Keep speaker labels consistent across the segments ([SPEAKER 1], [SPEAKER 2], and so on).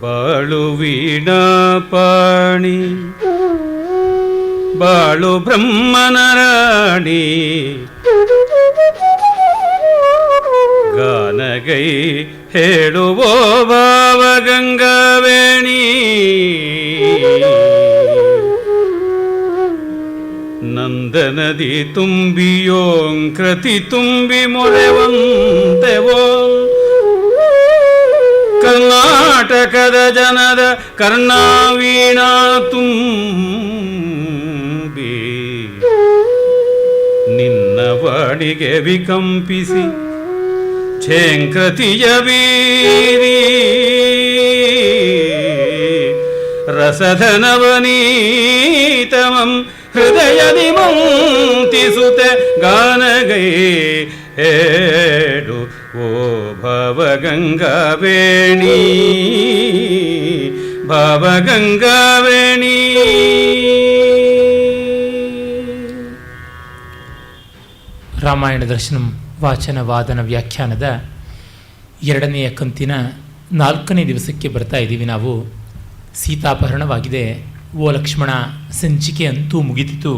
[SPEAKER 1] ಬಾಳು ವೀಣಾಪಾಣಿ ಬಾಳು ಬ್ರಹ್ಮನ ರಾಣಿ ಗಾನಗೈ ಹೇಳುವೋ ಭಾವಗಂಗಾವೇಣಿ ನಂದನದಿ ತುಂಬಿಯೋಂಕೃತಿ ತುಂಬಿ ಮೊರೆವಂತೆವೋ ಕರ್ನಾಟಕದ ಜನದ ಕರ್ಣವೀಣಾ ತುಂಬಿ ನಿನ್ನ ವಾಣಿಗೆ ವಿಕಂಪಿಸಿ ಛೇಂಕೃತಿಯ ಬೀರಿ ರಸಧನವನೀತಮಂ ಹೃದಯದಿ ಮಂತಿಸುತ್ತೆ ಗಾನಗೈ ಹೇಳು ಓ ಭಾವಗಂಗಾವೇಣಿ ಭಾವಗಂಗಾವೇಣಿ.
[SPEAKER 2] ರಾಮಾಯಣ ದರ್ಶನಂ ವಾಚನ ವಾದನ ವ್ಯಾಖ್ಯಾನದ 2ನೆಯ ಕಂತಿನ 4ನೇ ದಿವಸಕ್ಕೆ ಬರ್ತಾ ಇದ್ದೀವಿ ನಾವು. ಸೀತಾಪಹರಣವಾಗಿದೆ. ಓ ಲಕ್ಷ್ಮಣ, ಸಂಚಿಕೆ ಅಂತೂ ಮುಗಿದಿತು.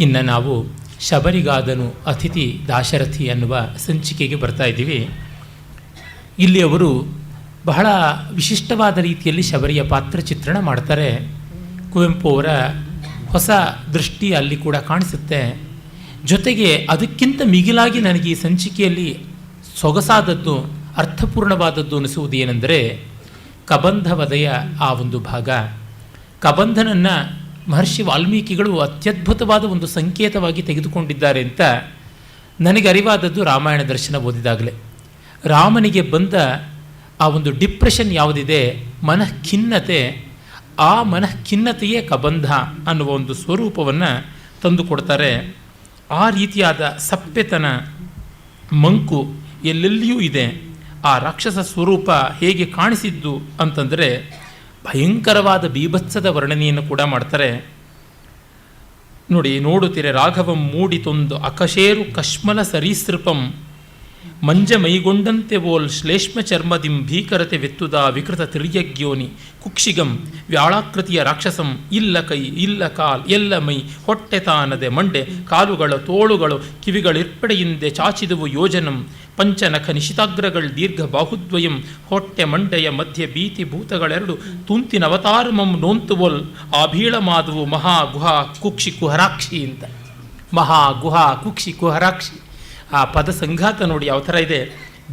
[SPEAKER 2] ಇನ್ನು ನಾವು ಶಬರಿಗಾದನು ಅತಿಥಿ ದಾಶರಥಿ ಅನ್ನುವ ಸಂಚಿಕೆಗೆ ಬರ್ತಾ ಇದ್ದೀವಿ. ಇಲ್ಲಿ ಅವರು ಬಹಳ ವಿಶಿಷ್ಟವಾದ ರೀತಿಯಲ್ಲಿ ಶಬರಿಯ ಪಾತ್ರ ಚಿತ್ರಣ ಮಾಡ್ತಾರೆ. ಕುವೆಂಪು ಅವರ ಹೊಸ ದೃಷ್ಟಿ ಅಲ್ಲಿ ಕೂಡ ಕಾಣಿಸುತ್ತೆ. ಜೊತೆಗೆ ಅದಕ್ಕಿಂತ ಮಿಗಿಲಾಗಿ ನನಗೆ ಈ ಸಂಚಿಕೆಯಲ್ಲಿ ಸೊಗಸಾದದ್ದು, ಅರ್ಥಪೂರ್ಣವಾದದ್ದು ಅನಿಸುವುದು ಏನೆಂದರೆ ಕಬಂಧ ವಧೆಯ ಆ ಒಂದು ಭಾಗ. ಕಬಂಧನನ್ನು ಮಹರ್ಷಿ ವಾಲ್ಮೀಕಿಗಳು ಅತ್ಯದ್ಭುತವಾದ ಒಂದು ಸಂಕೇತವಾಗಿ ತೆಗೆದುಕೊಂಡಿದ್ದಾರೆ ಅಂತ ನನಗೆ ಅರಿವಾದದ್ದು ರಾಮಾಯಣ ದರ್ಶನ ಓದಿದಾಗಲೇ. ರಾಮನಿಗೆ ಬಂದ ಆ ಒಂದು ಡಿಪ್ರೆಷನ್ ಯಾವುದಿದೆ, ಮನಃಖಿನ್ನತೆ, ಆ ಮನಃಖಿನ್ನತೆಯೇ ಕಬಂಧ ಅನ್ನುವ ಒಂದು ಸ್ವರೂಪವನ್ನು ತಂದುಕೊಡ್ತಾರೆ. ಆ ರೀತಿಯಾದ ಸಪ್ಪೆತನ, ಮಂಕು ಎಲ್ಲೆಲ್ಲಿಯೂ ಇದೆ. ಆ ರಾಕ್ಷಸ ಸ್ವರೂಪ ಹೇಗೆ ಕಾಣಿಸಿದ್ದು ಅಂತಂದರೆ ಭಯಂಕರವಾದ ಬೀಭತ್ಸದ ವರ್ಣನೆಯನ್ನು ಕೂಡ ಮಾಡ್ತಾರೆ. ನೋಡಿ, ನೋಡುತ್ತೀರೆ ರಾಘವಂ ಮೂಡಿತೊಂದು ಅಕಶೇರು ಕಶ್ಮಲ ಸರೀಸೃಪಂ ಮಂಜ ಮೈಗೊಂಡಂತೆ ಓಲ್ ಶ್ಲೇಷ್ಮ ಚರ್ಮದಿಂ ಭೀಕರತೆ ವೆತ್ತುದ ವಿಕೃತ ತಿರ್ಯಗ್ಯೋನಿ ಕುಕ್ಷಿಗಂ ವ್ಯಾಳಾಕೃತಿಯ ರಾಕ್ಷಸಂ ಇಲ್ಲ ಕೈ ಇಲ್ಲ ಕಾಲ್ ಎಲ್ಲ ಮೈ ಹೊಟ್ಟೆ ತಾನದೆ ಮಂಡೆ ಕಾಲುಗಳ ತೋಳುಗಳು ಕಿವಿಗಳಿರ್ಪಡೆಯಿಂದೆ ಚಾಚಿದುವು ಯೋಜನಂ ಪಂಚನಖ ನಿಶಿತಾಗ್ರಗಳು ದೀರ್ಘ ಬಾಹುದ್ವಯಂ ಹೊಟ್ಟೆ ಮಂಡೆಯ ಮಧ್ಯೆ ಭೀತಿ ಭೂತಗಳೆರಡು ತುಂತಿನ ಅವತಾರಮಂ ನೋಂತುವೊಲ್ ಆಭೀಳಮಾದುವು ಮಹಾ ಗುಹಾ ಕುಕ್ಷಿ ಕುಹರಾಕ್ಷಿ ಅಂತ. ಮಹಾ ಗುಹಾ ಕುಕ್ಷಿ ಕುಹರಾಕ್ಷಿ ಆ ಪದ ಸಂಘಾತ ನೋಡಿ ಯಾವ ಥರ ಇದೆ.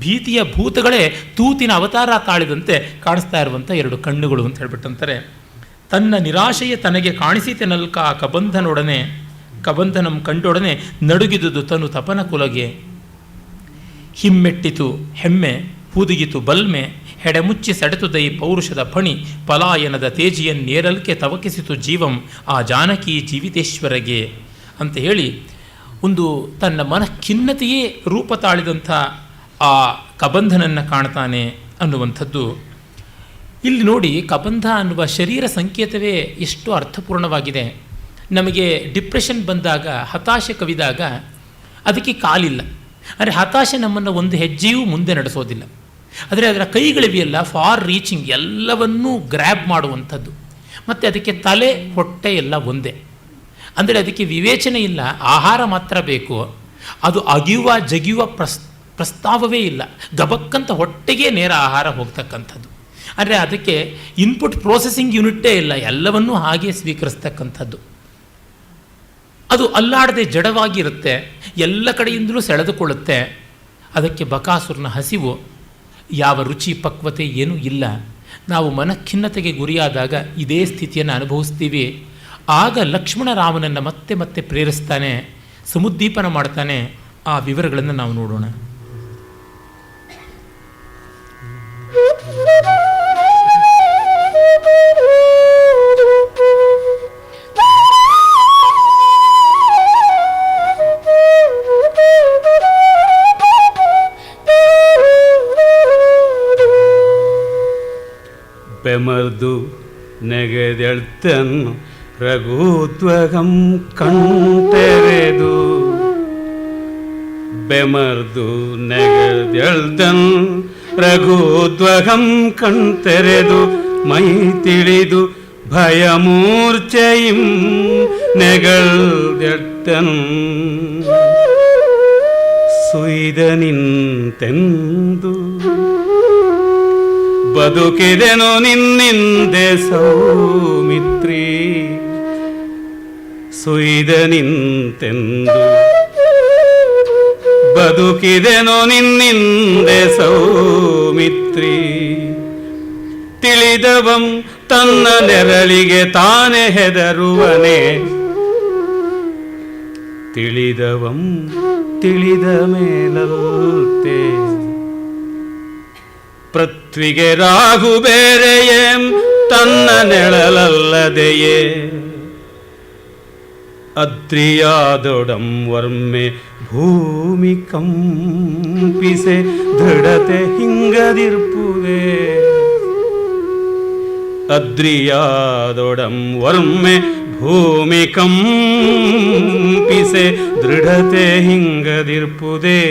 [SPEAKER 2] ಭೀತಿಯ ಭೂತಗಳೇ ತೂತಿನ ಅವತಾರ ತಾಳಿದಂತೆ ಕಾಣಿಸ್ತಾ ಇರುವಂಥ 2 ಕಣ್ಣುಗಳು ಅಂತ ಹೇಳ್ಬಿಟ್ಟಂತಾರೆ. ತನ್ನ ನಿರಾಶೆಯ ತನಗೆ ಕಾಣಿಸಿತೆನಲ್ಕ ಆ ಕಬಂಧನೊಡನೆ ಕಬಂಧನಂ ಕಂಡೊಡನೆ ನಡುಗಿದುದು ತನು ತಪನ ಕುಲಗೆ ಹಿಮ್ಮೆಟ್ಟಿತು ಹೆಮ್ಮೆ ಹೂದಿಗಿತು ಬಲ್ಮೆ ಹೆಡೆಮುಚ್ಚಿ ಸೆಡೆತುದೈ ಪೌರುಷದ ಫಣಿ ಪಲಾಯನದ ತೇಜಿಯನ್ನೇರಲ್ಕೆ ತವಕಿಸಿತು ಜೀವಂ ಆ ಜಾನಕಿ ಜೀವಿತೇಶ್ವರಗೆ ಅಂತ ಹೇಳಿ ಒಂದು ತನ್ನ ಮನಃಖಿನ್ನತೆಯೇ ರೂಪ ತಾಳಿದಂಥ ಆ ಕಬಂಧನನ್ನು ಕಾಣ್ತಾನೆ ಅನ್ನುವಂಥದ್ದು. ಇಲ್ಲಿ ನೋಡಿ, ಕಬಂಧ ಅನ್ನುವ ಶರೀರ ಸಂಕೇತವೇ ಎಷ್ಟು ಅರ್ಥಪೂರ್ಣವಾಗಿದೆ. ನಮಗೆ ಡಿಪ್ರೆಷನ್ ಬಂದಾಗ, ಹತಾಶೆ ಕವಿದಾಗ ಅದಕ್ಕೆ ಕಾಲಿಲ್ಲ. ಅಂದರೆ ಹತಾಶೆ ನಮ್ಮನ್ನು ಒಂದು ಹೆಜ್ಜೆಯೂ ಮುಂದೆ ನಡೆಸೋದಿಲ್ಲ. ಆದರೆ ಅದರ ಕೈಗಳಿವೆಯಲ್ಲ, ಫಾರ್ ರೀಚಿಂಗ್, ಎಲ್ಲವನ್ನೂ ಗ್ರ್ಯಾಬ್ ಮಾಡುವಂಥದ್ದು. ಮತ್ತು ಅದಕ್ಕೆ ತಲೆ ಹೊಟ್ಟೆ ಎಲ್ಲ ಒಂದೇ. ಅಂದರೆ ಅದಕ್ಕೆ ವಿವೇಚನೆ ಇಲ್ಲ, ಆಹಾರ ಮಾತ್ರ ಬೇಕು. ಅದು ಅಗಿಯುವ ಜಗಿಯುವ ಪ್ರಸ್ತಾವವೇ ಇಲ್ಲ. ಗಬಕ್ಕಂತ ಹೊಟ್ಟೆಗೆ ನೇರ ಆಹಾರ ಹೋಗ್ತಕ್ಕಂಥದ್ದು. ಅಂದರೆ ಅದಕ್ಕೆ ಇನ್ಪುಟ್ ಪ್ರೋಸೆಸಿಂಗ್ ಯೂನಿಟ್ಟೇ ಇಲ್ಲ, ಎಲ್ಲವನ್ನೂ ಹಾಗೆ ಸ್ವೀಕರಿಸ್ತಕ್ಕಂಥದ್ದು. ಅದು ಅಲ್ಲಾಡದೆ ಜಡವಾಗಿರುತ್ತೆ, ಎಲ್ಲ ಕಡೆಯಿಂದಲೂ ಸೆಳೆದುಕೊಳ್ಳುತ್ತೆ. ಅದಕ್ಕೆ ಬಕಾಸುರನ ಹಸಿವು, ಯಾವ ರುಚಿ ಪಕ್ವತೆ ಏನೂ ಇಲ್ಲ. ನಾವು ಮನಃಖಿನ್ನತೆಗೆ ಗುರಿಯಾದಾಗ ಇದೇ ಸ್ಥಿತಿಯನ್ನು ಅನುಭವಿಸ್ತೀವಿ. ಆಗ ಲಕ್ಷ್ಮಣ ರಾಮನನ್ನು ಮತ್ತೆ ಮತ್ತೆ ಪ್ರೇರಿಸ್ತಾನೆ, ಸಮುದ್ದೀಪನ ಮಾಡ್ತಾನೆ. ಆ ವಿವರಗಳನ್ನು ನಾವು ನೋಡೋಣ.
[SPEAKER 1] ಬೆಮರ್ದು ನೆಗೆದೆಳ್ತನ್ನು ರಘುತ್ವಗಂ ಕಣ್ತೆರೆದು ಬೆಮರ್ದು ನೆಗೆದೆಳ್ತನ್ ರಘುತ್ವಗಂ ಕಣ್ತೆರೆದು ಮೈ ತಿಳಿದು ಭಯಮೂರ್ಛೆಯಿಂ ನೆಗಳ್ದೆಳ್ತನ್ ಸುಯ್ದ ನಿಂತೆಂದು ಬದುಕಿದೆನು ನಿನ್ನಿಂದೆ ಸೌಮಿತ್ರಿ ಸುಯ್ದ ನಿಂತೆಂದು ಬದುಕಿದೆನು ನಿನ್ನಿಂದೆ ಸೌಮಿತ್ರಿ ತಿಳಿದವಂ ತನ್ನ ನೆರಳಿಗೆ ತಾನೇ ಹೆದರುವನೆ ತಿಳಿದವಂ ತಿಳಿದ ಮೇಲಲ್ತೆ ಪೃಥ್ವಿಗೆ ರಾಹು ಬೇರೆಯೇ ತನ್ನ ನೆಳಲಲ್ಲದೆಯೇ ಅದ್ರಿಯಾದೊಡಂ ವರ್ಮೆ ಭೂಮಿ ಕಂಪಿಸೆ ದೃಢತೆ ಹಿಂಗದಿರ್ಪುವೆ ಅದ್ರಿಯಾದೊಡಂ ವರ್ಮೆ ಭೂಮಿ ಕಂಪಿಸೆ ದೃಢತೆ ಹಿಂಗದಿರ್ಪುದೆ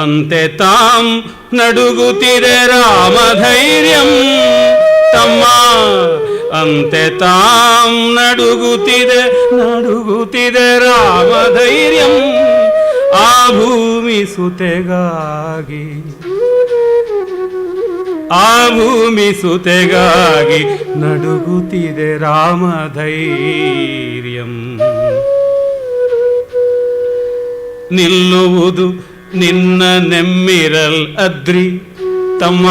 [SPEAKER 1] ಅಂತೆ ತಾಂ ನಡುಗುತ್ತಿದೆ ರಾಮಧೈರ್ಯಂ ತಮ್ಮ ಅಂತೆ ತಾಂ ನಡುಗುತ್ತಿದೆ ರಾಮಧೈರ್ಯಂ ಆ ಭೂಮಿ ಸುತೆಗಾಗಿ ಆ ಭೂಮಿ ಸುತೆಗಾಗಿ ನಡುಗುತ್ತಿದೆ ರಾಮಧೈರ್ಯಂ ನಿಲ್ಲುವುದು ನಿನ್ನ ನೆಮ್ಮಿರಲ್ ಅದ್ರಿ ತಮ್ಮ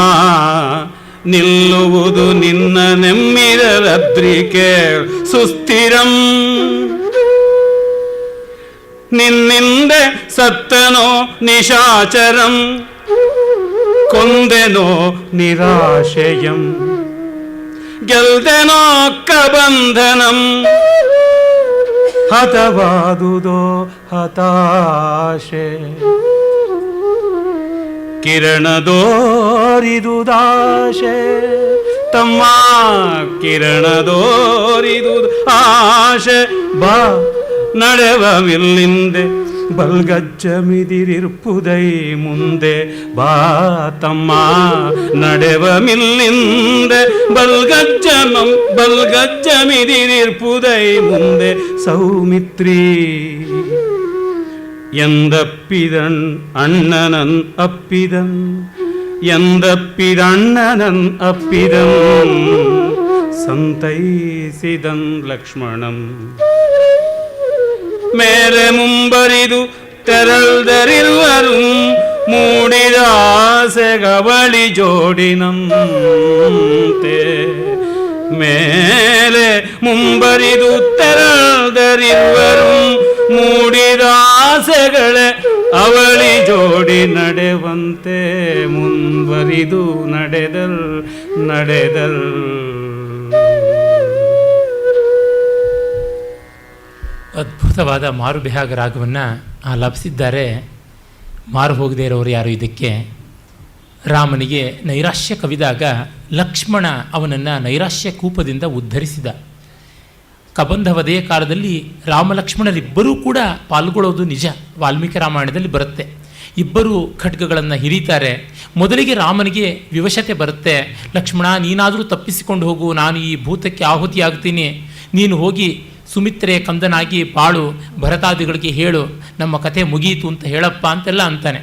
[SPEAKER 1] ನಿಲ್ಲುವುದು ನಿನ್ನ ನೆಮ್ಮಿರಲ್ ಅದ್ರಿ ಕೇಳ್ ಸುಸ್ಥಿರಂ ನಿನ್ನಿಂದೆ ಸತ್ತನೋ ನಿಶಾಚರಂ ಕೊಂದೆನೋ ನಿರಾಶೆಯಂ ಗೆಲ್ದೆನೋ ಕಬಂಧನಂ ಹತವಾದುದೋ ಹತಾಶೆ ಕಿರಣದೋರಿದುದಾಶೆ ತಮ್ಮ ಕಿರಣದೋರಿದು ಆಶೆ ಬಾ ನಡೆವವಿಲ್ಲಿಂದೆ ಬಲ್ಗಜ್ಜಮಿದಿರಿರ್ಪುದೈ ಮುಂದೆ ಬಾ ತಮ್ಮ ನಡೆವಮಿಲ್ಲಿಂದೆ ಬಲ್ಗಜ್ಜಮಿದಿರಿರ್ಪುದೈ ಮುಂದೆ ಸೌಮಿತ್ರಿ ಎಂದಪ್ಪಿದಣ್ ಅಣ್ಣನನ್ ಅಪ್ಪಿದನ್ ಎಂದಪ್ಪಿದಣ್ಣನನ್ ಅಪ್ಪಿದನ್ ಸಂತೈಸಿದನ್ ಲಕ್ಷ್ಮಣಂ ಮೇಲೆ ಮುಂಬರಿದು ತೆರಳ್ದರಿರುವರು ಮೂಡಿದ ಆಸೆಗವಳಿ ಜೋಡಿನಂತೆ ಮೇಲೆ ಮುಂಬರಿದು ತೆರಳ್ದರಿರುವರು ಮೂಡಿದ ಆಸೆಗಳೇ ಅವಳಿ ಜೋಡಿ ನಡೆವಂತೆ ಮುಂಬರಿದು ನಡೆದಲ್
[SPEAKER 2] ಅದ್ಭುತವಾದ ಮಾರುಬಿಹಾಗ ರಾಗವನ್ನು ಆಲಾಪಿಸಿದ್ದಾರೆ. ಮಾರು ಹೋಗದೇ ಇರೋರು ಯಾರು ಇದಕ್ಕೆ. ರಾಮನಿಗೆ ನೈರಾಶ್ಯ ಕವಿದಾಗ ಲಕ್ಷ್ಮಣ ಅವನನ್ನು ನೈರಾಶ್ಯ ಕೂಪದಿಂದ ಉದ್ಧರಿಸಿದ. ಕಬಂಧವಧೆಯ ಕಾಲದಲ್ಲಿ ರಾಮಲಕ್ಷ್ಮಣರಿಬ್ಬರೂ ಕೂಡ ಪಾಲ್ಗೊಳ್ಳೋದು ನಿಜ. ವಾಲ್ಮೀಕಿ ರಾಮಾಯಣದಲ್ಲಿ ಬರುತ್ತೆ. ಇಬ್ಬರು ಖಡ್ಗಗಳನ್ನು ಹಿರಿತಾರೆ. ಮೊದಲಿಗೆ ರಾಮನಿಗೆ ವಿವಶತೆ ಬರುತ್ತೆ. ಲಕ್ಷ್ಮಣ, ನೀನಾದರೂ ತಪ್ಪಿಸಿಕೊಂಡು ಹೋಗು, ನಾನು ಈ ಭೂತಕ್ಕೆ ಆಹುತಿಯಾಗ್ತೀನಿ, ನೀನು ಹೋಗಿ ಸುಮಿತ್ರೆಯ ಕಂದನಾಗಿ ಬಾಳು, ಭರತಾದಿಗಳಿಗೆ ಹೇಳು, ನಮ್ಮ ಕಥೆ ಮುಗಿಯಿತು ಅಂತ ಹೇಳಪ್ಪ ಅಂತೆಲ್ಲ ಅಂತಾನೆ.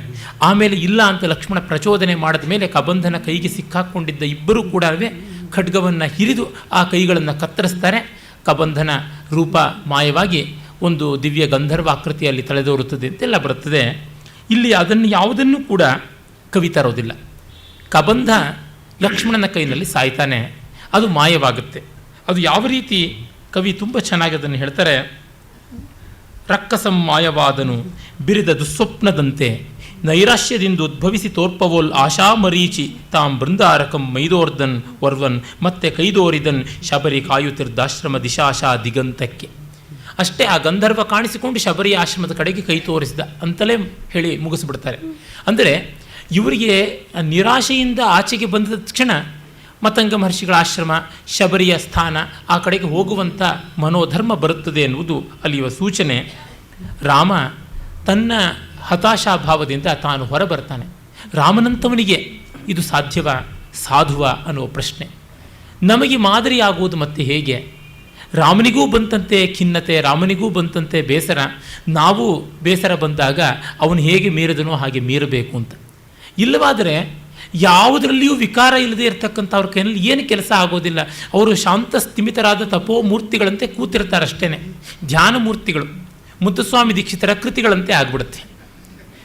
[SPEAKER 2] ಆಮೇಲೆ ಇಲ್ಲ ಅಂತ ಲಕ್ಷ್ಮಣ ಪ್ರಚೋದನೆ ಮಾಡಿದ ಮೇಲೆ ಕಬಂಧನ ಕೈಗೆ ಸಿಕ್ಕಾಕ್ಕೊಂಡಿದ್ದ ಇಬ್ಬರೂ ಕೂಡ ಖಡ್ಗವನ್ನು ಹಿರಿದು ಆ ಕೈಗಳನ್ನು ಕತ್ತರಿಸ್ತಾರೆ. ಕಬಂಧನ ರೂಪ ಮಾಯವಾಗಿ ಒಂದು ದಿವ್ಯ ಗಂಧರ್ವ ಆಕೃತಿಯಲ್ಲಿ ತಲೆದೋರುತ್ತದೆ ಅಂತೆಲ್ಲ ಬರುತ್ತದೆ. ಇಲ್ಲಿ ಅದನ್ನು ಯಾವುದನ್ನು ಕೂಡ ಕವಿ ತರೋದಿಲ್ಲ. ಕಬಂಧ ಲಕ್ಷ್ಮಣನ ಕೈನಲ್ಲಿ ಸಾಯ್ತಾನೆ, ಅದು ಮಾಯವಾಗುತ್ತೆ. ಅದು ಯಾವ ರೀತಿ ಕವಿ ತುಂಬ ಚೆನ್ನಾಗಿ ಅದನ್ನು ಹೇಳ್ತಾರೆ. ರಕ್ಕಸಂ ಮಾಯವಾದನು ಬಿರಿದ ದುಸ್ವಪ್ನದಂತೆ ನೈರಾಶ್ಯದಿಂದ ಉದ್ಭವಿಸಿ ತೋರ್ಪವೋಲ್ ಆಶಾ ಮರೀಚಿ ತಾಂ ಬೃಂದಾರಕಂ ಮೈದೋರ್ದನ್ ವರ್ವನ್ ಮತ್ತೆ ಕೈದೋರಿದನ್ ಶಬರಿ ಕಾಯುತ್ತಿರ್ದಾಶ್ರಮ ದಿಶಾಶಾ ದಿಗಂತಕ್ಕೆ. ಅಷ್ಟೇ, ಆ ಗಂಧರ್ವ ಕಾಣಿಸಿಕೊಂಡು ಶಬರಿ ಆಶ್ರಮದ ಕಡೆಗೆ ಕೈ ತೋರಿಸಿದ ಅಂತಲೇ ಹೇಳಿ ಮುಗಿಸ್ಬಿಡ್ತಾರೆ. ಅಂದರೆ ಇವರಿಗೆ ನಿರಾಶೆಯಿಂದ ಆಚೆಗೆ ಬಂದ ತಕ್ಷಣ ಮತಂಗ ಮಹರ್ಷಿಗಳ ಆಶ್ರಮ, ಶಬರಿಯ ಸ್ಥಾನ, ಆ ಕಡೆಗೆ ಹೋಗುವಂಥ ಮನೋಧರ್ಮ ಬರುತ್ತದೆ ಎನ್ನುವುದು ಅಲ್ಲಿಯ ಸೂಚನೆ. ರಾಮ ತನ್ನ ಹತಾಶಾಭಾವದಿಂದ ತಾನು ಹೊರಬರ್ತಾನೆ. ರಾಮನಂತವನಿಗೆ ಇದು ಸಾಧ್ಯವ, ಸಾಧುವ ಅನ್ನುವ ಪ್ರಶ್ನೆ ನಮಗೆ ಮಾದರಿಯಾಗುವುದು ಮತ್ತೆ ಹೇಗೆ? ರಾಮನಿಗೂ ಬಂತಂತೆ ಖಿನ್ನತೆ, ರಾಮನಿಗೂ ಬಂತಂತೆ ಬೇಸರ. ನಾವು ಬೇಸರ ಬಂದಾಗ ಅವನು ಹೇಗೆ ಮೀರಿದನೋ ಹಾಗೆ ಮೀರಬೇಕು ಅಂತ. ಇಲ್ಲವಾದರೆ ಯಾವುದರಲ್ಲಿಯೂ ವಿಕಾರ ಇಲ್ಲದೆ ಇರತಕ್ಕಂಥವ್ರ ಕೈಯಲ್ಲಿ ಏನು ಕೆಲಸ ಆಗೋದಿಲ್ಲ. ಅವರು ಶಾಂತ ಸ್ಥಿಮಿತರಾದ ತಪೋ ಮೂರ್ತಿಗಳಂತೆ ಕೂತಿರ್ತಾರಷ್ಟೇ, ಧ್ಯಾನ ಮೂರ್ತಿಗಳು, ಮುತ್ತುಸ್ವಾಮಿ ದೀಕ್ಷಿತರ ಕೃತಿಗಳಂತೆ ಆಗ್ಬಿಡುತ್ತೆ.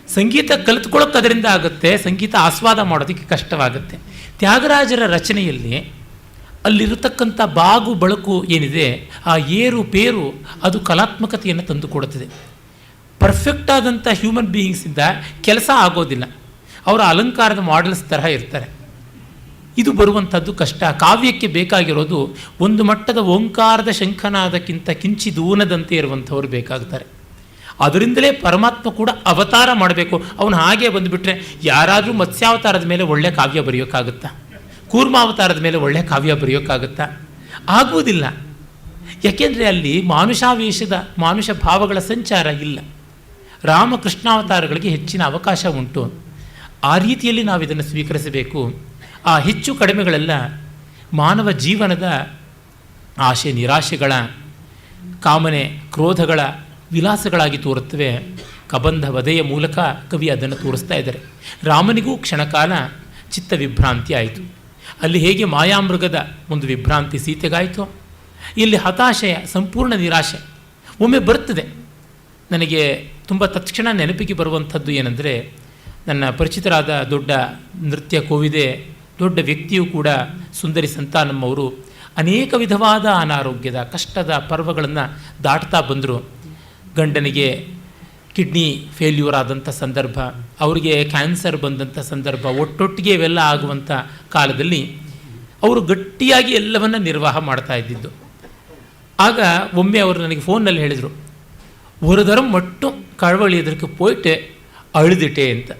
[SPEAKER 2] ಸಂಗೀತ ಕಲಿತ್ಕೊಳ್ಳೋಕೆ ಅದರಿಂದ ಆಗುತ್ತೆ, ಸಂಗೀತ ಆಸ್ವಾದ ಮಾಡೋದಕ್ಕೆ ಕಷ್ಟವಾಗುತ್ತೆ. ತ್ಯಾಗರಾಜರ ರಚನೆಯಲ್ಲಿ ಅಲ್ಲಿರತಕ್ಕಂಥ ಬಾಗು ಬಳಕು ಏನಿದೆ, ಆ ಏರು ಪೇರು, ಅದು ಕಲಾತ್ಮಕತೆಯನ್ನು ತಂದುಕೊಡುತ್ತದೆ. ಪರ್ಫೆಕ್ಟ್ ಆದಂಥ ಹ್ಯೂಮನ್ ಬೀಯಿಂಗ್ಸಿಂದ ಕೆಲಸ ಆಗೋದಿಲ್ಲ. ಅವರ ಅಲಂಕಾರದ ಮಾಡೆಲ್ಸ್ ತರಹ ಇರ್ತಾರೆ. ಇದು ಬರುವಂಥದ್ದು ಕಷ್ಟ. ಕಾವ್ಯಕ್ಕೆ ಬೇಕಾಗಿರೋದು ಒಂದು ಮಟ್ಟದ ಓಂಕಾರದ ಶಂಖನಾದಕ್ಕಿಂತ ಕಿಂಚಿದೂನದಂತೆ ಇರುವಂಥವ್ರು ಬೇಕಾಗ್ತಾರೆ. ಅದರಿಂದಲೇ ಪರಮಾತ್ಮ ಕೂಡ ಅವತಾರ ಮಾಡಬೇಕು. ಅವನು ಹಾಗೆ ಬಂದುಬಿಟ್ರೆ ಯಾರಾದರೂ ಮತ್ಸ್ಯಾವತಾರದ ಮೇಲೆ ಒಳ್ಳೆ ಕಾವ್ಯ ಬರೆಯೋಕ್ಕಾಗುತ್ತಾ? ಕೂರ್ಮಾವತಾರದ ಮೇಲೆ ಒಳ್ಳೆ ಕಾವ್ಯ ಬರೆಯೋಕ್ಕಾಗುತ್ತಾ? ಆಗುವುದಿಲ್ಲ. ಯಾಕೆಂದರೆ ಅಲ್ಲಿ ಮಾನುಷಾವೇಶದ ಮಾನುಷ ಭಾವಗಳ ಸಂಚಾರ ಇಲ್ಲ. ರಾಮಕೃಷ್ಣಾವತಾರಗಳಿಗೆ ಹೆಚ್ಚಿನ ಅವಕಾಶ ಉಂಟು. ಆ ರೀತಿಯಲ್ಲಿ ನಾವು ಇದನ್ನು ಸ್ವೀಕರಿಸಬೇಕು. ಆ ಹೆಚ್ಚು ಕಡಿಮೆಗಳೆಲ್ಲ ಮಾನವ ಜೀವನದ ಆಶೆ ನಿರಾಶೆಗಳ, ಕಾಮನೆ ಕ್ರೋಧಗಳ ವಿಲಾಸಗಳಾಗಿ ತೋರುತ್ತವೆ. ಕಬಂಧ ವಧೆಯ ಮೂಲಕ ಕವಿ ಅದನ್ನು ತೋರಿಸ್ತಾ ಇದ್ದಾರೆ. ರಾಮನಿಗೂ ಕ್ಷಣಕಾಲ ಚಿತ್ತ ವಿಭ್ರಾಂತಿ ಆಯಿತು. ಅಲ್ಲಿ ಹೇಗೆ ಮಾಯಾಮೃಗದ ಒಂದು ವಿಭ್ರಾಂತಿ ಸೀತೆಗಾಯಿತು, ಇಲ್ಲಿ ಹತಾಶೆಯ ಸಂಪೂರ್ಣ ನಿರಾಶೆ ಒಮ್ಮೆ ಬರುತ್ತದೆ. ನನಗೆ ತುಂಬ ತಕ್ಷಣ ನೆನಪಿಗೆ ಬರುವಂಥದ್ದು ಏನೆಂದರೆ, ನನ್ನ ಪರಿಚಿತರಾದ ದೊಡ್ಡ ನೃತ್ಯ ಕೋವಿದೆ, ದೊಡ್ಡ ವ್ಯಕ್ತಿಯೂ ಕೂಡ ಸುಂದರಿ ಸಂತಾನಮ್ಮವರು ಅನೇಕ ವಿಧವಾದ ಅನಾರೋಗ್ಯದ ಕಷ್ಟದ ಪರ್ವಗಳನ್ನು ದಾಟ್ತಾ ಬಂದರು. ಗಂಡನಿಗೆ ಕಿಡ್ನಿ ಫೇಲ್ಯೂರ್ ಆದಂಥ ಸಂದರ್ಭ, ಅವರಿಗೆ ಕ್ಯಾನ್ಸರ್ ಬಂದಂಥ ಸಂದರ್ಭ, ಒಟ್ಟೊಟ್ಟಿಗೆ ಇವೆಲ್ಲ ಆಗುವಂಥ ಕಾಲದಲ್ಲಿ ಅವರು ಗಟ್ಟಿಯಾಗಿ ಎಲ್ಲವನ್ನು ನಿರ್ವಾಹ ಮಾಡ್ತಾ ಇದ್ದಿದ್ದು. ಆಗ ಒಮ್ಮೆ ಅವರು ನನಗೆ ಫೋನ್ನಲ್ಲಿ ಹೇಳಿದರು, ஒரு தரம் மட்டும் ಕಳವಳಿಯೋದಕ್ಕೆ போயிட்டு ಅழுதுಟೆ ಅಂತ.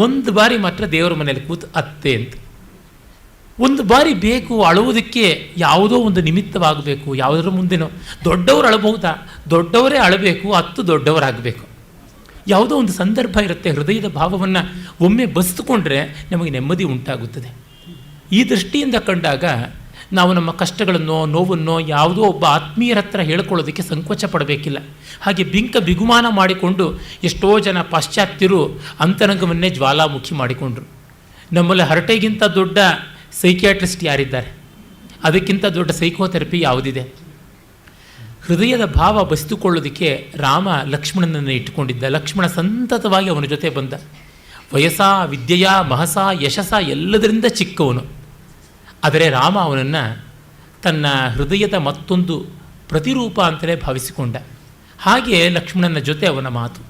[SPEAKER 2] ಒಂದು ಬಾರಿ ಮಾತ್ರ ದೇವರ ಮನೇಲಿ ಕೂತು ಅತ್ತೆ ಅಂತ. ಒಂದು ಬಾರಿ ಬೇಕು ಅಳುವುದಕ್ಕೆ, ಯಾವುದೋ ಒಂದು ನಿಮಿತ್ತವಾಗಬೇಕು. ಯಾವುದರ ಮುಂದೆನೋ ದೊಡ್ಡವರು ಅಳಬಹುದಾ? ದೊಡ್ಡವರೇ ಅಳಬೇಕು, ಅತ್ತು ದೊಡ್ಡವರಾಗಬೇಕು. ಯಾವುದೋ ಒಂದು ಸಂದರ್ಭ ಇರುತ್ತೆ. ಹೃದಯದ ಭಾವವನ್ನು ಒಮ್ಮೆ ಬಸ್ದುಕೊಂಡ್ರೆ ನಮಗೆ ನೆಮ್ಮದಿ ಉಂಟಾಗುತ್ತದೆ. ಈ ದೃಷ್ಟಿಯಿಂದ ಕಂಡಾಗ ನಾವು ನಮ್ಮ ಕಷ್ಟಗಳನ್ನು, ನೋವನ್ನು ಯಾವುದೋ ಒಬ್ಬ ಆತ್ಮೀಯರ ಹತ್ರ ಹೇಳ್ಕೊಳ್ಳೋದಕ್ಕೆ ಸಂಕೋಚ ಪಡಬೇಕಿಲ್ಲ. ಹಾಗೆ ಬಿಗುಮಾನ ಮಾಡಿಕೊಂಡು ಎಷ್ಟೋ ಜನ ಪಾಶ್ಚಾತ್ಯರು ಅಂತರಂಗವನ್ನೇ ಜ್ವಾಲಾಮುಖಿ ಮಾಡಿಕೊಂಡ್ರು. ನಮ್ಮಲ್ಲಿ ಹರಟೆಗಿಂತ ದೊಡ್ಡ ಸೈಕಿಯಾಟ್ರಿಸ್ಟ್ ಯಾರಿದ್ದಾರೆ? ಅದಕ್ಕಿಂತ ದೊಡ್ಡ ಸೈಕೋಥೆರಪಿ ಯಾವುದಿದೆ? ಹೃದಯದ ಭಾವ ಬಸಿದುಕೊಳ್ಳೋದಕ್ಕೆ ರಾಮ ಲಕ್ಷ್ಮಣನನ್ನು ಇಟ್ಟುಕೊಂಡಿದ್ದ. ಲಕ್ಷ್ಮಣ ಸಂತತವಾಗಿ ಅವನ ಜೊತೆ ಬಂದ. ವಯಸ್ಸ, ವಿದ್ಯೆಯ, ಮಹಸ, ಯಶಸ್ಸ ಎಲ್ಲದರಿಂದ ಚಿಕ್ಕವನು. ಆದರೆ ರಾಮ ಅವನನ್ನು ತನ್ನ ಹೃದಯದ ಮತ್ತೊಂದು ಪ್ರತಿರೂಪ ಅಂತಲೇ ಭಾವಿಸಿಕೊಂಡ. ಹಾಗೆ ಲಕ್ಷ್ಮಣನ ಜೊತೆ ಅವನ ಮಾತು.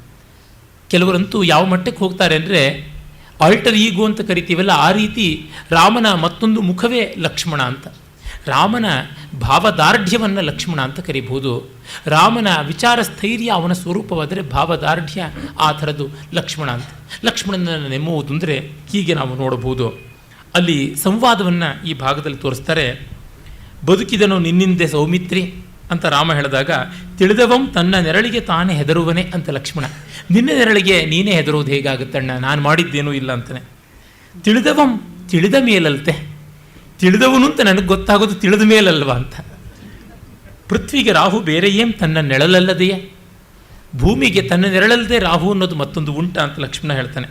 [SPEAKER 2] ಕೆಲವರಂತೂ ಯಾವ ಮಟ್ಟಕ್ಕೆ ಹೋಗ್ತಾರೆ ಅಂದರೆ ಆಲ್ಟರ್ ಈಗೋ ಅಂತ ಕರಿತೀವಲ್ಲ, ಆ ರೀತಿ ರಾಮನ ಮತ್ತೊಂದು ಮುಖವೇ ಲಕ್ಷ್ಮಣ ಅಂತ. ರಾಮನ ಭಾವದಾರ್ಢ್ಯವನ್ನು ಲಕ್ಷ್ಮಣ ಅಂತ ಕರಿಬಹುದು. ರಾಮನ ವಿಚಾರ ಸ್ಥೈರ್ಯ ಅವನ ಸ್ವರೂಪವಾದರೆ ಭಾವದಾರ್ಢ್ಯ ಆ ಥರದ್ದು ಲಕ್ಷ್ಮಣ ಅಂತ. ಲಕ್ಷ್ಮಣನನ್ನು ನೆಮ್ಮುವುದು ಅಂದರೆ ಹೀಗೆ ನಾವು ನೋಡಬಹುದು. ಅಲ್ಲಿ ಸಂವಾದವನ್ನು ಈ ಭಾಗದಲ್ಲಿ ತೋರಿಸ್ತಾರೆ. ಬದುಕಿದನು ನಿನ್ನಿಂದೆ ಸೌಮಿತ್ರಿ ಅಂತ ರಾಮ ಹೇಳಿದಾಗ, ತಿಳಿದವಂ ತನ್ನ ನೆರಳಿಗೆ ತಾನೇ ಹೆದರುವನೇ ಅಂತ ಲಕ್ಷ್ಮಣ. ನಿನ್ನ ನೆರಳಿಗೆ ನೀನೇ ಹೆದರುವುದು ಹೇಗಾಗುತ್ತಣ್ಣ, ನಾನು ಮಾಡಿದ್ದೇನೂ ಇಲ್ಲ ಅಂತಾನೆ. ತಿಳಿದವಂ ತಿಳಿದ ಮೇಲಲ್ತೆ, ತಿಳಿದವನು ಅಂತ ನನಗೆ ಗೊತ್ತಾಗೋದು ತಿಳಿದ ಮೇಲಲ್ವಾ ಅಂತ. ಪೃಥ್ವಿಗೆ ರಾಹು ಬೇರೆ ಏಂ ತನ್ನ ನೆರಳಲ್ಲದೆಯೇ? ಭೂಮಿಗೆ ತನ್ನ ನೆರಳಲ್ಲದೆ ರಾಹು ಅನ್ನೋದು ಮತ್ತೊಂದು ಉಂಟ ಅಂತ ಲಕ್ಷ್ಮಣ ಹೇಳ್ತಾನೆ.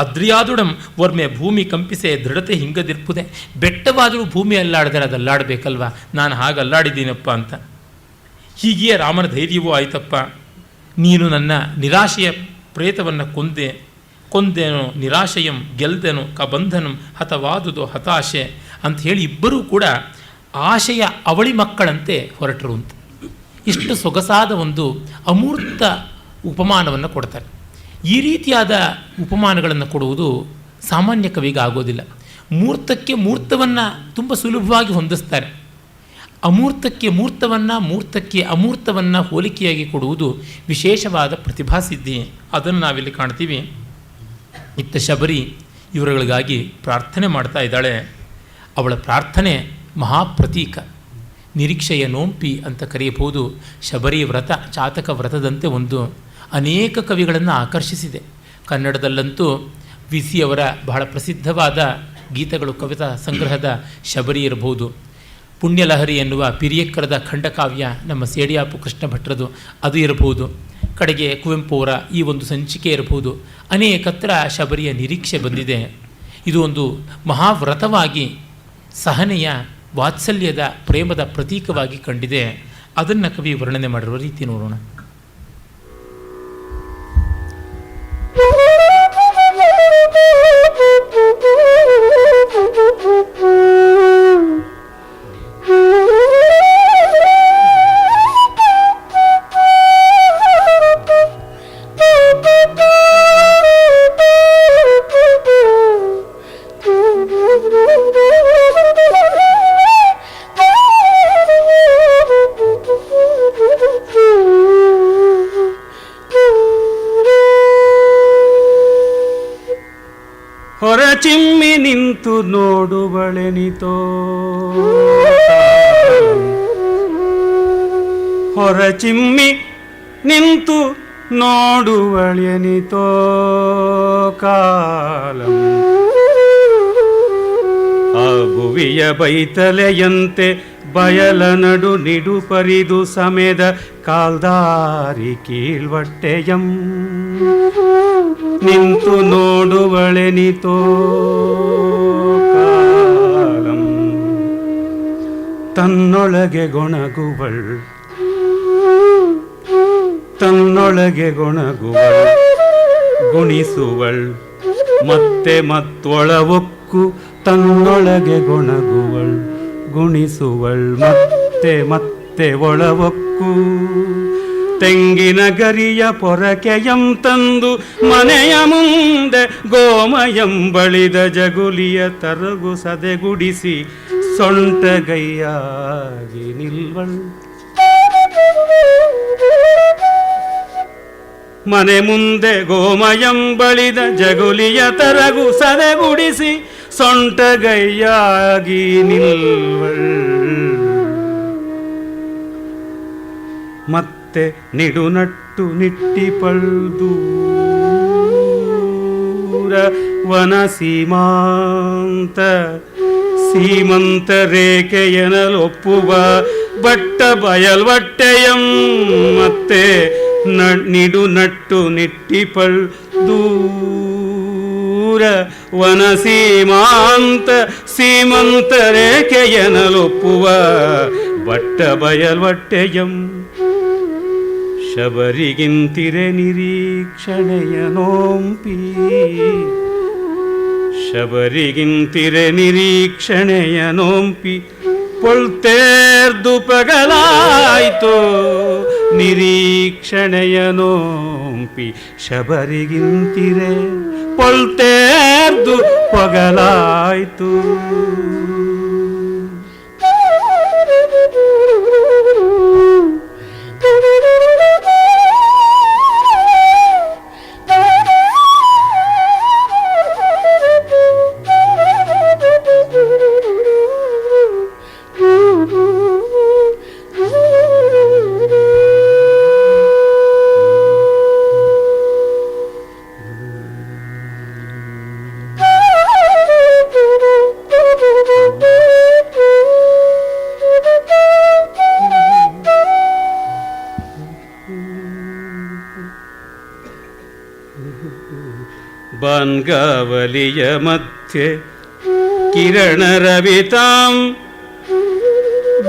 [SPEAKER 2] ಅದ್ರಿಯಾದುಡಂ ವರ್ಮೆ ಭೂಮಿ ಕಂಪಿಸೆ ದೃಢತೆ ಹಿಂಗದಿರ್ಪುದೆ. ಬೆಟ್ಟವಾದರೂ ಭೂಮಿ ಅಲ್ಲಾಡಿದರೆ ಅದು ಅಲ್ಲಾಡಬೇಕಲ್ವ, ನಾನು ಹಾಗೆ ಅಲ್ಲಾಡಿದ್ದೀನಪ್ಪ ಅಂತ. ಹೀಗೆಯೇ ರಾಮನ ಧೈರ್ಯವೂ ಆಯ್ತಪ್ಪ. ನೀನು ನನ್ನ ನಿರಾಶೆಯ ಪ್ರೇತವನ್ನು ಕೊಂದೇನೋ ನಿರಾಶೆಯಂ ಗೆಲ್ದೆನು ಕಬಂಧನಂ ಹತವಾದುದು ಹತಾಶೆ ಅಂತ ಹೇಳಿ ಇಬ್ಬರೂ ಕೂಡ ಆಶೆಯ ಅವಳಿ ಮಕ್ಕಳಂತೆ ಹೊರಟರು ಅಂತ. ಇಷ್ಟು ಸೊಗಸಾದ ಒಂದು ಅಮೂರ್ತ ಉಪಮಾನವನ್ನು ಕೊಡ್ತಾರೆ. ಈ ರೀತಿಯಾದ ಉಪಮಾನಗಳನ್ನು ಕೊಡುವುದು ಸಾಮಾನ್ಯ ಕವಿಗೆ ಆಗೋದಿಲ್ಲ. ಮೂರ್ತಕ್ಕೆ ಮೂರ್ತವನ್ನು ತುಂಬ ಸುಲಭವಾಗಿ ಹೊಂದಿಸ್ತಾರೆ. ಅಮೂರ್ತಕ್ಕೆ ಮೂರ್ತವನ್ನು, ಮೂರ್ತಕ್ಕೆ ಅಮೂರ್ತವನ್ನು ಹೋಲಿಕೆಯಾಗಿ ಕೊಡುವುದು ವಿಶೇಷವಾದ ಪ್ರತಿಭಾಸಿದ್ಧಿ. ಅದನ್ನು ನಾವಿಲ್ಲಿ ಕಾಣ್ತೀವಿ. ಇತ್ತ ಶಬರಿ ಇವರುಗಳಿಗಾಗಿ ಪ್ರಾರ್ಥನೆ ಮಾಡ್ತಾ ಇದ್ದಾಳೆ. ಅವಳ ಪ್ರಾರ್ಥನೆ ಮಹಾಪ್ರತೀಕ. ನಿರೀಕ್ಷೆಯ ನೋಂಪಿ ಅಂತ ಕರೆಯಬಹುದು. ಶಬರಿ ವ್ರತ ಚಾತಕ ವ್ರತದಂತೆ ಒಂದು ಅನೇಕ ಕವಿಗಳನ್ನು ಆಕರ್ಷಿಸಿದೆ. ಕನ್ನಡದಲ್ಲಂತೂ ವಿ ಸಿ ಅವರ ಬಹಳ ಪ್ರಸಿದ್ಧವಾದ ಗೀತಗಳು, ಕವಿತಾ ಸಂಗ್ರಹದ ಶಬರಿ ಇರಬಹುದು. ಪುಣ್ಯಲಹರಿ ಎನ್ನುವ ಪಿರಿಯಕ್ಕರದ ಖಂಡಕಾವ್ಯ ನಮ್ಮ ಸೇಡಿಯಾಪು ಕೃಷ್ಣ ಭಟ್ರದು, ಅದು ಇರಬಹುದು. ಕಡೆಗೆ ಕುವೆಂಪು ಅವರ ಈ ಒಂದು ಸಂಚಿಕೆ ಇರಬಹುದು. ಅನೇಕತ್ರ ಶಬರಿಯ ನಿರೀಕ್ಷೆ ಬಂದಿದೆ. ಇದು ಒಂದು ಮಹಾವ್ರತವಾಗಿ ಸಹನೆಯ, ವಾತ್ಸಲ್ಯದ, ಪ್ರೇಮದ ಪ್ರತೀಕವಾಗಿ ಕಂಡಿದೆ. ಅದನ್ನು ಕವಿ ವರ್ಣನೆ ಮಾಡಿರುವ ರೀತಿ ನೋಡೋಣ.
[SPEAKER 1] ಹೊರಚಿಮ್ಮಿ ನಿಂತು ನೋಡುವಳೆನಿತೋ, ಹೊರಚಿಮ್ಮಿ ನಿಂತು ನೋಡುವಳೆನಿತೋ ಕಾಲಂ. ಆ ಭುವಿಯ ಬೈತಲೆಯಂತೆ ಬಯಲ ನಡು ನಿಡುಪರಿದು ಸಮೇದ ಕಾಲ್ದಾರಿ ಕೀಳ್ವಟ್ಟೆಯಂ. ನಿಂತು ನೋಡುವಳೆನಿತೋ ಕಾಲಂ. ತನ್ನೊಳಗೆ ಗೊಣಗುವಳ್, ತನ್ನೊಳಗೆ ಗೊಣಗುವಳ್, ಗುಣಿಸುವಳ್ ಮತ್ತೆ ಮತ್ತೊಳವೊಕ್ಕು. ತನ್ನೊಳಗೆ ಗೊಣಗುವಳ್, ಗುಣಿಸುವಳ್ ಮತ್ತೆ ಮತ್ತೆ ಒಳವೊಕ್ಕು. ತೆಂಗಿನ ಗರಿಯ ಪೊರಕೆಯಂ ತಂದು ಮನೆಯ ಮುಂದೆ ಗೋಮಯಂ ಬಳಿದ ಜಗುಲಿಯ ತರಗು ಸದೆಗುಡಿಸಿ ಸೊಂಟಗೈಯಾಗಿ ನಿಲ್ವಳ್. ಮನೆ ಮುಂದೆ ಗೋಮಯಂ ಬಳಿದ ಜಗುಲಿಯ ತರಗು ಸದೆಗುಡಿಸಿ ಸೊಂಟಗೈಯಾಗಿ ನಿಲ್ವಳ್. ಮತ್ತೆ ನಿಡುನಟ್ಟು ನಿಟ್ಟಿಪಳ್ದೂರ ವನ ಸೀಮಾಂತ. ಸೀಮಂತ ರೇಖೆಯನಲೊಪ್ಪುವ ಬಟ್ಟ ಬಯಲ್ವಟ್ಟೆಯಂ. ಮತ್ತೆ ನಿಡುನಟ್ಟು ನಿಟ್ಟಿಪಳ್ದೂರ ವನ ಸೀಮಾಂತ. ಸೀಮಂತ ರೇಖೆಯನಲೊಪ್ಪುವ ಬಟ್ಟ ಬಯಲ್ವಟ್ಟೆಯಂ. ಶಬರಿಗಿಂತಿರೆ ನಿರೀಕ್ಷಣೆಯ ನೋಂಪಿ. ಶಬರಿಗಿಂತಿರೆ ನಿರೀಕ್ಷಣೆಯ ನೋಂಪಿ. ಪೊಳ್ತೇರ್ದು ಪಗಲಾಯ್ತು ನಿರೀಕ್ಷಣೆಯ ನೋಂಪಿ. ಶಬರಿಗಿಂತಿರೆ ಪೊಳ್ತೇರ್ದು ಪಗಲಾಯ್ತು. ಬಾನ್ಗಾವಲಿಯ ಮಧ್ಯೆ ಕಿರಣ ರವಿತಾಂ.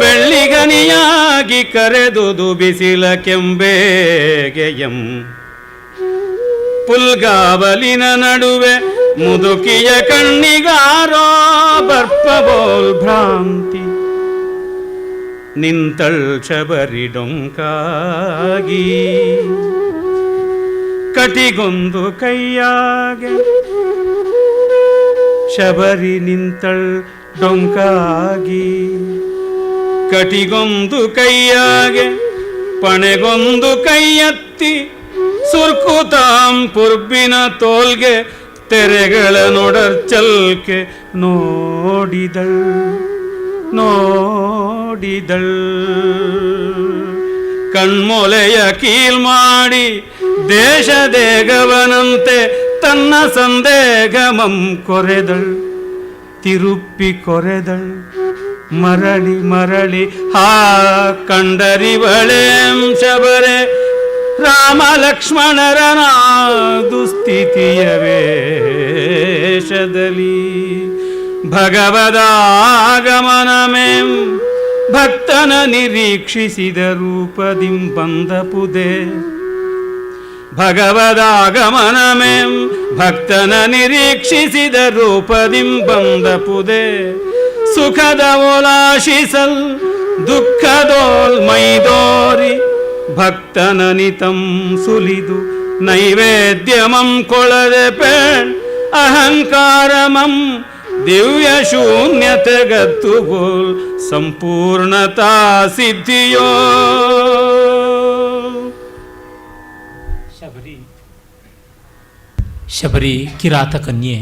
[SPEAKER 1] ಬೆಳ್ಳಿಗನಿಯಾಗಿ ಕರೆದುದು ಬಿಸಿಲ ಕೆಂಬೇಗೆಯಂ. ಪುಲ್ಗಾವಲಿನ ನಡುವೆ ಮುದುಕಿಯ ಕಣ್ಣಿಗಾರೋ ಬರ್ಪಬೋಲ್ ಭ್ರಾಂತಿ. ನಿಂತಳ್ ಶಬರಿ ಡೊಂಕಾಗಿ. ಕಟಿಗೊಂದು ಕೈಯಾಗೆ ಶಬರಿ ನಿಂತಳ್ ಡೊಂಕಾಗಿ. ಕಟಿಗೊಂದು ಕೈಯಾಗೆ ಪಣೆಗೊಂದು ಕೈಯತ್ತಿ. ಸುರ್ಕುತಾಂ ಪುರ್ಬಿನ ತೋಲ್ಗೆ ತೆರೆಗಳ ನೋಡರ್ಚಲ್ಕೆ ನೋಡಿದಳ್ ಕಣ್ಮೊಲೆಯ ಕೀಲ್ ಮಾಡಿ ದೇಶ ದೇಗವನಂತೆ ತನ್ನ ಸಂದೇಗಮಂ ಕೊರೆದಳ್ ತಿರುಪ್ಪಿ ಕೊರೆದಳ್ ಮರಳಿ ಮರಳಿ ಕಂಡರಿವಳೆಂ ಶಬರೆ ರಾಮ ಲಕ್ಷ್ಮಣರನ ದುಸ್ಥಿತಿಯ ವೇಷದಲ್ಲಿ ಭಗವದಾಗಮನಮೇಂ ಭಕ್ತನ ನಿರೀಕ್ಷಿಸಿದ ರೂಪದಿಂ ಬಂದಪುದೆ ಭಗವದಾಗಮನಮೇಂ ಭಕ್ತನ ನಿರೀಕ್ಷಿಸಿದ ರೂಪದಿಂ ಬಂದಪುದೆ ಸುಖದ ಓಲಾಶಿಸಲ್ ದುಃಖದೋಲ್ ಮೈದೋರಿ ಭಕ್ತನನಿತಂ ಸುಲಿದು ನೈವೇದ್ಯಮಂ ಕೊಳದೆ ಪೇಣ್ ಅಹಂಕಾರಮಂ ದಿವ್ಯ ಶೂನ್ಯತೆಗತ್ತು ಬೋಲ್ ಸಂಪೂರ್ಣತಾ ಸಿದ್ಧಿಯೋ.
[SPEAKER 2] ಶಬರಿ ಕಿರಾತ ಕನ್ಯೆ.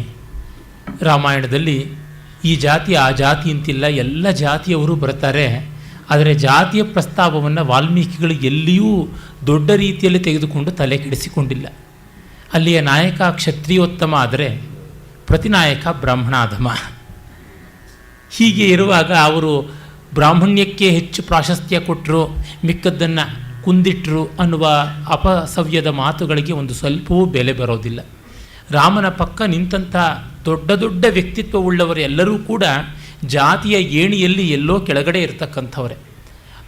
[SPEAKER 2] ರಾಮಾಯಣದಲ್ಲಿ ಈ ಜಾತಿ ಆ ಜಾತಿ ಅಂತಿಲ್ಲ, ಎಲ್ಲ ಜಾತಿಯವರು ಬರ್ತಾರೆ. ಆದರೆ ಜಾತಿಯ ಪ್ರಸ್ತಾವವನ್ನು ವಾಲ್ಮೀಕಿಗಳು ಎಲ್ಲಿಯೂ ದೊಡ್ಡ ರೀತಿಯಲ್ಲಿ ತೆಗೆದುಕೊಂಡು ತಲೆ ಕೆಡಿಸಿಕೊಂಡಿಲ್ಲ. ಅಲ್ಲಿಯ ನಾಯಕ ಕ್ಷತ್ರಿಯೋತ್ತಮ ಆದರೆ ಪ್ರತಿನಾಯಕ ಬ್ರಾಹ್ಮಣಾಧಮ. ಹೀಗೆ ಇರುವಾಗ ಅವರು ಬ್ರಾಹ್ಮಣ್ಯಕ್ಕೆ ಹೆಚ್ಚು ಪ್ರಾಶಸ್ತ್ಯ ಕೊಟ್ಟರು, ಮಿಕ್ಕದ್ದನ್ನು ಕುಂದಿಟ್ಟರು ಅನ್ನುವ ಅಪಸವ್ಯದ ಮಾತುಗಳಿಗೆ ಒಂದು ಸ್ವಲ್ಪವೂ ಬೆಲೆ ಬರೋದಿಲ್ಲ. ರಾಮನ ಪಕ್ಕ ನಿಂತಹ ದೊಡ್ಡ ದೊಡ್ಡ ವ್ಯಕ್ತಿತ್ವವುಳ್ಳವರು ಎಲ್ಲರೂ ಕೂಡ ಜಾತಿಯ ಏಣಿಯಲ್ಲಿ ಎಲ್ಲೋ ಕೆಳಗಡೆ ಇರತಕ್ಕಂಥವರೇ.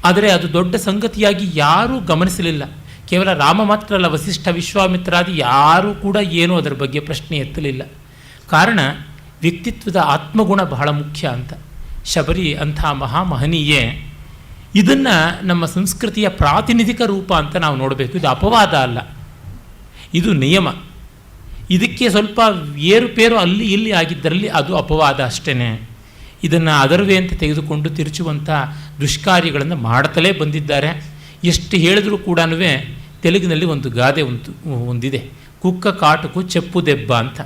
[SPEAKER 2] ಆದರೆ ಅದು ದೊಡ್ಡ ಸಂಗತಿಯಾಗಿ ಯಾರೂ ಗಮನಿಸಲಿಲ್ಲ. ಕೇವಲ ರಾಮ ಮಾತ್ರ ಅಲ್ಲ, ವಸಿಷ್ಠ ವಿಶ್ವಾಮಿತ್ರಾದಿ ಯಾರೂ ಕೂಡ ಏನೂ ಅದರ ಬಗ್ಗೆ ಪ್ರಶ್ನೆ ಎತ್ತಲಿಲ್ಲ. ಕಾರಣ ವ್ಯಕ್ತಿತ್ವದ ಆತ್ಮಗುಣ ಬಹಳ ಮುಖ್ಯ ಅಂತ. ಶಬರಿ ಅಂಥ ಮಹಾಮಹನೀಯೆ. ಇದನ್ನು ನಮ್ಮ ಸಂಸ್ಕೃತಿಯ ಪ್ರಾತಿನಿಧಿಕ ರೂಪ ಅಂತ ನಾವು ನೋಡಬೇಕು. ಇದು ಅಪವಾದ ಅಲ್ಲ, ಇದು ನಿಯಮ. ಇದಕ್ಕೆ ಸ್ವಲ್ಪ ಏರುಪೇರು ಅಲ್ಲಿ ಇಲ್ಲಿ ಆಗಿದ್ದರಲ್ಲಿ ಅದು ಅಪವಾದ ಅಷ್ಟೇ. ಇದನ್ನು ಅದರವೇ ಅಂತ ತೆಗೆದುಕೊಂಡು ತಿರುಚುವಂಥ ದುಷ್ಕಾರ್ಯಗಳನ್ನು ಮಾಡುತ್ತಲೇ ಬಂದಿದ್ದಾರೆ. ಎಷ್ಟು ಹೇಳಿದ್ರೂ ಕೂಡ ತೆಲುಗಿನಲ್ಲಿ ಒಂದು ಗಾದೆ ಒಂದಿದೆ, ಕುಕ್ಕ ಕಾಟುಕು ಚೆಪ್ಪು ದೆಬ್ಬ ಅಂತ.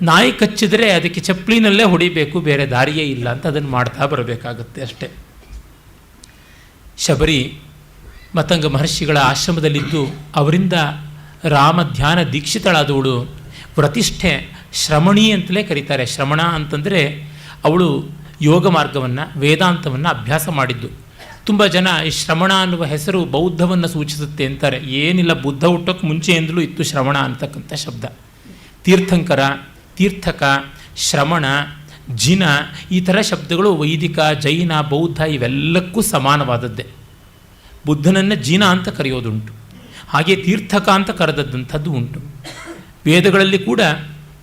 [SPEAKER 2] ನಾಯಿ ಕಚ್ಚಿದರೆ ಅದಕ್ಕೆ ಚಪ್ಪಲಿನಲ್ಲೇ ಹೊಡಿಬೇಕು, ಬೇರೆ ದಾರಿಯೇ ಇಲ್ಲ ಅಂತ ಅದನ್ನು ಮಾಡ್ತಾ ಬರಬೇಕಾಗತ್ತೆ ಅಷ್ಟೇ. ಶಬರಿ ಮತಂಗ ಮಹರ್ಷಿಗಳ ಆಶ್ರಮದಲ್ಲಿದ್ದು ಅವರಿಂದ ರಾಮ ಧ್ಯಾನ ದೀಕ್ಷಿತಳಾದವಳು. ವ್ರತಿಷ್ಠೆ, ಶ್ರಮಣಿ ಅಂತಲೇ ಕರೀತಾರೆ. ಶ್ರಮಣ ಅಂತಂದರೆ ಅವಳು ಯೋಗ ಮಾರ್ಗವನ್ನು, ವೇದಾಂತವನ್ನು ಅಭ್ಯಾಸ ಮಾಡಿದ್ದು. ತುಂಬ ಜನ ಈ ಶ್ರಮಣ ಅನ್ನುವ ಹೆಸರು ಬೌದ್ಧವನ್ನು ಸೂಚಿಸುತ್ತೆ ಅಂತಾರೆ. ಏನಿಲ್ಲ, ಬುದ್ಧ ಹುಟ್ಟೋಕ್ಕೆ ಮುಂಚೆಯಿಂದಲೂ ಇತ್ತು ಶ್ರಮಣ ಅಂತಕ್ಕಂಥ ಶಬ್ದ. ತೀರ್ಥಂಕರ, ತೀರ್ಥಕ, ಶ್ರಮಣ, ಜಿನ ಈ ಥರ ಶಬ್ದಗಳು ವೈದಿಕ, ಜೈನ, ಬೌದ್ಧ ಇವೆಲ್ಲಕ್ಕೂ ಸಮಾನವಾದದ್ದೇ. ಬುದ್ಧನನ್ನು ಜಿನ ಅಂತ ಕರೆಯೋದುಂಟು, ಹಾಗೆ ತೀರ್ಥಕ ಅಂತ ಕರೆದದ್ದಂಥದ್ದು ಉಂಟು. ವೇದಗಳಲ್ಲಿ ಕೂಡ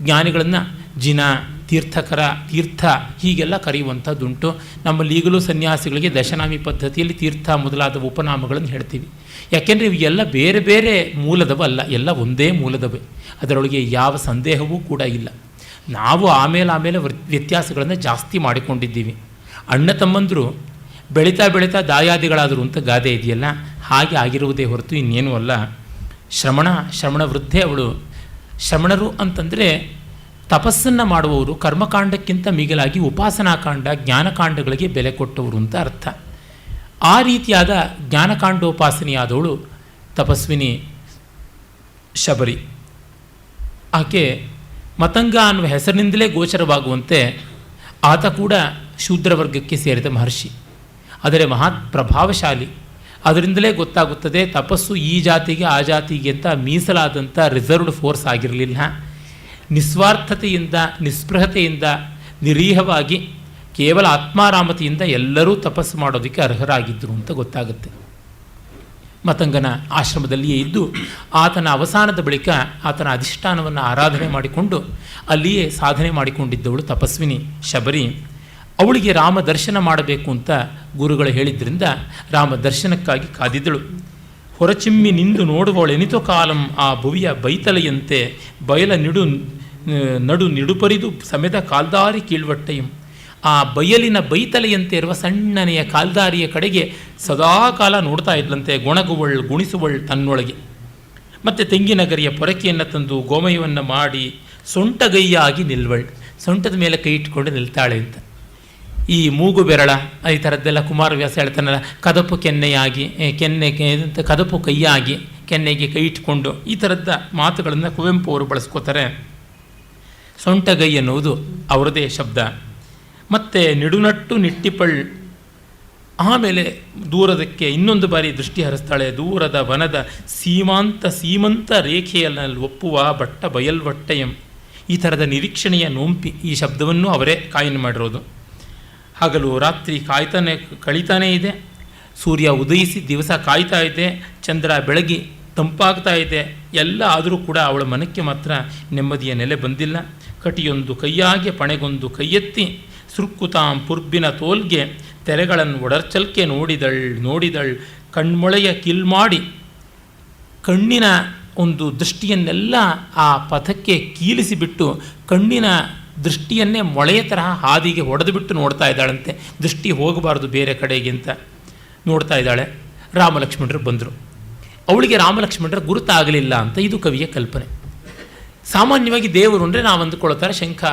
[SPEAKER 2] ಜ್ಞಾನಿಗಳನ್ನು ಜಿನ, ತೀರ್ಥಕರ, ತೀರ್ಥ ಹೀಗೆಲ್ಲ ಕರೆಯುವಂಥದ್ದುಂಟು. ನಮ್ಮಲ್ಲಿ ಈಗಲೂ ಸನ್ಯಾಸಿಗಳಿಗೆ ದಶನಾಮಿ ಪದ್ಧತಿಯಲ್ಲಿ ತೀರ್ಥ ಮೊದಲಾದ ಉಪನಾಮಗಳನ್ನು ಹೇಳ್ತೀವಿ. ಯಾಕೆಂದರೆ ಇವೆಲ್ಲ ಬೇರೆ ಬೇರೆ ಮೂಲದವಲ್ಲ, ಎಲ್ಲ ಒಂದೇ ಮೂಲದವೇ. ಅದರೊಳಗೆ ಯಾವ ಸಂದೇಹವೂ ಕೂಡ ಇಲ್ಲ. ನಾವು ಆಮೇಲೆ ವ್ಯತ್ಯಾಸಗಳನ್ನು ಜಾಸ್ತಿ ಮಾಡಿಕೊಂಡಿದ್ದೀವಿ. ಅಣ್ಣ ತಮ್ಮಂದರು ಬೆಳೀತಾ ಬೆಳೀತಾ ದಾಯಾದಿಗಳಾದರು ಅಂತ ಗಾದೆ ಇದೆಯಲ್ಲ, ಹಾಗೆ ಆಗಿರುವುದೇ ಹೊರತು ಇನ್ನೇನೂ ಅಲ್ಲ. ಶ್ರಮಣ ವೃದ್ಧೆ ಅವಳು. ಶ್ರಮಣರು ಅಂತಂದರೆ ತಪಸ್ಸನ್ನು ಮಾಡುವವರು, ಕರ್ಮಕಾಂಡಕ್ಕಿಂತ ಮಿಗಿಲಾಗಿ ಉಪಾಸನಾಕಾಂಡ, ಜ್ಞಾನಕಾಂಡಗಳಿಗೆ ಬೆಲೆ ಕೊಟ್ಟವರು ಅಂತ ಅರ್ಥ. ಆ ರೀತಿಯಾದ ಜ್ಞಾನಕಾಂಡೋಪಾಸನೆಯಾದವಳು ತಪಸ್ವಿನಿ ಶಬರಿ. ಆಕೆ ಮತಂಗ ಅನ್ನುವ ಹೆಸರಿನಿಂದಲೇ ಗೋಚರವಾಗುವಂತೆ ಆತ ಕೂಡ ಶೂದ್ರವರ್ಗಕ್ಕೆ ಸೇರಿದ ಮಹರ್ಷಿ, ಆದರೆ ಮಹತ್ ಪ್ರಭಾವಶಾಲಿ. ಅದರಿಂದಲೇ ಗೊತ್ತಾಗುತ್ತದೆ ತಪಸ್ಸು ಈ ಜಾತಿಗೆ ಆ ಜಾತಿಗೆ ಅಂತ ಮೀಸಲಾದಂಥ ರಿಸರ್ವ್ಡ್ ಫೋರ್ಸ್ ಆಗಿರಲಿಲ್ಲ. ನಿಸ್ವಾರ್ಥತೆಯಿಂದ, ನಿಸ್ಪೃಹತೆಯಿಂದ, ನಿರೀಹವಾಗಿ ಕೇವಲ ಆತ್ಮಾರಾಮತೆಯಿಂದ ಎಲ್ಲರೂ ತಪಸ್ಸು ಮಾಡೋದಕ್ಕೆ ಅರ್ಹರಾಗಿದ್ದರು ಅಂತ ಗೊತ್ತಾಗುತ್ತೆ. ಮತಂಗನ ಆಶ್ರಮದಲ್ಲಿಯೇ ಇದ್ದು ಆತನ ಅವಸಾನದ ಬಳಿಕ ಆತನ ಅಧಿಷ್ಠಾನವನ್ನು ಆರಾಧನೆ ಮಾಡಿಕೊಂಡು ಅಲ್ಲಿಯೇ ಸಾಧನೆ ಮಾಡಿಕೊಂಡಿದ್ದವಳು ತಪಸ್ವಿನಿ ಶಬರಿ. ಅವಳಿಗೆ ರಾಮ ದರ್ಶನ ಮಾಡಬೇಕು ಅಂತ ಗುರುಗಳು ಹೇಳಿದ್ದರಿಂದ ರಾಮ ದರ್ಶನಕ್ಕಾಗಿ ಕಾದಿದ್ದಳು. ಹೊರಚಿಮ್ಮಿ ನಿಂದು ನೋಡುವಳೆನಿತೋ ಕಾಲಂ ಆ ಭುವಿಯ ಬೈತಲೆಯಂತೆ ಬಯಲ ನಡು ನಿಡುಪರಿದು ಸಮೆದ ಕಾಲ್ದಾರಿ ಕೀಳ್ವಟ್ಟೆಯಂ. ಆ ಬಯಲಿನ ಬೈತಲೆಯಂತೆ ಇರುವ ಸಣ್ಣನೆಯ ಕಾಲ್ದಾರಿಯ ಕಡೆಗೆ ಸದಾಕಾಲ ನೋಡ್ತಾ ಇದ್ಲಂತೆ. ಗುಣಿಸುವಳ್ ತನ್ನೊಳಗೆ. ಮತ್ತು ತೆಂಗಿನಗರಿಯ ಪೊರಕೆಯನ್ನು ತಂದು ಗೋಮಯವನ್ನು ಮಾಡಿ ಸೊಂಟಗೈಯಾಗಿ ನಿಲ್ವಳ್, ಸೊಂಟದ ಮೇಲೆ ಕೈ ಇಟ್ಕೊಂಡು ನಿಲ್ತಾಳೆ ಅಂತ. ಈ ಮೂಗು ಬೆರಳ ಈ ಥರದ್ದೆಲ್ಲ ಕುಮಾರವ್ಯಾಸ ಹೇಳ್ತಾನಲ್ಲ, ಕದಪು ಕೆನ್ನೆಯಾಗಿ ಕದಪು ಕೈಯಾಗಿ ಕೆನ್ನೆಗೆ ಕೈ ಇಟ್ಕೊಂಡು, ಈ ಥರದ ಮಾತುಗಳನ್ನು ಕುವೆಂಪು ಅವರು ಬಳಸ್ಕೋತಾರೆ. ಸೊಂಟಗೈ ಎನ್ನುವುದು ಅವರದೇ ಶಬ್ದ. ಮತ್ತು ನಿಡುನಟ್ಟು ನಿಟ್ಟಿಪಳ್, ಆಮೇಲೆ ದೂರದಕ್ಕೆ ಇನ್ನೊಂದು ಬಾರಿ ದೃಷ್ಟಿ ಹರಿಸ್ತಾಳೆ. ದೂರದ ವನದ ಸೀಮಂತ ರೇಖೆಯಲ್ಲಿ ಒಪ್ಪುವ ಬಟ್ಟ ಬಯಲ್ವಟ್ಟೆಯಂ, ಈ ಥರದ ನಿರೀಕ್ಷಣೆಯ ನೋಂಪಿ, ಈ ಶಬ್ದವನ್ನು ಅವರೇ ಕಾಯಿನ್ ಮಾಡಿರೋದು. ಹಗಲು ರಾತ್ರಿ ಕಳೀತಾನೇ ಇದೆ. ಸೂರ್ಯ ಉದಯಿಸಿ ದಿವಸ ಕಾಯ್ತಾ ಇದೆ, ಚಂದ್ರ ಬೆಳಗಿ ತಂಪಾಗ್ತಾ ಇದೆ. ಎಲ್ಲ ಆದರೂ ಕೂಡ ಅವಳ ಮನಕ್ಕೆ ಮಾತ್ರ ನೆಮ್ಮದಿಯ ನೆಲೆ ಬಂದಿಲ್ಲ. ಕಟಿಯೊಂದು ಕೈಯಾಗೆ ಪಣೆಗೊಂದು ಕೈಯೆತ್ತಿ ಸುರ್ಕುತಾಂ ಪುರ್ಬಿನ ತೋಲ್ಗೆ ತೆರೆಗಳನ್ನು ಒಡರ್ಚಲ್ಕೆ ನೋಡಿದಳ್ ಕಣ್ಮೊಳೆಯ ಕಿಲ್ಮಾಡಿ, ಕಣ್ಣಿನ ಒಂದು ದೃಷ್ಟಿಯನ್ನೆಲ್ಲ ಆ ಪಥಕ್ಕೆ ಕೀಲಿಸಿಬಿಟ್ಟು ಕಣ್ಣಿನ ದೃಷ್ಟಿಯನ್ನೇ ಮೊಳೆಯ ತರಹ ಹಾದಿಗೆ ಹೊಡೆದು ಬಿಟ್ಟು ನೋಡ್ತಾ ಇದ್ದಾಳಂತೆ. ದೃಷ್ಟಿ ಹೋಗಬಾರ್ದು ಬೇರೆ ಕಡೆಗೆ ಅಂತ ನೋಡ್ತಾ ಇದ್ದಾಳೆ. ರಾಮಲಕ್ಷ್ಮಣರು ಬಂದರು. ಅವಳಿಗೆ ರಾಮಲಕ್ಷ್ಮಣರ ಗುರುತಾಗಲಿಲ್ಲ ಅಂತ ಇದು ಕವಿಯ ಕಲ್ಪನೆ. ಸಾಮಾನ್ಯವಾಗಿ ದೇವರು ಅಂದರೆ ನಾವು ಅಂದುಕೊಳ್ತಾರೆ ಶಂಖ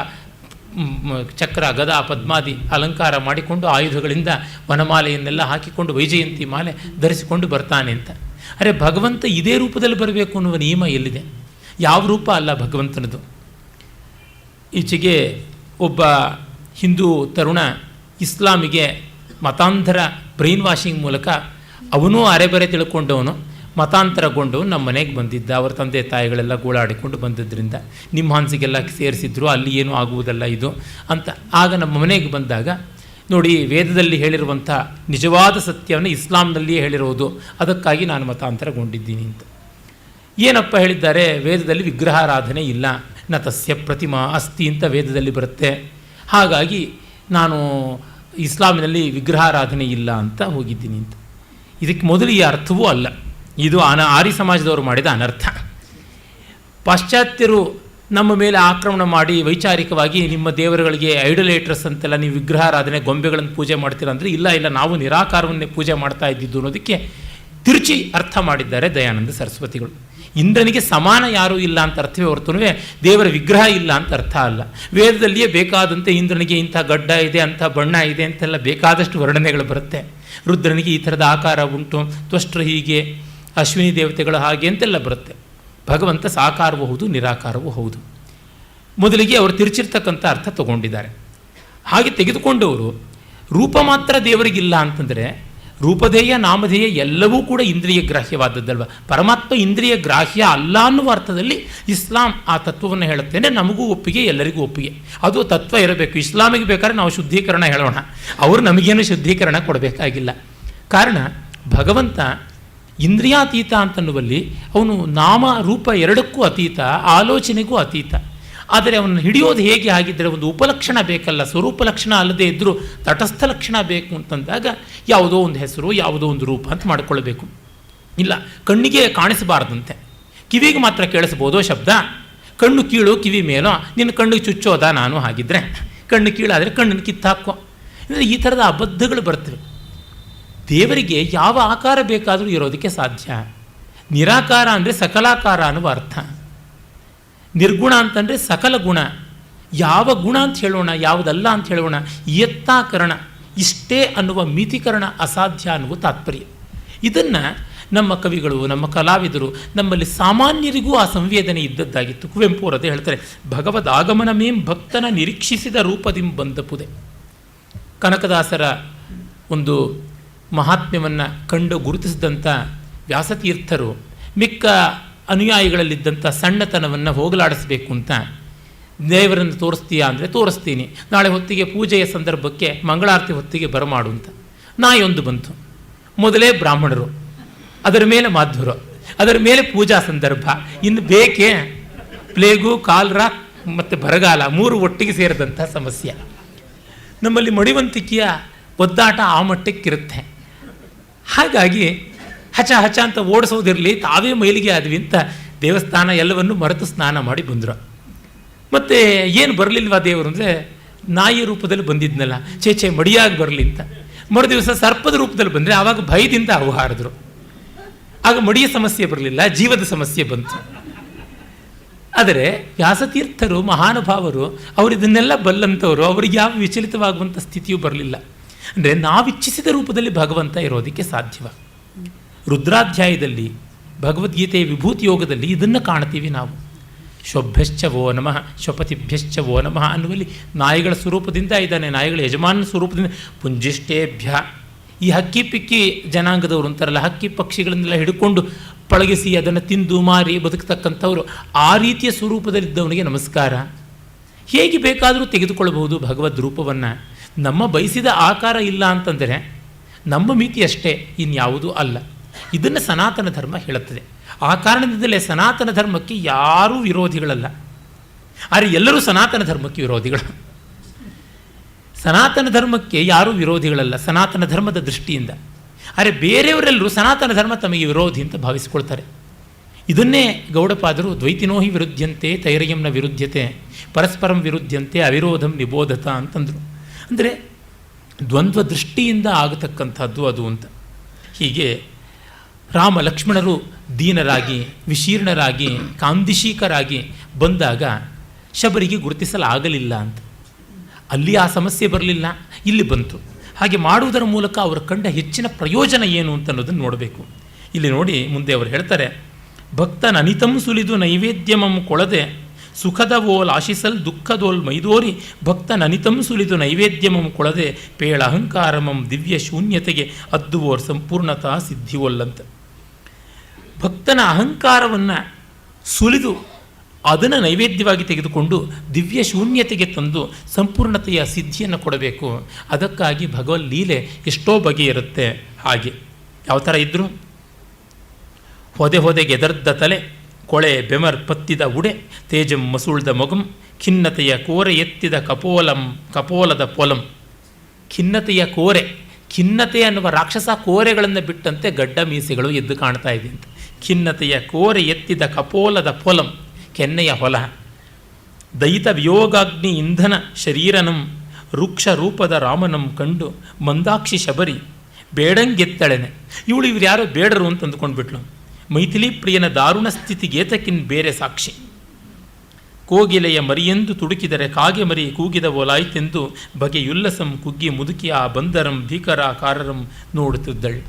[SPEAKER 2] ಚಕ್ರ ಗದಾ ಪದ್ಮಾದಿ ಅಲಂಕಾರ ಮಾಡಿಕೊಂಡು ಆಯುಧಗಳಿಂದ ವನಮಾಲೆಯನ್ನೆಲ್ಲ ಹಾಕಿಕೊಂಡು ವೈಜಯಂತಿ ಮಾಲೆ ಧರಿಸಿಕೊಂಡು ಬರ್ತಾನೆ ಅಂತ. ಅರೆ, ಭಗವಂತ ಇದೇ ರೂಪದಲ್ಲಿ ಬರಬೇಕು ಅನ್ನುವ ನಿಯಮ ಎಲ್ಲಿದೆ? ಯಾವ ರೂಪ ಅಲ್ಲ ಭಗವಂತನದು. ಈಚೆಗೆ ಒಬ್ಬ ಹಿಂದೂ ತರುಣ ಇಸ್ಲಾಮಿಗೆ ಮತಾಂತರ ಬ್ರೈನ್ ವಾಷಿಂಗ್ ಮೂಲಕ ಅವನೂ ಅರೆಬರೆ ತಿಳ್ಕೊಂಡವನು, ಮತಾಂತರಗೊಂಡು ನಮ್ಮ ಮನೆಗೆ ಬಂದಿದ್ದ. ಅವರ ತಂದೆ ತಾಯಿಗಳೆಲ್ಲ ಗೋಳಾಡಿಕೊಂಡು ಬಂದಿದ್ದರಿಂದ ನಿಮ್ಮ ಹಾನ್ಸಿಗೆಲ್ಲ ಸೇರಿಸಿದ್ರು, ಅಲ್ಲಿ ಏನೂ ಆಗುವುದಲ್ಲ ಇದು ಅಂತ. ಆಗ ನಮ್ಮ ಮನೆಗೆ ಬಂದಾಗ ನೋಡಿ, ವೇದದಲ್ಲಿ ಹೇಳಿರುವಂಥ ನಿಜವಾದ ಸತ್ಯವನ್ನು ಇಸ್ಲಾಂನಲ್ಲಿಯೇ ಹೇಳಿರೋದು, ಅದಕ್ಕಾಗಿ ನಾನು ಮತಾಂತರಗೊಂಡಿದ್ದೀನಿ ಅಂತ. ಏನಪ್ಪ ಹೇಳಿದ್ದಾರೆ? ವೇದದಲ್ಲಿ ವಿಗ್ರಹಾರಾಧನೆ ಇಲ್ಲ, ನ ತಸ್ಯ ಪ್ರತಿಮಾ ಅಸ್ತಿ ಅಂತ ವೇದದಲ್ಲಿ ಬರುತ್ತೆ. ಹಾಗಾಗಿ ನಾನು ಇಸ್ಲಾಮಿನಲ್ಲಿ ವಿಗ್ರಹಾರಾಧನೆ ಇಲ್ಲ ಅಂತ ಹೋಗಿದ್ದೀನಿ ಅಂತ. ಇದಕ್ಕೆ ಮೊದಲು ಈ ಅರ್ಥವೂ ಅಲ್ಲ, ಇದು ಆರ್ಯ ಸಮಾಜದವರು ಮಾಡಿದ ಅನರ್ಥ. ಪಾಶ್ಚಾತ್ಯರು ನಮ್ಮ ಮೇಲೆ ಆಕ್ರಮಣ ಮಾಡಿ ವೈಚಾರಿಕವಾಗಿ ನಿಮ್ಮ ದೇವರುಗಳಿಗೆ ಐಡಲೇಟ್ರಸ್ ಅಂತೆಲ್ಲ ನೀವು ವಿಗ್ರಹಾರಾಧನೆ ಗೊಂಬೆಗಳನ್ನು ಪೂಜೆ ಮಾಡ್ತೀರ ಅಂದರೆ, ಇಲ್ಲ ನಾವು ನಿರಾಕಾರವನ್ನೇ ಪೂಜೆ ಮಾಡ್ತಾ ಇದ್ದಿದ್ದು ಅನ್ನೋದಕ್ಕೆ ತಿರುಚಿ ಅರ್ಥ ಮಾಡಿದ್ದಾರೆ ದಯಾನಂದ ಸರಸ್ವತಿಗಳು. ಇಂದ್ರನಿಗೆ ಸಮಾನ ಯಾರೂ ಇಲ್ಲ ಅಂತ ಅರ್ಥವೇ ಹೊರತುನುವೆ ದೇವರ ವಿಗ್ರಹ ಇಲ್ಲ ಅಂತ ಅರ್ಥ ಅಲ್ಲ. ವೇದದಲ್ಲಿಯೇ ಬೇಕಾದಂತೆ ಇಂದ್ರನಿಗೆ ಇಂಥ ಗಡ್ಡ ಇದೆ, ಅಂಥ ಬಣ್ಣ ಇದೆ ಅಂತೆಲ್ಲ ಬೇಕಾದಷ್ಟು ವರ್ಣನೆಗಳು ಬರುತ್ತೆ. ರುದ್ರನಿಗೆ ಈ ಥರದ ಆಕಾರ ಉಂಟು, ತ್ವಷ್ಟ್ರ ಹೀಗೆ, ಅಶ್ವಿನಿ ದೇವತೆಗಳು ಹಾಗೆ ಅಂತೆಲ್ಲ ಬರುತ್ತೆ. ಭಗವಂತ ಸಾಕಾರವೂ ಹೌದು, ನಿರಾಕಾರವೂ ಹೌದು. ಮೊದಲಿಗೆ ಅವರು ತಿರುಚಿರ್ತಕ್ಕಂಥ ಅರ್ಥ ತಗೊಂಡಿದ್ದಾರೆ. ಹಾಗೆ ತೆಗೆದುಕೊಂಡವರು ರೂಪ ಮಾತ್ರ ದೇವರಿಗಿಲ್ಲ ಅಂತಂದರೆ, ರೂಪಧೇಯ ನಾಮಧೇಯ ಎಲ್ಲವೂ ಕೂಡ ಇಂದ್ರಿಯ ಗ್ರಾಹ್ಯವಾದದ್ದಲ್ವ. ಪರಮಾತ್ಮ ಇಂದ್ರಿಯ ಗ್ರಾಹ್ಯ ಅಲ್ಲ ಅನ್ನುವ ಅರ್ಥದಲ್ಲಿ ಇಸ್ಲಾಂ ಆ ತತ್ವವನ್ನು ಹೇಳುತ್ತೇನೆ. ನಮಗೂ ಒಪ್ಪಿಗೆ, ಎಲ್ಲರಿಗೂ ಒಪ್ಪಿಗೆ. ಅದು ತತ್ವ ಇರಬೇಕು. ಇಸ್ಲಾಮಿಗೆ ಬೇಕಾದ್ರೆ ನಾವು ಶುದ್ಧೀಕರಣ ಹೇಳೋಣ, ಅವರು ನಮಗೇನು ಶುದ್ಧೀಕರಣ ಕೊಡಬೇಕಾಗಿಲ್ಲ. ಕಾರಣ ಭಗವಂತ ಇಂದ್ರಿಯಾತೀತ ಅಂತನ್ನುವಲ್ಲಿ ಅವನು ನಾಮ ರೂಪ ಎರಡಕ್ಕೂ ಅತೀತ, ಆಲೋಚನೆಗೂ ಅತೀತ. ಆದರೆ ಅವನು ಹಿಡಿಯೋದು ಹೇಗೆ ಆಗಿದ್ದರೆ ಒಂದು ಉಪಲಕ್ಷಣ ಬೇಕಲ್ಲ, ಸ್ವರೂಪ ಲಕ್ಷಣ ಅಲ್ಲದೆ ಇದ್ದರೂ ತಟಸ್ಥ ಲಕ್ಷಣ ಬೇಕು ಅಂತಂದಾಗ ಯಾವುದೋ ಒಂದು ಹೆಸರು, ಯಾವುದೋ ಒಂದು ರೂಪ ಅಂತ ಮಾಡಿಕೊಳ್ಬೇಕು. ಇಲ್ಲ, ಕಣ್ಣಿಗೆ ಕಾಣಿಸಬಾರ್ದಂತೆ, ಕಿವಿಗೆ ಮಾತ್ರ ಕೇಳಿಸ್ಬೋದೋ ಶಬ್ದ. ಕಣ್ಣು ಕೀಳು ಕಿವಿ ಮೇಲೋ, ನಿನ್ನ ಕಣ್ಣಿಗೆ ಚುಚ್ಚೋದ ನಾನು ಹಾಗಿದ್ರೆ, ಕಣ್ಣು ಕೀಳಾದರೆ ಕಣ್ಣನ್ನು ಕಿತ್ತಾಕೋ. ಅಂದರೆ ಈ ಥರದ ಅಬದ್ಧಗಳು ಬರ್ತವೆ. ದೇವರಿಗೆ ಯಾವ ಆಕಾರ ಬೇಕಾದರೂ ಇರೋದಕ್ಕೆ ಸಾಧ್ಯ. ನಿರಾಕಾರ ಅಂದರೆ ಸಕಲಾಕಾರ ಅನ್ನುವ ಅರ್ಥ. ನಿರ್ಗುಣ ಅಂತಂದರೆ ಸಕಲ ಗುಣ. ಯಾವ ಗುಣ ಅಂತ ಹೇಳೋಣ, ಯಾವುದಲ್ಲ ಅಂತ ಹೇಳೋಣ, ಯತ್ತಾಕರಣ ಇಷ್ಟೇ ಅನ್ನುವ ಮಿತಿಕರಣ ಅಸಾಧ್ಯ ಅನ್ನುವ ತಾತ್ಪರ್ಯ. ಇದನ್ನು ನಮ್ಮ ಕವಿಗಳು, ನಮ್ಮ ಕಲಾವಿದರು, ನಮ್ಮಲ್ಲಿ ಸಾಮಾನ್ಯರಿಗೂ ಆ ಸಂವೇದನೆ ಇದ್ದದ್ದಾಗಿತ್ತು. ಕುವೆಂಪು ಅವರದೇ ಹೇಳ್ತಾರೆ, ಭಗವದ್ ಆಗಮನಮೇಂ ಭಕ್ತನ ನಿರೀಕ್ಷಿಸಿದ ರೂಪದಿಂ ಬಂದಪುದೆ. ಕನಕದಾಸರ ಒಂದು ಮಹಾತ್ಮ್ಯವನ್ನು ಕಂಡು ಗುರುತಿಸಿದಂಥ ವ್ಯಾಸತೀರ್ಥರು ಮಿಕ್ಕ ಅನುಯಾಯಿಗಳಲ್ಲಿದ್ದಂಥ ಸಣ್ಣತನವನ್ನು ಹೋಗಲಾಡಿಸಬೇಕು ಅಂತ, ದೇವರನ್ನು ತೋರಿಸ್ತೀಯಾ ಅಂದರೆ ತೋರಿಸ್ತೀನಿ, ನಾಳೆ ಹೊತ್ತಿಗೆ ಪೂಜೆಯ ಸಂದರ್ಭಕ್ಕೆ ಮಂಗಳಾರತಿ ಹೊತ್ತಿಗೆ ಬರಮಾಡು ಅಂತ. ನಾಯೊಂದು ಬಂತು. ಮೊದಲೇ ಬ್ರಾಹ್ಮಣರು, ಅದರ ಮೇಲೆ ಮಾಧ್ವರು, ಅದರ ಮೇಲೆ ಪೂಜಾ ಸಂದರ್ಭ, ಇನ್ನು ಬೇಕೇ ಪ್ಲೇಗು, ಕಾಲ್ರಾ ಮತ್ತು ಬರಗಾಲ ಮೂರು ಒಟ್ಟಿಗೆ ಸೇರಿದಂಥ ಸಮಸ್ಯೆ. ನಮ್ಮಲ್ಲಿ ಮಡಿವಂತಿಕೆಯ ಒದ್ದಾಟ ಆ ಮಟ್ಟಕ್ಕಿರುತ್ತೆ. ಹಾಗಾಗಿ ಹಚ ಹಚ ಅಂತ ಓಡಿಸೋದಿರಲಿ, ತಾವೇ ಮೈಲಿಗೆ ಆದ್ವಿ ಅಂತ ದೇವಸ್ಥಾನ ಎಲ್ಲವನ್ನು ಮರೆತು ಸ್ನಾನ ಮಾಡಿ ಬಂದರು. ಮತ್ತು ಏನು ಬರಲಿಲ್ವಾ ದೇವರು ಅಂದರೆ, ನಾಯಿ ರೂಪದಲ್ಲಿ ಬಂದಿದ್ನಲ್ಲ, ಚೇಚೆ ಮಡಿಯಾಗಿ ಬರಲಿ ಅಂತ. ಮರು ದಿವಸ ಸರ್ಪದ ರೂಪದಲ್ಲಿ ಬಂದರೆ ಆವಾಗ ಭಯದಿಂದ ಅವು ಹಾರಿದ್ರು. ಆಗ ಮಡಿಯ ಸಮಸ್ಯೆ ಬರಲಿಲ್ಲ, ಜೀವದ ಸಮಸ್ಯೆ ಬಂತು. ಆದರೆ ವ್ಯಾಸತೀರ್ಥರು ಮಹಾನುಭಾವರು ಅವರು ಇದನ್ನೆಲ್ಲ ಬಲ್ಲಂಥವರು, ಅವರಿಗೆ ಯಾವ ವಿಚಲಿತವಾಗುವಂಥ ಸ್ಥಿತಿಯೂ ಬರಲಿಲ್ಲ. ಅಂದರೆ ನಾವಿಚ್ಛಿಸಿದ ರೂಪದಲ್ಲಿ ಭಗವಂತ ಇರೋದಕ್ಕೆ ಸಾಧ್ಯವ. ರುದ್ರಾಧ್ಯಾಯದಲ್ಲಿ ಭಗವದ್ಗೀತೆಯ ವಿಭೂತಿ ಯೋಗದಲ್ಲಿ ಇದನ್ನು ಕಾಣ್ತೀವಿ ನಾವು. ಶೊಭ್ಯಶ್ಚ ವೋ ನಮಃ ಶ್ವಪತಿಭ್ಯಶ್ಚ ವೋ ನಮಃ ಅನ್ನುವಲ್ಲಿ ನಾಯಿಗಳ ಸ್ವರೂಪದಿಂದ ಇದ್ದಾನೆ, ನಾಯಿಗಳ ಯಜಮಾನ ಸ್ವರೂಪದಿಂದ. ಪುಂಜಿಷ್ಟೇಭ್ಯ, ಈ ಹಕ್ಕಿ ಪಿಕ್ಕಿ ಜನಾಂಗದವರು ಅಂತಾರಲ್ಲ, ಹಕ್ಕಿ ಪಕ್ಷಿಗಳನ್ನೆಲ್ಲ ಹಿಡ್ಕೊಂಡು ಪಳಗಿಸಿ ಅದನ್ನು ತಿಂದು ಮಾರಿ ಬದುಕತಕ್ಕಂಥವ್ರು, ಆ ರೀತಿಯ ಸ್ವರೂಪದಲ್ಲಿದ್ದವನಿಗೆ ನಮಸ್ಕಾರ. ಹೇಗೆ ಬೇಕಾದರೂ ತೆಗೆದುಕೊಳ್ಳಬಹುದು ಭಗವದ್ ರೂಪವನ್ನು. ನಮ್ಮ ಬಯಸಿದ ಆಕಾರ ಇಲ್ಲ ಅಂತಂದರೆ ನಮ್ಮ ಮಿತಿ ಅಷ್ಟೇ, ಇನ್ಯಾವುದೂ ಅಲ್ಲ. ಇದನ್ನು ಸನಾತನ ಧರ್ಮ ಹೇಳುತ್ತದೆ. ಆ ಕಾರಣದಿಂದಲೇ ಸನಾತನ ಧರ್ಮಕ್ಕೆ ಯಾರೂ ವಿರೋಧಿಗಳಲ್ಲ. ಆದರೆ ಎಲ್ಲರೂ ಸನಾತನ ಧರ್ಮಕ್ಕೆ ವಿರೋಧಿಗಳು. ಸನಾತನ ಧರ್ಮಕ್ಕೆ ಯಾರೂ ವಿರೋಧಿಗಳಲ್ಲ ಸನಾತನ ಧರ್ಮದ ದೃಷ್ಟಿಯಿಂದ. ಆದರೆ ಬೇರೆಯವರೆಲ್ಲರೂ ಸನಾತನ ಧರ್ಮ ತಮಗೆ ವಿರೋಧಿ ಅಂತ ಭಾವಿಸಿಕೊಳ್ತಾರೆ. ಇದನ್ನೇ ಗೌಡಪಾದರು ದ್ವೈತಿನೋಹಿ ವಿರುದ್ಧಂತೆ ತೈರಯಂನ ವಿರುದ್ಧತೆ ಪರಸ್ಪರಂ ವಿರುದ್ಧಂತೆ ಅವಿರೋಧಂ ನಿಬೋಧತ ಅಂತಂದರು. ಅಂದರೆ ದ್ವಂದ್ವ ದೃಷ್ಟಿಯಿಂದ ಆಗತಕ್ಕಂಥದ್ದು ಅದು ಅಂತ. ಹೀಗೆ ರಾಮ ಲಕ್ಷ್ಮಣರು ದೀನರಾಗಿ ವಿಶೀರ್ಣರಾಗಿ ಕಾಂದಿಶೀಕರಾಗಿ ಬಂದಾಗ ಶಬರಿಗೆ ಗುರುತಿಸಲಾಗಲಿಲ್ಲ ಅಂತ. ಅಲ್ಲಿ ಆ ಸಮಸ್ಯೆ ಬರಲಿಲ್ಲ, ಇಲ್ಲಿ ಬಂತು. ಹಾಗೆ ಮಾಡುವುದರ ಮೂಲಕ ಅವರು ಕಂಡ ಹೆಚ್ಚಿನ ಪ್ರಯೋಜನ ಏನು ಅಂತ ಅನ್ನೋದನ್ನು ನೋಡಬೇಕು. ಇಲ್ಲಿ ನೋಡಿ ಮುಂದೆ ಅವರು ಹೇಳ್ತಾರೆ, ಭಕ್ತನ ಅನಿತಂ ಸುಲಿದು ನೈವೇದ್ಯಮಂ ಕೊಳದೆ ಸುಖದವೋಲ್ ಆಶಿಸಲ್ ದುಃಖದೋಲ್ ಮೈದೋರಿ ಭಕ್ತನ ಅನಿತಂ ಸುಲಿದು ನೈವೇದ್ಯಮಂ ಕೊಳದೆ ಪೇಳ ಅಹಂಕಾರಮಂ ದಿವ್ಯ ಶೂನ್ಯತೆಗೆ ಅದ್ದುವೋರ್ ಸಂಪೂರ್ಣತಾ ಸಿದ್ಧಿವೋಲ್ಲಂತ. ಭಕ್ತನ ಅಹಂಕಾರವನ್ನು ಸುಲಿದು ಅದನ್ನು ನೈವೇದ್ಯವಾಗಿ ತೆಗೆದುಕೊಂಡು ದಿವ್ಯ ಶೂನ್ಯತೆಗೆ ತಂದು ಸಂಪೂರ್ಣತೆಯ ಸಿದ್ಧಿಯನ್ನು ಕೊಡಬೇಕು. ಅದಕ್ಕಾಗಿ ಭಗವದ್ ಲೀಲೆ ಎಷ್ಟೋ ಬಗೆ ಇರುತ್ತೆ. ಹಾಗೆ ಯಾವ ಥರ ಇದ್ದರು? ಹೊದೆಗೆದರ್ದ ತಲೆ ಕೊಳೆ ಬೆಮರ್ ಪತ್ತಿದ ಉಡೆ ತೇಜಂ ಮಸುಳ್ದ ಮೊಗಂ ಖಿನ್ನತೆಯ ಕೋರೆ ಎತ್ತಿದ ಕಪೋಲದ ಪೊಲಂ. ಖಿನ್ನತೆಯ ಕೋರೆ, ಖಿನ್ನತೆ ಅನ್ನುವ ರಾಕ್ಷಸ ಕೋರೆಗಳನ್ನು ಬಿಟ್ಟಂತೆ ಗಡ್ಡ ಮೀಸೆಗಳು ಎದ್ದು ಕಾಣ್ತಾ ಇದೆ ಅಂತ. ಖಿನ್ನತೆಯ ಕೋರೆ ಎತ್ತಿದ ಕಪೋಲದ ಪೊಲಂ, ಕೆನ್ನೆಯ ಹೊಲ. ದಯಿತ ವಿಯೋಗಾಗ್ನಿ ಇಂಧನ ಶರೀರನಂ ವೃಕ್ಷ ರೂಪದ ರಾಮನಂ ಕಂಡು ಮಂದಾಕ್ಷಿ ಶಬರಿ ಬೇಡಂಗೆತ್ತಳೆನೆ. ಇವ್ರು ಯಾರೋ ಬೇಡರು ಅಂತ ಅಂದುಕೊಂಡ್ಬಿಟ್ಲು. ಮೈಥಿಲಿ ಪ್ರಿಯನ ದಾರುಣ ಸ್ಥಿತಿಗೇತಕ್ಕಿನ್ ಬೇರೆ ಸಾಕ್ಷಿ. ಕೋಗಿಲೆಯ ಮರಿಯೆಂದು ತುಡುಕಿದರೆ ಕಾಗೆ ಮರಿ ಕೂಗಿದ ಓಲಾಯ್ತೆಂದು ಬಗೆಯುಲ್ಲಸಂ ಕುಗ್ಗಿ ಮುದುಕಿ ಆ ಬಂದರಂ ಭೀಕರಾಕಾರರಂ ನೋಡುತ್ತಿದ್ದಳು.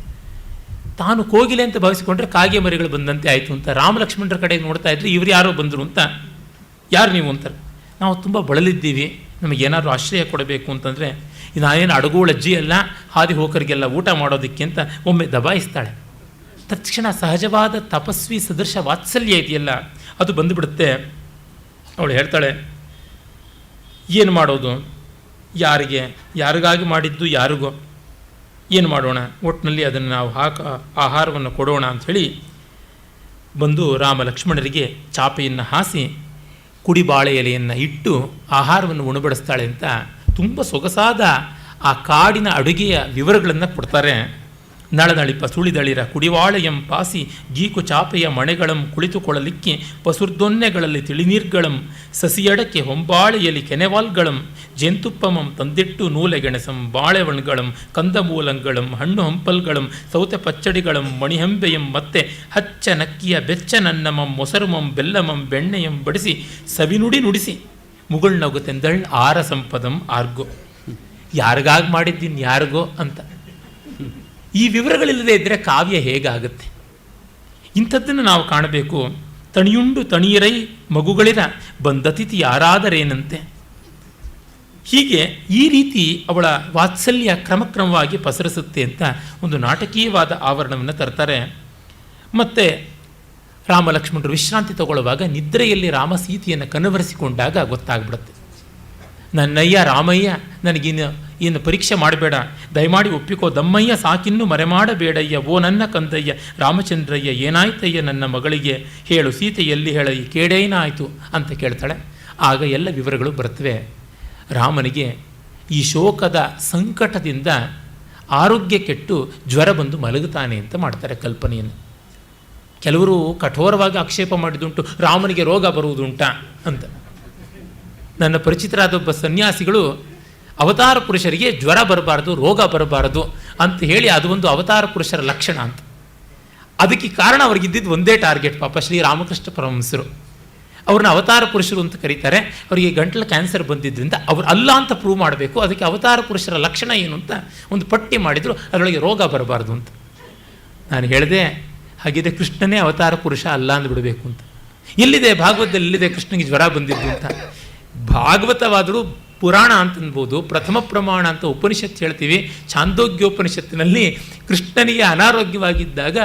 [SPEAKER 2] ತಾನು ಕೋಗಿಲೆ ಅಂತ ಭಾವಿಸಿಕೊಂಡ್ರೆ ಕಾಗೆ ಮರಿಗಳು ಬಂದಂತೆ ಆಯಿತು ಅಂತ ರಾಮ ಲಕ್ಷ್ಮಣರ ಕಡೆಗೆ ನೋಡ್ತಾ ಇದ್ರೆ ಇವ್ರು ಯಾರೋ ಬಂದರು ಅಂತ. ಯಾರು ನೀವು ಅಂತಾರೆ. ನಾವು ತುಂಬ ಬಳಲಿದ್ದೀವಿ, ನಮಗೇನಾದ್ರು ಆಶ್ರಯ ಕೊಡಬೇಕು ಅಂತಂದರೆ ನಾನೇನು ಅಡಗೋಳಜ್ಜಿ ಅಲ್ಲ ಹಾದಿ ಹೋಕರಿಗೆಲ್ಲ ಊಟ ಮಾಡೋದಕ್ಕೆ ಅಂತ ಒಮ್ಮೆ ದಬಾಯಿಸ್ತಾಳೆ. ತಕ್ಷಣ ಸಹಜವಾದ ತಪಸ್ವಿ ಸದೃಶ ವಾತ್ಸಲ್ಯ ಇದೆಯಲ್ಲ ಅದು ಬಂದುಬಿಡುತ್ತೆ. ಅವಳು ಹೇಳ್ತಾಳೆ, ಏನು ಮಾಡೋದು, ಯಾರಿಗಾಗಿ ಮಾಡಿದ್ದು ಯಾರಿಗೋ, ಏನು ಮಾಡೋಣ, ಒಟ್ಟಿನಲ್ಲಿ ಅದನ್ನು ನಾವು ಆಹಾರವನ್ನು ಕೊಡೋಣ ಅಂಥೇಳಿ ಬಂದು ರಾಮ ಲಕ್ಷ್ಮಣರಿಗೆ ಚಾಪೆಯನ್ನು ಹಾಸಿ ಕುಡಿಬಾಳೆ ಎಲೆಯನ್ನು ಇಟ್ಟು ಆಹಾರವನ್ನು ಉಣಬಡಿಸ್ತಾಳೆ ಅಂತ ತುಂಬ ಸೊಗಸಾದ ಆ ಕಾಡಿನ ಅಡುಗೆಯ ವಿವರಗಳನ್ನು ಕೊಡ್ತಾರೆ. ನಳನಳಿಪ ಸುಳಿದಳಿರ ಕುಡಿವಾಳೆಯಂ ಪಾಸಿ ಗೀಕು ಚಾಪೆಯ ಮಣೆಗಳಂ ಕುಳಿತುಕೊಳ್ಳಲಿಕ್ಕೆ ಪಸುರ್ದೊನ್ನೆಗಳಲ್ಲಿ ತಿಳಿನೀರ್ಗಳಂ ಸಸಿಯಡಕ್ಕೆ ಹೊಂಬಾಳೆಯಲಿ ಕೆನೆವಾಲ್ಗಳಂ ಜೇನುತುಪ್ಪಮಂ ತಂದಿಟ್ಟು ನೂಲೆಗೆಣಸಂ ಬಾಳೆವಣ್ಗಳಂ ಕಂದಮೂಲಂಗಳಂ ಹಣ್ಣು ಹಂಪಲ್ಗಳಂ ಸೌತೆ ಪಚ್ಚಡಿಗಳಂ ಮಣಿಹಂಬೆಯಂ ಮತ್ತೆ ಹಚ್ಚ ನಕ್ಕಿಯ ಬೆಚ್ಚ ನನ್ನಮಂ ಮೊಸರುಮಂ ಬೆಲ್ಲಮಂ ಬೆಣ್ಣೆಯಂ ಬಡಿಸಿ ಸವಿನುಡಿ ನುಡಿಸಿ ಮುಗುಳ್ನಗುತೆಂದಳ್ ಆರ ಸಂಪದಂ ಆರ್ಗೋ. ಯಾರಿಗಾಗಿ ಮಾಡಿದ್ದೀನಿ ಯಾರಿಗೋ ಅಂತ. ಈ ವಿವರಗಳಿಲ್ಲದೆ ಇದ್ದರೆ ಕಾವ್ಯ ಹೇಗಾಗುತ್ತೆ? ಇಂಥದ್ದನ್ನು ನಾವು ಕಾಣಬೇಕು. ತಣಿಯುಂಡು ತಣಿಯರೈ ಮಗುಗಳಿರ ಬಂದತಿಥಿ ಯಾರಾದರೇನಂತೆ. ಹೀಗೆ ಈ ರೀತಿ ಅವಳ ವಾತ್ಸಲ್ಯ ಕ್ರಮಕ್ರಮವಾಗಿ ಪಸರಿಸುತ್ತೆ ಅಂತ ಒಂದು ನಾಟಕೀಯವಾದ ಆವರಣವನ್ನು ತರ್ತಾರೆ. ಮತ್ತು ರಾಮ ಲಕ್ಷ್ಮಣರು ವಿಶ್ರಾಂತಿ ತಗೊಳ್ಳುವಾಗ ನಿದ್ರೆಯಲ್ಲಿ ರಾಮ ಸೀತೆಯನ್ನು ಕನವರಿಸಿಕೊಂಡಾಗ ಗೊತ್ತಾಗ್ಬಿಡುತ್ತೆ. ನನ್ನಯ್ಯ ರಾಮಯ್ಯ, ನನಗಿನ್ನು ಪರೀಕ್ಷೆ ಮಾಡಬೇಡ, ದಯಮಾಡಿ ಒಪ್ಪಿಕೋ ದಮ್ಮಯ್ಯ, ಸಾಕಿನ್ನು ಮರೆಮಾಡಬೇಡಯ್ಯ, ಓ ನನ್ನ ಕಂದಯ್ಯ ರಾಮಚಂದ್ರಯ್ಯ, ಏನಾಯ್ತಯ್ಯ ನನ್ನ ಮಗಳಿಗೆ, ಹೇಳು ಸೀತೆಯಲ್ಲಿ ಹೇಳಯ್ಯ, ಕೇಡೇನಾಯಿತು ಅಂತ ಕೇಳ್ತಾಳೆ. ಆಗ ಎಲ್ಲ ವಿವರಗಳು ಬರ್ತವೆ. ರಾಮನಿಗೆ ಈ ಶೋಕದ ಸಂಕಟದಿಂದ ಆರೋಗ್ಯ ಕೆಟ್ಟು ಜ್ವರ ಬಂದು ಮಲಗುತ್ತಾನೆ ಅಂತ ಮಾಡ್ತಾರೆ ಕಲ್ಪನೆಯನ್ನು. ಕೆಲವರು ಕಠೋರವಾಗಿ ಆಕ್ಷೇಪ ಮಾಡಿದುಂಟು, ರಾಮನಿಗೆ ರೋಗ ಬರುವುದುಂಟ ಅಂತ. ನನ್ನ ಪರಿಚಿತರಾದ ಒಬ್ಬ ಸನ್ಯಾಸಿಗಳು ಅವತಾರ ಪುರುಷರಿಗೆ ಜ್ವರ ಬರಬಾರದು, ರೋಗ ಬರಬಾರದು ಅಂತ ಹೇಳಿ ಅದು ಒಂದು ಅವತಾರ ಪುರುಷರ ಲಕ್ಷಣ ಅಂತ. ಅದಕ್ಕೆ ಕಾರಣ ಅವ್ರಿಗಿದ್ದಿದ್ದು ಒಂದೇ ಟಾರ್ಗೆಟ್, ಪಾಪ ಶ್ರೀರಾಮಕೃಷ್ಣ ಪರಮಹಂಸರು. ಅವ್ರನ್ನ ಅವತಾರ ಪುರುಷರು ಅಂತ ಕರೀತಾರೆ. ಅವರಿಗೆ ಗಂಟಲು ಕ್ಯಾನ್ಸರ್ ಬಂದಿದ್ದರಿಂದ ಅವ್ರು ಅಲ್ಲ ಅಂತ ಪ್ರೂವ್ ಮಾಡಬೇಕು. ಅದಕ್ಕೆ ಅವತಾರ ಪುರುಷರ ಲಕ್ಷಣ ಏನು ಅಂತ ಒಂದು ಪಟ್ಟಿ ಮಾಡಿದರು, ಅದರೊಳಗೆ ರೋಗ ಬರಬಾರ್ದು ಅಂತ. ನಾನು ಹೇಳಿದೆ, ಹಾಗಿದೆ ಕೃಷ್ಣನೇ ಅವತಾರ ಪುರುಷ ಅಲ್ಲ ಅಂದ್ಬಿಡಬೇಕು ಅಂತ. ಎಲ್ಲಿದೆ ಭಾಗವತದಲ್ಲಿ, ಎಲ್ಲಿದೆ ಕೃಷ್ಣನಿಗೆ ಜ್ವರ ಬಂದಿದ್ದು ಅಂತ? ಭಾಗವತವಾದರೂ ಪುರಾಣ ಅಂತ ಅನ್ಬೋದು, ಪ್ರಥಮ ಪ್ರಮಾಣ ಅಂತ ಉಪನಿಷತ್ತು ಹೇಳ್ತೀವಿ. ಛಾಂದೋಗ್ಯೋಪನಿಷತ್ತಿನಲ್ಲಿ ಕೃಷ್ಣನಿಗೆ ಅನಾರೋಗ್ಯವಾಗಿದ್ದಾಗ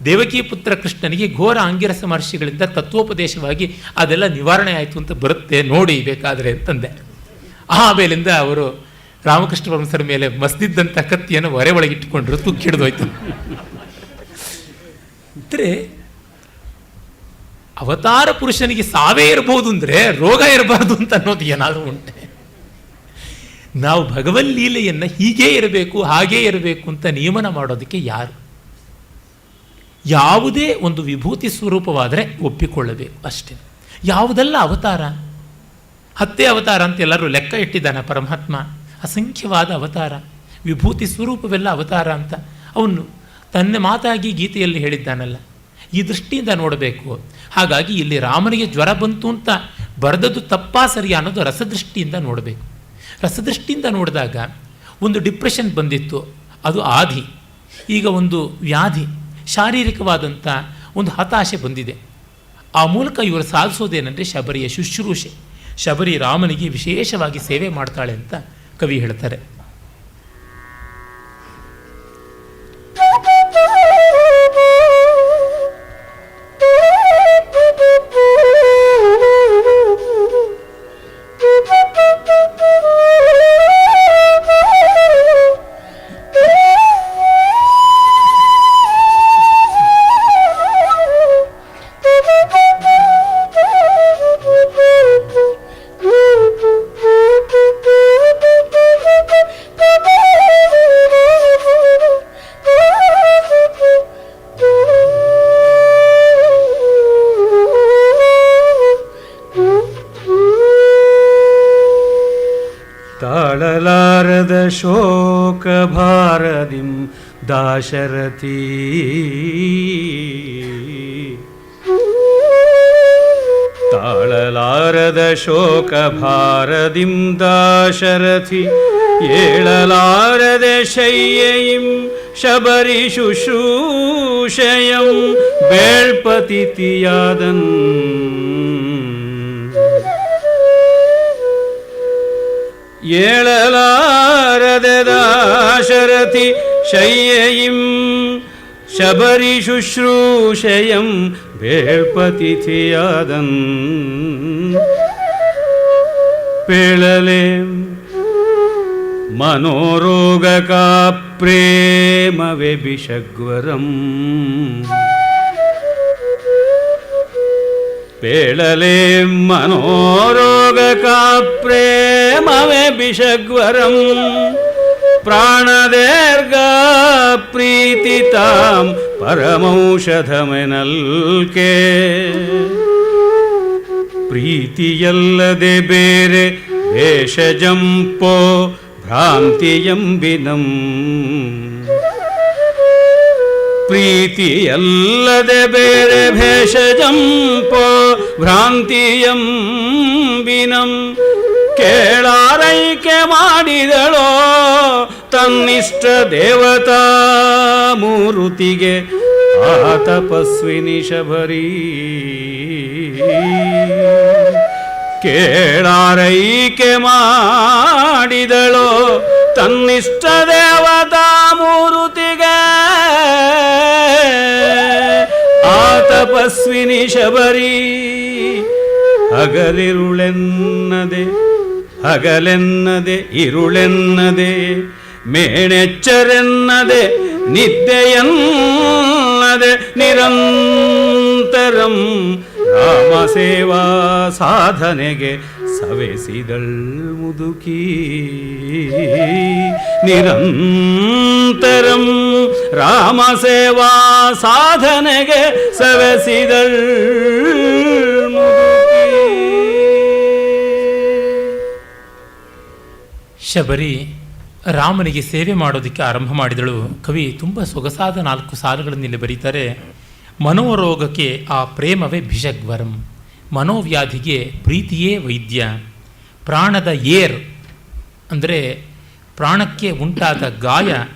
[SPEAKER 2] ದೇವಕಿ ಪುತ್ರ ಕೃಷ್ಣನಿಗೆ ಘೋರ ಆಂಗಿರಸ ಮಹರ್ಷಿಗಳಿಂದ ತತ್ವೋಪದೇಶವಾಗಿ ಅದೆಲ್ಲ ನಿವಾರಣೆ ಆಯಿತು ಅಂತ ಬರುತ್ತೆ, ನೋಡಿ ಬೇಕಾದರೆ ಅಂತಂದೆ. ಆಮೇಲಿಂದ ಅವರು ರಾಮಕೃಷ್ಣ ಪರಮಹಂಸರ ಮೇಲೆ ಮಸ್ದಿದ್ದಂಥ ಕತ್ತಿಯನ್ನು ಹೊರೆ ಒಳಗಿಟ್ಟುಕೊಂಡ್ರು, ತುಕ್ಕಿಡ್ದೋಯ್ತು. ಅಂದರೆ ಅವತಾರ ಪುರುಷನಿಗೆ ಸಾವೇ ಇರಬಹುದು ಅಂದರೆ ರೋಗ ಇರಬಾರ್ದು ಅಂತ ಅನ್ನೋದು ಏನಾದರೂ ಉಂಟೆ? ನಾವು ಭಗವಲ್ಲೀಲೆಯನ್ನು ಹೀಗೇ ಇರಬೇಕು ಹಾಗೇ ಇರಬೇಕು ಅಂತ ನಿಯಮನ ಮಾಡೋದಕ್ಕೆ ಯಾರು? ಯಾವುದೇ ಒಂದು ವಿಭೂತಿ ಸ್ವರೂಪವಾದರೆ ಒಪ್ಪಿಕೊಳ್ಳಬೇಕು ಅಷ್ಟೇ. ಯಾವುದೆಲ್ಲ ಅವತಾರ, 10 ಅವತಾರ ಅಂತ ಎಲ್ಲರೂ ಲೆಕ್ಕ ಇಟ್ಟಿದ್ದಾನೆ ಪರಮಾತ್ಮ. ಅಸಂಖ್ಯವಾದ ಅವತಾರ, ವಿಭೂತಿ ಸ್ವರೂಪವೆಲ್ಲ ಅವತಾರ ಅಂತ ಅವನು ತನ್ನ ಮಾತಾಗಿ ಗೀತೆಯಲ್ಲಿ ಹೇಳಿದ್ದಾನಲ್ಲ. ಈ ದೃಷ್ಟಿಯಿಂದ ನೋಡಬೇಕು. ಹಾಗಾಗಿ ಇಲ್ಲಿ ರಾಮನಿಗೆ ಜ್ವರ ಬಂತು ಅಂತ ಬರೆದದ್ದು ತಪ್ಪಾ ಸರಿ ಅನ್ನೋದು ರಸದೃಷ್ಟಿಯಿಂದ ನೋಡಬೇಕು. ರಸದೃಷ್ಟಿಯಿಂದ ನೋಡಿದಾಗ ಒಂದು ಡಿಪ್ರೆಷನ್ ಬಂದಿತ್ತು, ಅದು ಆದಿ. ಈಗ ಒಂದು ವ್ಯಾಧಿ, ಶಾರೀರಿಕವಾದಂಥ ಒಂದು ಹತಾಶೆ ಬಂದಿದೆ. ಆ ಮೂಲಕ ಇವರು ಸಾಧಿಸೋದೇನೆಂದರೆ ಶಬರಿಯ ಶುಶ್ರೂಷೆ. ಶಬರಿ ರಾಮನಿಗೆ ವಿಶೇಷವಾಗಿ ಸೇವೆ ಮಾಡ್ತಾಳೆ ಅಂತ ಕವಿ ಹೇಳ್ತಾರೆ.
[SPEAKER 1] ತಾಳಲಾರದ ಶೋಕ ಭಾರದಿಂ ದಾಶರಥಿ, ತಾಳಲಾರದ ಶೋಕ ಭಾರದಿಂ ದಾಶರಥಿ, ಏಳಲಾರದೆ ಶಯ್ಯಯಿಂ ಶಬರಿ ಶುಶ್ರೂಷಯಂ ಬೇಳ್ಪತಿಥಿಯಾದನ್. ಏಳಲಾರದೆ ದಾಶರಥಿ ಶಯ್ಯಯಿಂ ಶಬರಿ ಶುಶ್ರೂಷಯಂ ಬೇಳ್ಪತಿಥಿಯಾದನ್. ಪೇಳಲೆ ಮನೋರೋಗಕಾ ಪ್ರೇಮವೆ ಬಿಷಗ್ವರಂ, ಪೇಳಲೆ ಮನೋರೋಗಕಾ ಪ್ರೇಮವೆ ಬಿಷಗ್ವರಂ, ಪ್ರಾಣದೇರ್ಘ ಪ್ರೀತಿತಾಂ ಪರಮೌಷಧಮೆನಲ್ಕೆ. ಪ್ರೀತಿಯಲ್ಲದೆ ಬೇರೆ ಭೇಷಜಂಪೋ ಭ್ರಾಂತಿಯಂಬಿನಂ, ಪ್ರೀತಿಯಲ್ಲದೆ ಬೇರೆ ಭೇಷಜಂಪೋ ಭ್ರಾಂತಿಯಂಬಿನಂ. ಕೇಳಾರೈಕೆ ಮಾಡಿದಳೋ ತನ್ನಿಷ್ಟ ದೇವತಾ ಮೂರುತಿಗೆ ಆ ತಪಸ್ವಿನಿ ಶಬರಿ. ಕೇಳಾರೈಕೆ ಮಾಡಿದಳೋ ತನ್ನಿಷ್ಟ ದೇವತಾ ಮೂರುತಿಗೆ ಆ ತಪಸ್ವಿನಿ ಶಬರಿ. ಹಗಲಿರುಳೆನ್ನದೆ ಹಗಲೆನ್ನದೆ ಇರುಳೆನ್ನದೆ ಮೇಣೆಚ್ಚರೆನ್ನದೆ ನಿದ್ದೆಯನ್ನದೆ ನಿರಂತರಂ ರಾಮ ಸೇವಾ ಸಾಧನೆಗೆ ಸವೆಸಿದಳ್ ಮುದುಕಿ. ನಿರಂತರಂ ರಾಮ ಸೇವಾ ಸಾಧನೆಗೆ ಸವೆಸಿದಳ್ ಮುದುಕಿ.
[SPEAKER 2] ಶಬರಿ ರಾಮನಿಗೆ ಸೇವೆ ಮಾಡೋದಕ್ಕೆ ಆರಂಭ ಮಾಡಿದಳು. ಕವಿ ತುಂಬ ಸೊಗಸಾದ 4 ಸಾಲುಗಳನ್ನು ಇಲ್ಲಿ ಬರೀತಾರೆ. ಮನೋರೋಗಕ್ಕೆ ಆ ಪ್ರೇಮವೇ ಭಿಷಗ್ವರಂ. ಮನೋವ್ಯಾಧಿಗೆ ಪ್ರೀತಿಯೇ ವೈದ್ಯ. ಪ್ರಾಣದ ಅಂದರೆ ಪ್ರಾಣಕ್ಕೆ ಉಂಟಾದ ಗಾಯ,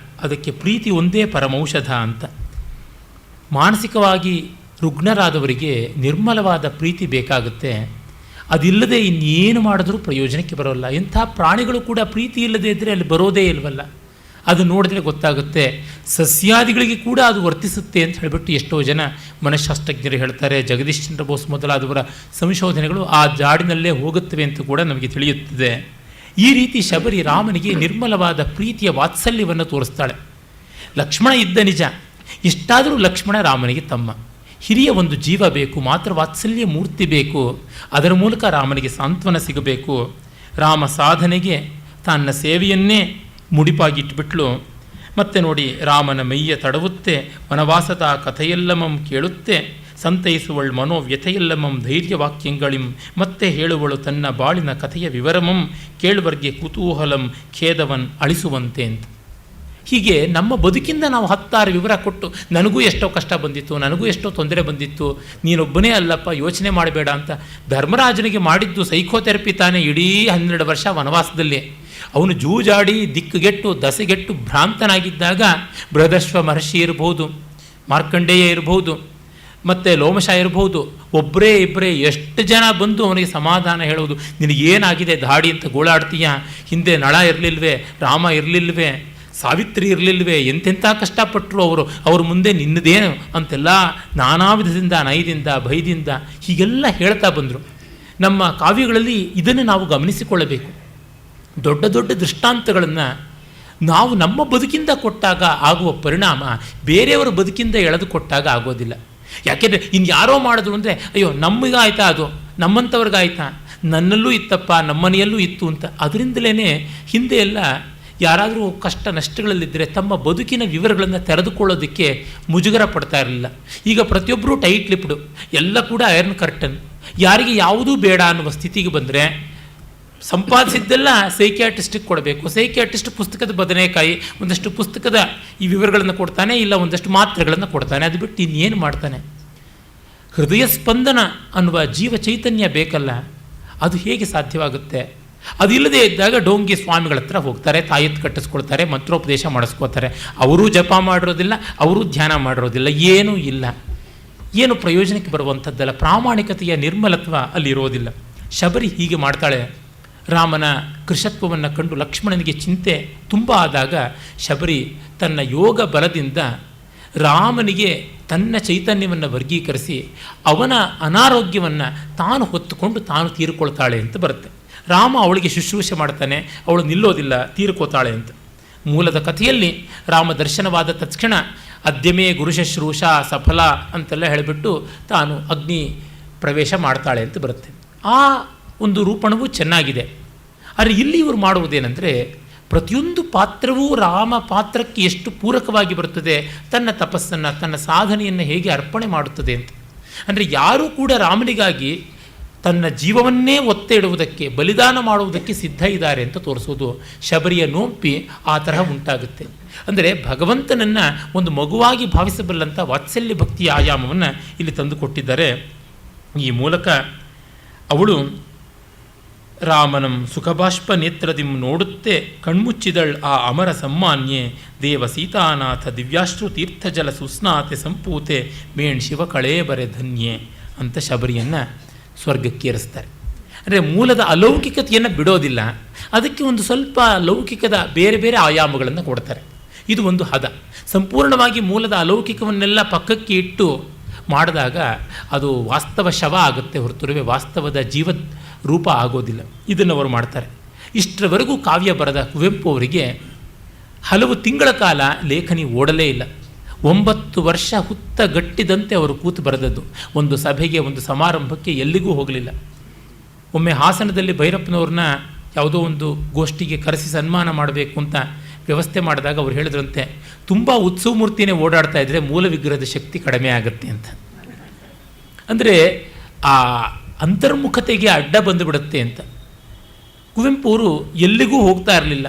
[SPEAKER 2] ಅದಕ್ಕೆ ಪ್ರೀತಿ ಒಂದೇ ಪರಮೌಷಧ ಅಂತ. ಮಾನಸಿಕವಾಗಿ ರುಗ್ಣರಾದವರಿಗೆ ನಿರ್ಮಲವಾದ ಪ್ರೀತಿ ಬೇಕಾಗುತ್ತೆ. ಅದಿಲ್ಲದೆ ಇನ್ನೇನು ಮಾಡಿದ್ರೂ ಪ್ರಯೋಜನಕ್ಕೆ ಬರೋಲ್ಲ. ಇಂಥ ಪ್ರಾಣಿಗಳು ಕೂಡ ಪ್ರೀತಿ ಇಲ್ಲದೆ ಇದ್ದರೆ ಅಲ್ಲಿ ಬರೋದೇ ಇಲ್ವಲ್ಲ. ಅದು ನೋಡಿದ್ರೆ ಗೊತ್ತಾಗುತ್ತೆ. ಸಸ್ಯಾದಿಗಳಿಗೆ ಕೂಡ ಅದು ವರ್ತಿಸುತ್ತೆ ಅಂತ ಹೇಳಿಬಿಟ್ಟು ಎಷ್ಟೋ ಜನ ಮನಃಶಾಸ್ತ್ರಜ್ಞರು ಹೇಳ್ತಾರೆ. ಜಗದೀಶ್ ಚಂದ್ರ ಬೋಸ್ ಮೊದಲಾದವರ ಸಂಶೋಧನೆಗಳು ಆ ಜಾಡಿನಲ್ಲೇ ಹೋಗುತ್ತವೆ ಅಂತ ಕೂಡ ನಮಗೆ ತಿಳಿಯುತ್ತದೆ. ಈ ರೀತಿ ಶಬರಿ ರಾಮನಿಗೆ ನಿರ್ಮಲವಾದ ಪ್ರೀತಿಯ ವಾತ್ಸಲ್ಯವನ್ನು ತೋರಿಸ್ತಾಳೆ. ಲಕ್ಷ್ಮಣ ಇದ್ದ ನಿಜ, ಇಷ್ಟಾದರೂ ಲಕ್ಷ್ಮಣ ರಾಮನಿಗೆ ತಮ್ಮ. ಹಿರಿಯ ಒಂದು ಜೀವ ಬೇಕು, ಮಾತ್ರ ವಾತ್ಸಲ್ಯ ಮೂರ್ತಿ ಬೇಕು. ಅದರ ಮೂಲಕ ರಾಮನಿಗೆ ಸಾಂತ್ವನ ಸಿಗಬೇಕು. ರಾಮ ಸಾಧನೆಗೆ ತನ್ನ ಸೇವೆಯನ್ನೇ ಮುಡಿಪಾಗಿಟ್ಬಿಟ್ಲು. ಮತ್ತೆ ನೋಡಿ, ರಾಮನ ಮೈಯ ತಡವುತ್ತೆ, ವನವಾಸದ ಕಥೆಯೆಲ್ಲಮಂ ಕೇಳುತ್ತೆ, ಸಂತೈಸುವಳು ಮನೋವ್ಯಥೆಯೆಲ್ಲಮಂ ಧೈರ್ಯವಾಕ್ಯಗಳಿಂ, ಮತ್ತೆ ಹೇಳುವಳು ತನ್ನ ಬಾಳಿನ ಕಥೆಯ ವಿವರಮಂ, ಕೇಳುವರ್ಗೆ ಕುತೂಹಲಂ ಖೇದವನ್ ಅಳಿಸುವಂತೆ ಅಂತ. ಹೀಗೆ ನಮ್ಮ ಬದುಕಿಂದ ನಾವು 10 ವಿವರ ಕೊಟ್ಟು, ನನಗೂ ಎಷ್ಟೋ ಕಷ್ಟ ಬಂದಿತ್ತು, ನನಗೂ ಎಷ್ಟೋ ತೊಂದರೆ ಬಂದಿತ್ತು, ನೀನೊಬ್ಬನೇ ಅಲ್ಲಪ್ಪ, ಯೋಚನೆ ಮಾಡಬೇಡ ಅಂತ. ಧರ್ಮರಾಜನಿಗೆ ಮಾಡಿದ್ದು ಸೈಕೋಥೆರಪಿ ತಾನೇ. ಇಡೀ 12 ವರ್ಷ ವನವಾಸದಲ್ಲಿ ಅವನು ಜೂಜಾಡಿ ದಿಕ್ಕುಗೆಟ್ಟು ದಸೆಗೆಟ್ಟು ಭ್ರಾಂತನಾಗಿದ್ದಾಗ ಬೃಹದಶ್ವ ಮಹರ್ಷಿ ಇರ್ಬೋದು, ಮಾರ್ಕಂಡೇಯ ಇರ್ಬೋದು, ಮತ್ತು ಲೋಮಶ ಇರ್ಬೋದು, ಒಬ್ಬರೇ ಇಬ್ಬರೇ ಎಷ್ಟು ಜನ ಬಂದು ಅವನಿಗೆ ಸಮಾಧಾನ ಹೇಳೋದು. ನಿನಗೇನಾಗಿದೆ ದಾಡಿ ಅಂತ ಗೋಳಾಡ್ತೀಯ, ಹಿಂದೆ ನಳ ಇರಲಿಲ್ವೇ, ರಾಮ ಇರಲಿಲ್ವೇ, ಸಾವಿತ್ರಿ ಇರಲಿಲ್ವೇ, ಎಂತೆಂಥ ಕಷ್ಟಪಟ್ಟರು ಅವ್ರ ಮುಂದೆ ನಿನ್ನದೇನು ಅಂತೆಲ್ಲ ನಾನಾ ವಿಧದಿಂದ, ನಯದಿಂದ, ಭಯದಿಂದ ಹೀಗೆಲ್ಲ ಹೇಳ್ತಾ ಬಂದರು. ನಮ್ಮ ಕಾವ್ಯಗಳಲ್ಲಿ ಇದನ್ನು ನಾವು ಗಮನಿಸಿಕೊಳ್ಳಬೇಕು. ದೊಡ್ಡ ದೊಡ್ಡ ದೃಷ್ಟಾಂತಗಳನ್ನು ನಾವು ನಮ್ಮ ಬದುಕಿಂದ ಕೊಟ್ಟಾಗ ಆಗುವ ಪರಿಣಾಮ ಬೇರೆಯವರ ಬದುಕಿಂದ ಎಳೆದು ಕೊಟ್ಟಾಗ ಆಗೋದಿಲ್ಲ. ಯಾಕೆಂದರೆ ಇನ್ಯಾರೋ ಮಾಡಿದ್ರು ಅಂದರೆ ಅಯ್ಯೋ ನಮಗಾಯ್ತಾ, ಅದು ನಮ್ಮಂಥವ್ರಿಗಾಯ್ತಾ, ನನ್ನಲ್ಲೂ ಇತ್ತಪ್ಪ, ನಮ್ಮನೆಯಲ್ಲೂ ಇತ್ತು ಅಂತ. ಅದರಿಂದಲೇ ಹಿಂದೆ ಎಲ್ಲ ಯಾರಾದರೂ ಕಷ್ಟ ನಷ್ಟಗಳಲ್ಲಿದ್ದರೆ ತಮ್ಮ ಬದುಕಿನ ವಿವರಗಳನ್ನು ತೆರೆದುಕೊಳ್ಳೋದಕ್ಕೆ ಮುಜುಗರ ಪಡ್ತಾ ಇರಲಿಲ್ಲ. ಈಗ ಪ್ರತಿಯೊಬ್ಬರೂ ಟೈಟ್ ಲಿಪ್ಡು, ಎಲ್ಲ ಕೂಡ ಐರನ್ ಕರ್ಟನ್. ಯಾರಿಗೆ ಯಾವುದೂ ಬೇಡ ಅನ್ನುವ ಸ್ಥಿತಿಗೆ ಬಂದರೆ ಸಂಪಾದಿಸಿದ್ದೆಲ್ಲ ಸೈಕಿಯಾಟ್ರಿಸ್ಟಿಗೆ ಕೊಡಬೇಕು. ಸೈಕಿಯಾಟ್ರಿಸ್ಟ್ ಪುಸ್ತಕದ ಬದನೆಕಾಯಿ, ಒಂದಷ್ಟು ಪುಸ್ತಕದ ಈ ವಿವರಗಳನ್ನು ಕೊಡ್ತಾನೆ, ಇಲ್ಲ ಒಂದಷ್ಟು ಮಾತ್ರೆಗಳನ್ನು ಕೊಡ್ತಾನೆ. ಅದು ಬಿಟ್ಟು ಇನ್ನೇನು ಮಾಡ್ತಾನೆ? ಹೃದಯ ಸ್ಪಂದನ ಅನ್ನುವ ಜೀವ ಚೈತನ್ಯ ಬೇಕಲ್ಲ, ಅದು ಹೇಗೆ ಸಾಧ್ಯವಾಗುತ್ತೆ? ಅದಿಲ್ಲದೆ ಇದ್ದಾಗ ಡೋಂಗಿ ಸ್ವಾಮಿಗಳ ಹತ್ರ ಹೋಗ್ತಾರೆ, ತಾಯತ್ತು ಕಟ್ಟಿಸ್ಕೊಳ್ತಾರೆ, ಮಂತ್ರೋಪದೇಶ ಮಾಡಿಸ್ಕೋತಾರೆ. ಅವರೂ ಜಪ ಮಾಡಿರೋದಿಲ್ಲ, ಅವರೂ ಧ್ಯಾನ ಮಾಡಿರೋದಿಲ್ಲ, ಏನೂ ಇಲ್ಲ. ಏನು ಪ್ರಯೋಜನಕ್ಕೆ ಬರುವಂಥದ್ದಲ್ಲ. ಪ್ರಾಮಾಣಿಕತೆಯ ನಿರ್ಮಲತ್ವ ಅಲ್ಲಿರೋದಿಲ್ಲ. ಶಬರಿ ಹೀಗೆ ಮಾಡ್ತಾಳೆ. ರಾಮನ ಕೃಶತ್ವವನ್ನು ಕಂಡು ಲಕ್ಷ್ಮಣನಿಗೆ ಚಿಂತೆ ತುಂಬ ಆದಾಗ ಶಬರಿ ತನ್ನ ಯೋಗ ಬಲದಿಂದ ರಾಮನಿಗೆ ತನ್ನ ಚೈತನ್ಯವನ್ನು ವರ್ಗೀಕರಿಸಿ ಅವನ ಅನಾರೋಗ್ಯವನ್ನು ತಾನು ಹೊತ್ತುಕೊಂಡು ತಾನು ತೀರಿಕೊಳ್ತಾಳೆ ಅಂತ ಬರುತ್ತೆ. ರಾಮ ಅವಳಿಗೆ ಶುಶ್ರೂಷೆ ಮಾಡ್ತಾನೆ, ಅವಳು ನಿಲ್ಲೋದಿಲ್ಲ, ತೀರಿಕೋತಾಳೆ ಅಂತ. ಮೂಲದ ಕಥೆಯಲ್ಲಿ ರಾಮ ದರ್ಶನವಾದ ತಕ್ಷಣ ಅದ್ಯಮೇ ಗುರುಶುಶ್ರೂಷ ಸಫಲ ಅಂತೆಲ್ಲ ಹೇಳಿಬಿಟ್ಟು ತಾನು ಅಗ್ನಿ ಪ್ರವೇಶ ಮಾಡ್ತಾಳೆ ಅಂತ ಬರುತ್ತೆ. ಆ ಒಂದು ರೂಪಣವೂ ಚೆನ್ನಾಗಿದೆ. ಆದರೆ ಇಲ್ಲಿ ಇವರು ಮಾಡುವುದೇನೆಂದರೆ, ಪ್ರತಿಯೊಂದು ಪಾತ್ರವೂ ರಾಮ ಪಾತ್ರಕ್ಕೆ ಎಷ್ಟು ಪೂರಕವಾಗಿ ಬರುತ್ತದೆ, ತನ್ನ ತಪಸ್ಸನ್ನು, ತನ್ನ ಸಾಧನೆಯನ್ನು ಹೇಗೆ ಅರ್ಪಣೆ ಮಾಡುತ್ತದೆ ಅಂತ. ಅಂದರೆ ಯಾರೂ ಕೂಡ ರಾಮನಿಗಾಗಿ ತನ್ನ ಜೀವವನ್ನೇ ಒತ್ತೆ ಇಡುವುದಕ್ಕೆ, ಬಲಿದಾನ ಮಾಡುವುದಕ್ಕೆ ಸಿದ್ಧ ಇದ್ದಾರೆ ಅಂತ ತೋರಿಸೋದು. ಶಬರಿಯ ನೋಂಪಿ ಆ ತರಹ ಉಂಟಾಗುತ್ತೆ. ಅಂದರೆ ಭಗವಂತನನ್ನು ಒಂದು ಮಗುವಾಗಿ ಭಾವಿಸಬಲ್ಲಂಥ ವಾತ್ಸಲ್ಯ ಭಕ್ತಿಯ ಆಯಾಮವನ್ನು ಇಲ್ಲಿ ತಂದುಕೊಟ್ಟಿದ್ದಾರೆ. ಈ ಮೂಲಕ ಅವಳು ರಾಮನಂ ಸುಖಬಾಷ್ಪ ನೇತ್ರದಿಂ ನೋಡುತ್ತೆ ಕಣ್ಮುಚ್ಚಿದಳ್ ಆ ಅಮರ ಸಮ್ಮಾನ್ಯೆ ದೇವ ಸೀತಾನಾಥ ದಿವ್ಯಾಶ್ರು ತೀರ್ಥಜಲ ಸುಸ್ನಾತೆ ಸಂಪೂತೆ ಮೇಣ್ ಶಿವ ಕಳೇಬರೆ ಧನ್ಯೆ ಅಂತ ಶಬರಿಯನ್ನು ಸ್ವರ್ಗಕ್ಕೇರಿಸ್ತಾರೆ. ಅಂದರೆ ಮೂಲದ ಅಲೌಕಿಕತೆಯನ್ನು ಬಿಡೋದಿಲ್ಲ, ಅದಕ್ಕೆ ಒಂದು ಸ್ವಲ್ಪ ಲೌಕಿಕದ ಬೇರೆ ಬೇರೆ ಆಯಾಮಗಳನ್ನು ಕೊಡ್ತಾರೆ. ಇದು ಒಂದು ಹದ. ಸಂಪೂರ್ಣವಾಗಿ ಮೂಲದ ಅಲೌಕಿಕವನ್ನೆಲ್ಲ ಪಕ್ಕಕ್ಕೆ ಇಟ್ಟು ಮಾಡಿದಾಗ ಅದು ವಾಸ್ತವ ಶವ ಆಗುತ್ತೆ ಹೊರತುರುವೆ ವಾಸ್ತವದ ಜೀವ ರೂಪ ಆಗೋದಿಲ್ಲ. ಇದನ್ನು ಅವರು ಮಾಡ್ತಾರೆ. ಇಷ್ಟರವರೆಗೂ ಕಾವ್ಯ ಬರೆದ ಕುವೆಂಪು ಅವರಿಗೆ ಹಲವು ತಿಂಗಳ ಕಾಲ ಲೇಖನಿ ಓಡಲೇ ಇಲ್ಲ. 9 ವರ್ಷ ಹುತ್ತಗಟ್ಟಿದಂತೆ ಅವರು ಕೂತು ಬರೆದದ್ದು. ಒಂದು ಸಭೆಗೆ, ಒಂದು ಸಮಾರಂಭಕ್ಕೆ ಎಲ್ಲಿಗೂ ಹೋಗಲಿಲ್ಲ. ಒಮ್ಮೆ ಹಾಸನದಲ್ಲಿ ಭೈರಪ್ಪನವ್ರನ್ನ ಯಾವುದೋ ಒಂದು ಗೋಷ್ಠಿಗೆ ಕರೆಸಿ ಸನ್ಮಾನ ಮಾಡಬೇಕು ಅಂತ ವ್ಯವಸ್ಥೆ ಮಾಡಿದಾಗ ಅವ್ರು ಹೇಳಿದ್ರಂತೆ, ತುಂಬ ಉತ್ಸವ ಮೂರ್ತಿನೇ ಓಡಾಡ್ತಾ ಇದ್ದರೆ ಮೂಲ ವಿಗ್ರಹದ ಶಕ್ತಿ ಕಡಿಮೆ ಆಗುತ್ತೆ ಅಂತ. ಅಂದರೆ ಆ ಅಂತರ್ಮುಖತೆಗೆ ಅಡ್ಡ ಬಂದುಬಿಡುತ್ತೆ ಅಂತ. ಕುವೆಂಪು ಅವರು ಎಲ್ಲಿಗೂ ಹೋಗ್ತಾ ಇರಲಿಲ್ಲ.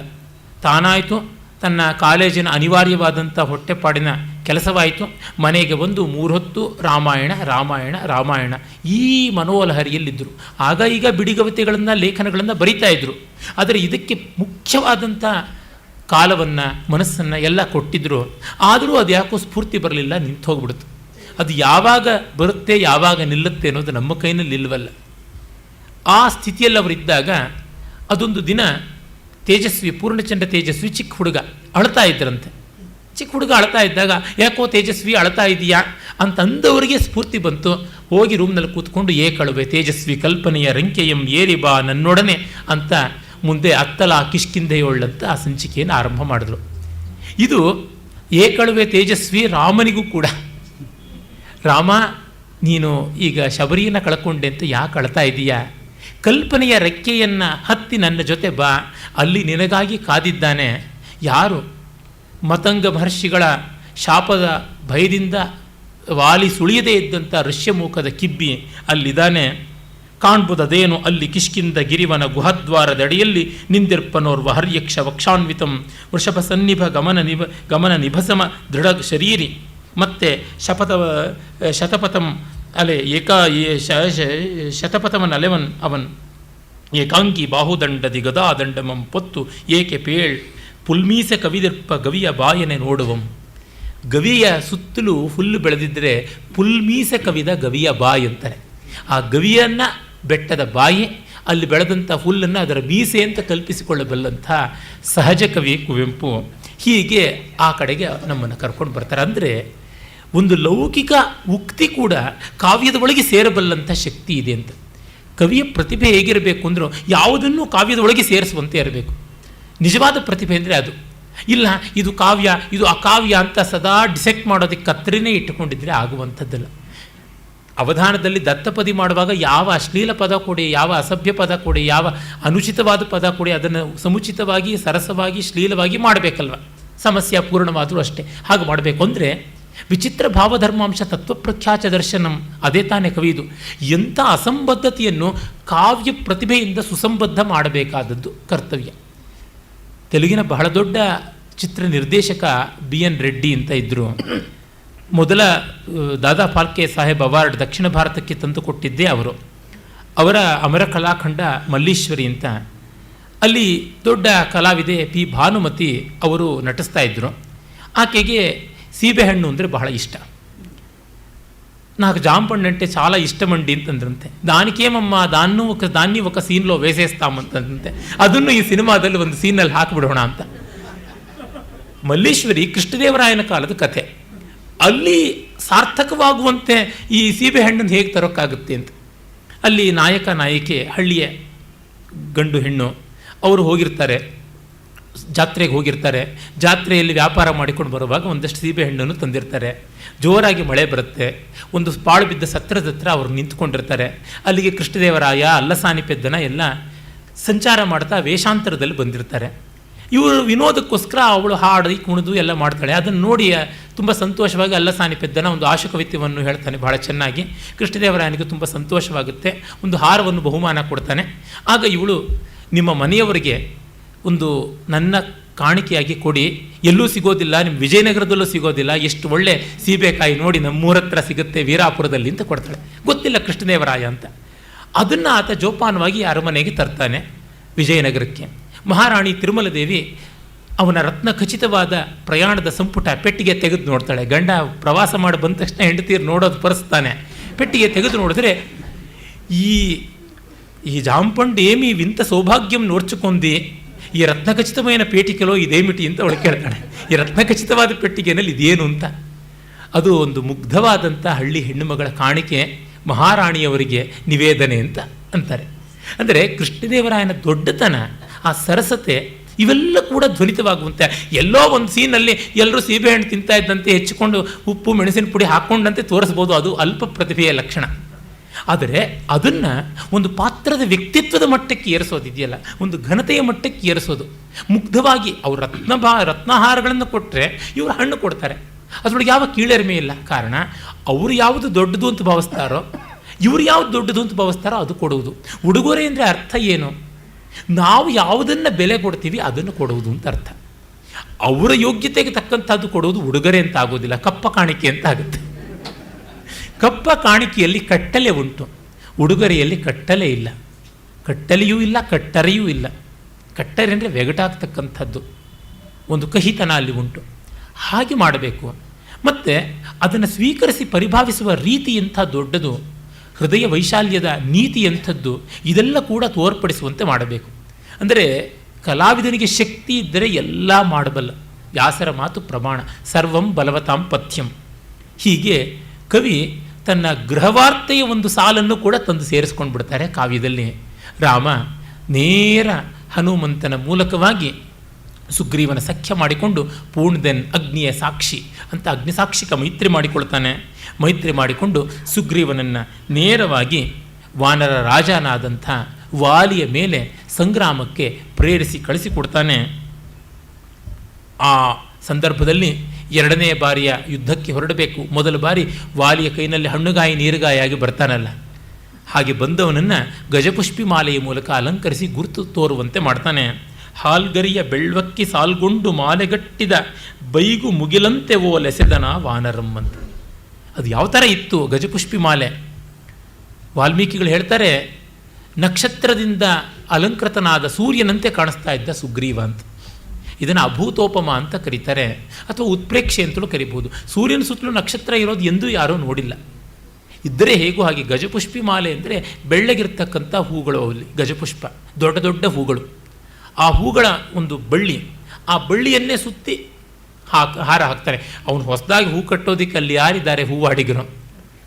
[SPEAKER 2] ತಾನಾಯಿತು ತನ್ನ ಕಾಲೇಜಿನ ಅನಿವಾರ್ಯವಾದಂಥ ಹೊಟ್ಟೆಪಾಡಿನ ಕೆಲಸವಾಯಿತು. ಮನೆಗೆ ಬಂದು 3 ಹೊತ್ತು ರಾಮಾಯಣ ರಾಮಾಯಣ ರಾಮಾಯಣ ಈ ಮನೋಲಹರಿಯಲ್ಲಿದ್ದರು. ಆಗ ಈಗ ಬಿಡಿಗವಿತೆಗಳನ್ನು ಲೇಖನಗಳನ್ನು ಬರಿತಾ ಇದ್ದರು. ಆದರೆ ಇದಕ್ಕೆ ಮುಖ್ಯವಾದಂಥ ಕಾಲವನ್ನು ಮನಸ್ಸನ್ನು ಎಲ್ಲ ಕೊಟ್ಟಿದ್ದರು. ಆದರೂ ಅದು ಯಾಕೋ ಸ್ಫೂರ್ತಿ ಬರಲಿಲ್ಲ, ನಿಂತು ಹೋಗ್ಬಿಡ್ತು. ಅದು ಯಾವಾಗ ಬರುತ್ತೆ ಯಾವಾಗ ನಿಲ್ಲುತ್ತೆ ಅನ್ನೋದು ನಮ್ಮ ಕೈನಲ್ಲಿ ಇಲ್ವಲ್ಲ. ಆ ಸ್ಥಿತಿಯಲ್ಲಿ ಅವರಿದ್ದಾಗ ಅದೊಂದು ದಿನ ತೇಜಸ್ವಿ, ಪೂರ್ಣಚಂದ್ರ ತೇಜಸ್ವಿ ಚಿಕ್ಕ ಹುಡುಗ ಅಳ್ತಾ ಇದ್ದರಂತೆ. ಚಿಕ್ಕ ಹುಡುಗ ಅಳ್ತಾ ಇದ್ದಾಗ ಯಾಕೋ ತೇಜಸ್ವಿ ಅಳ್ತಾ ಇದೆಯಾ ಅಂತ ಅಂದವರಿಗೆ ಸ್ಫೂರ್ತಿ ಬಂತು. ಹೋಗಿ ರೂಮ್ನಲ್ಲಿ ಕೂತ್ಕೊಂಡು ಏಕಳುವೆ ತೇಜಸ್ವಿ ಕಲ್ಪನೆಯ ರಂಕೆಯಂ ಏರಿ ಬಾ ನನ್ನೊಡನೆ ಅಂತ ಮುಂದೆ ಅತ್ತಲ ಕಿಷ್ಕಿಂಧೆಯೋಳ್ಳಂತ ಆ ಸಂಚಿಕೆಯನ್ನು ಆರಂಭ ಮಾಡಿದ್ರು. ಇದು ಏಕಳುವೆ ತೇಜಸ್ವಿ ರಾಮನಿಗೂ ಕೂಡ, ರಾಮ ನೀನು ಈಗ ಶಬರಿಯನ್ನು ಕಳ್ಕೊಂಡೆ ಅಂತ ಯಾಕೆ ಅಳ್ತಾ ಇದೀಯಾ? ಕಲ್ಪನೆಯ ರೆಕ್ಕೆಯನ್ನು ಹತ್ತಿ ನನ್ನ ಜೊತೆ ಬಾ, ಅಲ್ಲಿ ನಿನಗಾಗಿ ಕಾದಿದ್ದಾನೆ. ಯಾರು ಮತಂಗ ಮಹರ್ಷಿಗಳ ಶಾಪದ ಭಯದಿಂದ ವಾಲಿ ಸುಳಿಯದೇ ಇದ್ದಂಥ ಋಷ್ಯಮುಖದ ಕಿಬ್ಬಿ ಅಲ್ಲಿದ್ದಾನೆ. ಕಾಣ್ಬುದದೇನು ಅಲ್ಲಿ ಕಿಷ್ಕಿಂದ ಗಿರಿವನ ಗುಹದ್ವಾರದಡಿಯಲ್ಲಿ ನಿಂದಿರ್ಪನೋರ್ವ ಹರ್ಯಕ್ಷ ವಕ್ಷಾನ್ವಿತಂ ವೃಷಭ ಸನ್ನಿಭ ಗಮನ ನಿಭಸಮ ದೃಢ ಶರೀರಿ. ಮತ್ತು ಶತಪಥಂ ಅಲೆ ಶತಪಥಮನ್ ಅಲೆವನ್ ಅವನ್ ಏಕಾಂಗಿ ಬಾಹುದಂಡದಿ ಗದಾದಂಡಮಂ ಪೊತ್ತು ಏಕೆ ಪೇಳ್ ಪುಲ್ಮೀಸೆ ಕವಿದಿರ್ಪ ಗವಿಯ ಬಾಯನೆ ನೋಡುವಂ. ಗವಿಯ ಸುತ್ತಲೂ ಹುಲ್ಲು ಬೆಳೆದಿದ್ದರೆ ಪುಲ್ಮೀಸೆ ಕವಿದ ಗವಿಯ ಬಾಯಿ ಅಂತಾರೆ. ಆ ಗವಿಯನ್ನು ಬೆಟ್ಟದ ಬಾಯಿ, ಅಲ್ಲಿ ಬೆಳೆದಂಥ ಹುಲ್ಲನ್ನು ಅದರ ಮೀಸೆ ಅಂತ ಕಲ್ಪಿಸಿಕೊಳ್ಳಬಲ್ಲಂಥ ಸಹಜ ಕವಿ ಕುವೆಂಪು ಹೀಗೆ ಆ ಕಡೆಗೆ ನಮ್ಮನ್ನು ಕರ್ಕೊಂಡು ಬರ್ತಾರೆ. ಅಂದರೆ ಒಂದು ಲೌಕಿಕ ಉಕ್ತಿ ಕೂಡ ಕಾವ್ಯದ ಒಳಗೆ ಸೇರಬಲ್ಲಂಥ ಶಕ್ತಿ ಇದೆ ಅಂತ. ಕವಿಯ ಪ್ರತಿಭೆ ಹೇಗಿರಬೇಕು ಅಂದರೂ ಯಾವುದನ್ನು ಕಾವ್ಯದ ಒಳಗೆ ಸೇರಿಸುವಂತೆ ಇರಬೇಕು. ನಿಜವಾದ ಪ್ರತಿಭೆ ಅಂದರೆ ಅದು. ಇಲ್ಲ ಇದು ಕಾವ್ಯ ಇದು ಅಕಾವ್ಯ ಅಂತ ಸದಾ ಡಿಸೆಕ್ಟ್ ಮಾಡೋದಕ್ಕೆ ಕತ್ತರಿನೇ ಇಟ್ಟುಕೊಂಡಿದ್ರೆ ಆಗುವಂಥದ್ದಲ್ಲ. ಅವಧಾನದಲ್ಲಿ ದತ್ತಪದಿ ಮಾಡುವಾಗ ಯಾವ ಅಶ್ಲೀಲ ಪದ ಕೊಡಿ, ಯಾವ ಅಸಭ್ಯ ಪದ ಕೊಡಿ, ಯಾವ ಅನುಚಿತವಾದ ಪದ ಕೊಡಿ, ಅದನ್ನು ಸಮುಚಿತವಾಗಿ ಸರಸವಾಗಿ ಶ್ಲೀಲವಾಗಿ ಮಾಡಬೇಕಲ್ವ. ಸಮಸ್ಯೆ ಪೂರ್ಣವಾದರೂ ಅಷ್ಟೇ. ಹಾಗೆ ಮಾಡಬೇಕು ಅಂದರೆ ವಿಚಿತ್ರ ಭಾವಧರ್ಮಾಂಶ ತತ್ವಪ್ರಖ್ಯಾತ ದರ್ಶನಂ, ಅದೇ ತಾನೇ ಕವಿದು. ಎಂಥ ಅಸಂಬದ್ಧತೆಯನ್ನು ಕಾವ್ಯ ಪ್ರತಿಭೆಯಿಂದ ಸುಸಂಬದ್ಧ ಮಾಡಬೇಕಾದದ್ದು ಕರ್ತವ್ಯ. ತೆಲುಗಿನ ಬಹಳ ದೊಡ್ಡ ಚಿತ್ರ ನಿರ್ದೇಶಕ BN ರೆಡ್ಡಿ ಅಂತ ಇದ್ದರು. ಮೊದಲ ದಾದಾ ಫಾಲ್ಕೆ ಸಾಹೇಬ್ ಅವಾರ್ಡ್ ದಕ್ಷಿಣ ಭಾರತಕ್ಕೆ ತಂದು ಕೊಟ್ಟಿದ್ದೇ ಅವರು. ಅವರ ಅಮರ ಕಲಾಖಂಡ ಮಲ್ಲೀಶ್ವರಿ ಅಂತ, ಅಲ್ಲಿ ದೊಡ್ಡ ಕಲಾವಿದೆ P ಭಾನುಮತಿ ಅವರು ನಟಿಸ್ತಾ ಇದ್ದರು. ఆకెಗೆ సీబెహಣ್ಣು ಅಂದರೆ ಬಹಳ ಇಷ್ಟ. నాకు జాంపండు అంటే చాలా ఇష్టమండి ಅಂತಂದ್ರಂತೆ. దానికేమమ్మా దాన్ని ఒక సీన్లో వేసేస్తామంతంತೆ. ಅದನ್ನು ಈ ಸಿನಿಮಾದಲ್ಲಿ ಒಂದು ಸೀನಲ್ಲಿ ಹಾಕಿಬಿಡೋಣ ಅಂತ. ಮಲ್ಲೇಶ್ವರಿ ಕೃಷ್ಣದೇವರಾಯನ ಕಾಲದ ಕಥೆ. ಅಲ್ಲಿ ಸಾರ್ಥಕವಾಗುವಂತೆ ಈ ಸೀಬೆಹಣ್ಣನ್ನು ಹೇಗೆ ತರೋಕ್ಕಾಗುತ್ತೆ ಅಂತ. ಅಲ್ಲಿ ನಾಯಕ ನಾಯಕಿ ಹಳ್ಳಿಯ ಗಂಡು ಹೆಣ್ಣು ಅವರು ಹೋಗಿರ್ತಾರೆ, ಜಾತ್ರೆಗೆ ಹೋಗಿರ್ತಾರೆ. ಜಾತ್ರೆಯಲ್ಲಿ ವ್ಯಾಪಾರ ಮಾಡಿಕೊಂಡು ಬರುವಾಗ ಒಂದಷ್ಟು ಸೀಬೆಹಣ್ಣನ್ನು ತಂದಿರ್ತಾರೆ. ಜೋರಾಗಿ ಮಳೆ ಬರುತ್ತೆ. ಒಂದು ಪಾಳು ಬಿದ್ದ ಸತ್ರದ ಹತ್ರ ಅವರು ನಿಂತ್ಕೊಂಡಿರ್ತಾರೆ. ಅಲ್ಲಿಗೆ ಕೃಷ್ಣದೇವರಾಯ ಅಲ್ಲಸಾನಿ ಪೆದ್ದನ ಎಲ್ಲ ಸಂಚಾರ ಮಾಡ್ತಾ ವೇಷಾಂತರದಲ್ಲಿ ಬಂದಿರ್ತಾರೆ. ಇವರು ವಿನೋದಕ್ಕೋಸ್ಕರ ಅವಳು ಹಾಡಿ ಕುಣಿದು ಎಲ್ಲ ಮಾಡ್ತಾಳೆ. ಅದನ್ನು ನೋಡಿ ತುಂಬ ಸಂತೋಷವಾಗಿ ಅಲ್ಲಸಾನಿ ಪೆದ್ದನ ಒಂದು ಆಶುಕವಿತ್ಯವನ್ನು ಹೇಳ್ತಾನೆ ಬಹಳ ಚೆನ್ನಾಗಿ. ಕೃಷ್ಣದೇವರಾಯನಿಗೆ ತುಂಬ ಸಂತೋಷವಾಗುತ್ತೆ. ಒಂದು ಹಾರವನ್ನು ಬಹುಮಾನ ಕೊಡ್ತಾನೆ. ಆಗ ಇವಳು ನಿಮ್ಮ ಮನೆಯವರಿಗೆ ಒಂದು ನನ್ನ ಕಾಣಿಕೆಯಾಗಿ ಕೊಡಿ, ಎಲ್ಲೂ ಸಿಗೋದಿಲ್ಲ, ನಿಮ್ಮ ವಿಜಯನಗರದಲ್ಲೂ ಸಿಗೋದಿಲ್ಲ, ಎಷ್ಟು ಒಳ್ಳೆ ಸೀಬೆಕಾಯಿ ನೋಡಿ ನಮ್ಮೂರ ಹತ್ರ ಸಿಗುತ್ತೆ ವೀರಾಪುರದಲ್ಲಿ ಅಂತ ಕೊಡ್ತಾಳೆ. ಗೊತ್ತಿಲ್ಲ ಕೃಷ್ಣದೇವರಾಯ ಅಂತ. ಅದನ್ನು ಆತ ಜೋಪಾನವಾಗಿ ಅರಮನೆಗೆ ತರ್ತಾನೆ ವಿಜಯನಗರಕ್ಕೆ. ಮಹಾರಾಣಿ ತಿರುಮಲದೇವಿ ಅವನ ರತ್ನ ಖಚಿತವಾದ ಪ್ರಯಾಣದ ಸಂಪುಟ ಪೆಟ್ಟಿಗೆ ತೆಗೆದು ನೋಡ್ತಾಳೆ. ಗಂಡ ಪ್ರವಾಸ ಮಾಡಿ ಬಂದ ತಕ್ಷಣ ಹೆಂಡತೀರು ನೋಡೋದು ಪರಿಸ್ತಾನೆ. ಪೆಟ್ಟಿಗೆ ತೆಗೆದು ನೋಡಿದ್ರೆ ఈ జాంపండు ఏమి వింత సౌభాగ్యం నోర్చుకుంది, ఈ రత్నఖಚಿತమైన ಪೇಟಿಕೆలో ಇದೇಮಿಟಿ ಅಂತ ಅವಳು ಕೇಳ್ತಾಳೆ. ಈ ರತ್ನಖಚಿತವಾದ ಪೆಟ್ಟಿಗೆನಲ್ಲಿ ಇದೇನು ಅಂತ. ಅದು ಒಂದು ಮುಗ್ಧವಾದಂಥ ಹಳ್ಳಿ ಹೆಣ್ಣುಮಗಳ ಕಾಣಿಕೆ, ಮಹಾರಾಣಿಯವರಿಗೆ ನಿವೇದನೆ ಅಂತ ಅಂತಾರೆ. ಅಂದರೆ ಕೃಷ್ಣದೇವರಾಯನ ದೊಡ್ಡತನ, ಆ ಸರಸತೆ ಇವೆಲ್ಲ ಕೂಡ ಧ್ವನಿತವಾಗುವಂತೆ. ಎಲ್ಲೋ ಒಂದು ಸೀನಲ್ಲಿ ಎಲ್ಲರೂ ಸೀಬೆಹಣ್ಣು ತಿಂತಾ ಇದ್ದಂತೆ ಹೆಚ್ಚಿಕೊಂಡು ಉಪ್ಪು ಮೆಣಸಿನ ಪುಡಿ ಹಾಕ್ಕೊಂಡಂತೆ ತೋರಿಸ್ಬೋದು. ಅದು ಅಲ್ಪ ಪ್ರತಿಭೆಯ ಲಕ್ಷಣ. ಆದರೆ ಅದನ್ನು ಒಂದು ಪಾತ್ರದ ವ್ಯಕ್ತಿತ್ವದ ಮಟ್ಟಕ್ಕೆ ಏರಿಸೋದಿದೆಯಲ್ಲ, ಒಂದು ಘನತೆಯ ಮಟ್ಟಕ್ಕೆ ಏರಿಸೋದು. ಮುಗ್ಧವಾಗಿ ಅವರು ರತ್ನಹಾರಗಳನ್ನು ಕೊಟ್ಟರೆ ಇವರು ಹಣ್ಣು ಕೊಡ್ತಾರೆ. ಅದರೊಳಗೆ ಯಾವ ಕೀಳರಿಮೆ ಇಲ್ಲ. ಕಾರಣ ಅವರು ಯಾವುದು ದೊಡ್ಡದು ಅಂತ ಭಾವಿಸ್ತಾರೋ, ಇವರು ಯಾವುದು ದೊಡ್ಡದು ಅಂತ ಭಾವಿಸ್ತಾರೋ ಅದು ಕೊಡುವುದು. ಉಡುಗೊರೆ ಅಂದರೆ ಅರ್ಥ ಏನು? ನಾವು ಯಾವುದನ್ನು ಬೆಲೆ ಕೊಡ್ತೀವಿ ಅದನ್ನು ಕೊಡುವುದು ಅಂತ ಅರ್ಥ. ಅವರ ಯೋಗ್ಯತೆಗೆ ತಕ್ಕಂಥದ್ದು ಕೊಡೋದು ಉಡುಗೊರೆ ಅಂತ ಆಗೋದಿಲ್ಲ, ಕಪ್ಪ ಕಾಣಿಕೆ ಅಂತ ಆಗುತ್ತೆ. ಕಪ್ಪ ಕಾಣಿಕೆಯಲ್ಲಿ ಕಟ್ಟಲೆ ಉಂಟು, ಉಡುಗೊರೆಯಲ್ಲಿ ಕಟ್ಟಲೆ ಇಲ್ಲ. ಕಟ್ಟಲೆಯೂ ಇಲ್ಲ, ಕಟ್ಟರೆಯೂ ಇಲ್ಲ. ಕಟ್ಟರೆ ಅಂದರೆ వెಗಟಾಗ್ತಕ್ಕಂಥದ್ದು, ಒಂದು ಕಹಿತನ ಅಲ್ಲಿ ಉಂಟು. ಹಾಗೆ ಮಾಡಬೇಕು. ಮತ್ತು ಅದನ್ನು ಸ್ವೀಕರಿಸಿ ಪರಿಭಾವಿಸುವ ರೀತಿ ಎಂಥ ದೊಡ್ಡದು, ಹೃದಯ ವೈಶಾಲ್ಯದ ನೀತಿ ಎಂಥದ್ದು, ಇದೆಲ್ಲ ಕೂಡ ತೋರ್ಪಡಿಸುವಂತೆ ಮಾಡಬೇಕು. ಅಂದರೆ ಕಲಾವಿದನಿಗೆ ಶಕ್ತಿ ಇದ್ದರೆ ಎಲ್ಲ ಮಾಡಬಲ್ಲ. ವ್ಯಾಸರ ಮಾತು ಪ್ರಮಾಣ, ಸರ್ವಂ ಬಲವತಾಂ ಪಥ್ಯಂ. ಹೀಗೆ ಕವಿ ತನ್ನ ಗೃಹವಾರ್ತೆಯ ಒಂದು ಸಾಲನ್ನು ಕೂಡ ತಂದು ಸೇರಿಸ್ಕೊಂಡು ಬಿಡ್ತಾರೆ ಕಾವ್ಯದಲ್ಲಿ. ರಾಮ ನೇರ ಹನುಮಂತನ ಮೂಲಕವಾಗಿ ಸುಗ್ರೀವನ ಸಖ್ಯ ಮಾಡಿಕೊಂಡು ಪೂರ್ಣದೆನ್ ಅಗ್ನಿಯ ಸಾಕ್ಷಿ ಅಂತ ಅಗ್ನಿಸಾಕ್ಷಿಕ ಮೈತ್ರಿ ಮಾಡಿಕೊಳ್ತಾನೆ. ಮೈತ್ರಿ ಮಾಡಿಕೊಂಡು ಸುಗ್ರೀವನನ್ನು ನೇರವಾಗಿ ವಾನರ ರಾಜನಾದಂಥ ವಾಲಿಯ ಮೇಲೆ ಸಂಗ್ರಾಮಕ್ಕೆ ಪ್ರೇರಿಸಿ ಕಳಿಸಿಕೊಡ್ತಾನೆ. ಆ ಸಂದರ್ಭದಲ್ಲಿ ಎರಡನೇ ಬಾರಿಯ ಯುದ್ಧಕ್ಕೆ ಹೊರಡಬೇಕು. ಮೊದಲ ಬಾರಿ ವಾಲಿಯ ಕೈನಲ್ಲಿ ಹಣ್ಣುಗಾಯಿ ನೀರುಗಾಯಿ ಆಗಿ ಬರ್ತಾನಲ್ಲ, ಹಾಗೆ ಬಂದವನನ್ನು ಗಜಪುಷ್ಪಿ ಮಾಲೆಯ ಮೂಲಕ ಅಲಂಕರಿಸಿ ಗುರುತು ತೋರುವಂತೆ ಮಾಡ್ತಾನೆ. ಹಾಲ್ಗರಿಯ ಬೆಳ್ವಕ್ಕಿ ಸಾಲ್ಗೊಂಡು ಮಾಲೆಗಟ್ಟಿದ ಬೈಗು ಮುಗಿಲಂತೆ ಓಲೆಸೆದನ ವಾನರಮ್ಮಂತ. ಅದು ಯಾವ ಥರ ಇತ್ತು ಗಜಪುಷ್ಪಿ ಮಾಲೆ? ವಾಲ್ಮೀಕಿಗಳು ಹೇಳ್ತಾರೆ, ನಕ್ಷತ್ರದಿಂದ ಅಲಂಕೃತನಾದ ಸೂರ್ಯನಂತೆ ಕಾಣಿಸ್ತಾ ಇದ್ದ ಸುಗ್ರೀವ ಅಂತ. ಇದನ್ನು ಅಭೂತೋಪಮ ಅಂತ ಕರೀತಾರೆ, ಅಥವಾ ಉತ್ಪ್ರೇಕ್ಷೆ ಅಂತಲೂ ಕರಿಬಹುದು. ಸೂರ್ಯನ ಸುತ್ತಲೂ ನಕ್ಷತ್ರ ಇರೋದು ಎಂದೂ ಯಾರೂ ನೋಡಿಲ್ಲ. ಇದ್ದರೆ ಹೇಗೂ ಹಾಗೆ ಗಜಪುಷ್ಪಿ ಮಾಲೆ ಅಂದರೆ ಬೆಳ್ಳಗಿರ್ತಕ್ಕಂಥ ಹೂಗಳು, ಅಲ್ಲಿ ಗಜಪುಷ್ಪ ದೊಡ್ಡ ದೊಡ್ಡ ಹೂಗಳು. ಆ ಹೂಗಳ ಒಂದು ಬಳ್ಳಿ, ಆ ಬಳ್ಳಿಯನ್ನೇ ಸುತ್ತಿ ಹಾರ ಹಾಕ್ತಾರೆ. ಅವನು ಹೊಸದಾಗಿ ಹೂ ಕಟ್ಟೋದಕ್ಕೆ ಅಲ್ಲಿ ಯಾರಿದ್ದಾರೆ ಹೂವಾಡಿಗರು?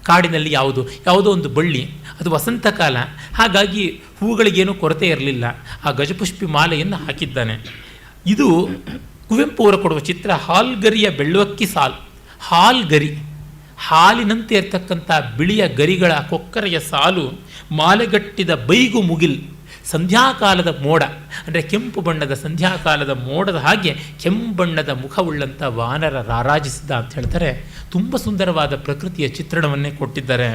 [SPEAKER 2] ಕಾಡಿನಲ್ಲಿ ಯಾವುದೋ ಒಂದು ಬಳ್ಳಿ, ಅದು ವಸಂತ ಕಾಲ, ಹಾಗಾಗಿ ಹೂಗಳಿಗೇನೂ ಕೊರತೆ ಇರಲಿಲ್ಲ. ಆ ಗಜಪುಷ್ಪಿ ಮಾಲೆಯನ್ನು ಹಾಕಿದ್ದಾನೆ. ಇದು ಕುವೆಂಪು ಅವರು ಕೊಡುವ ಚಿತ್ರ. ಹಾಲ್ಗರಿಯ ಬೆಳ್ಳುವಕ್ಕಿ ಸಾಲ್, ಹಾಲ್ಗರಿ, ಹಾಲಿನಂತೆ ಇರ್ತಕ್ಕಂಥ ಬಿಳಿಯ ಗರಿಗಳ ಕೊಕ್ಕರೆಯ ಸಾಲು, ಮಾಲೆಗಟ್ಟಿದ ಬೈಗು ಮುಗಿಲ್, ಸಂಧ್ಯಾಕಾಲದ ಮೋಡ ಅಂದರೆ ಕೆಂಪು ಬಣ್ಣದ ಸಂಧ್ಯಾಕಾಲದ ಮೋಡದ ಹಾಗೆ ಕೆಂಪು ಬಣ್ಣದ ಮುಖವುಳ್ಳಂಥ ವಾನರ ರಾರಾಜಿಸಿದ ಅಂತ ಹೇಳ್ತಾರೆ. ತುಂಬ ಸುಂದರವಾದ ಪ್ರಕೃತಿಯ ಚಿತ್ರಣವನ್ನೇ ಕೊಟ್ಟಿದ್ದಾರೆ.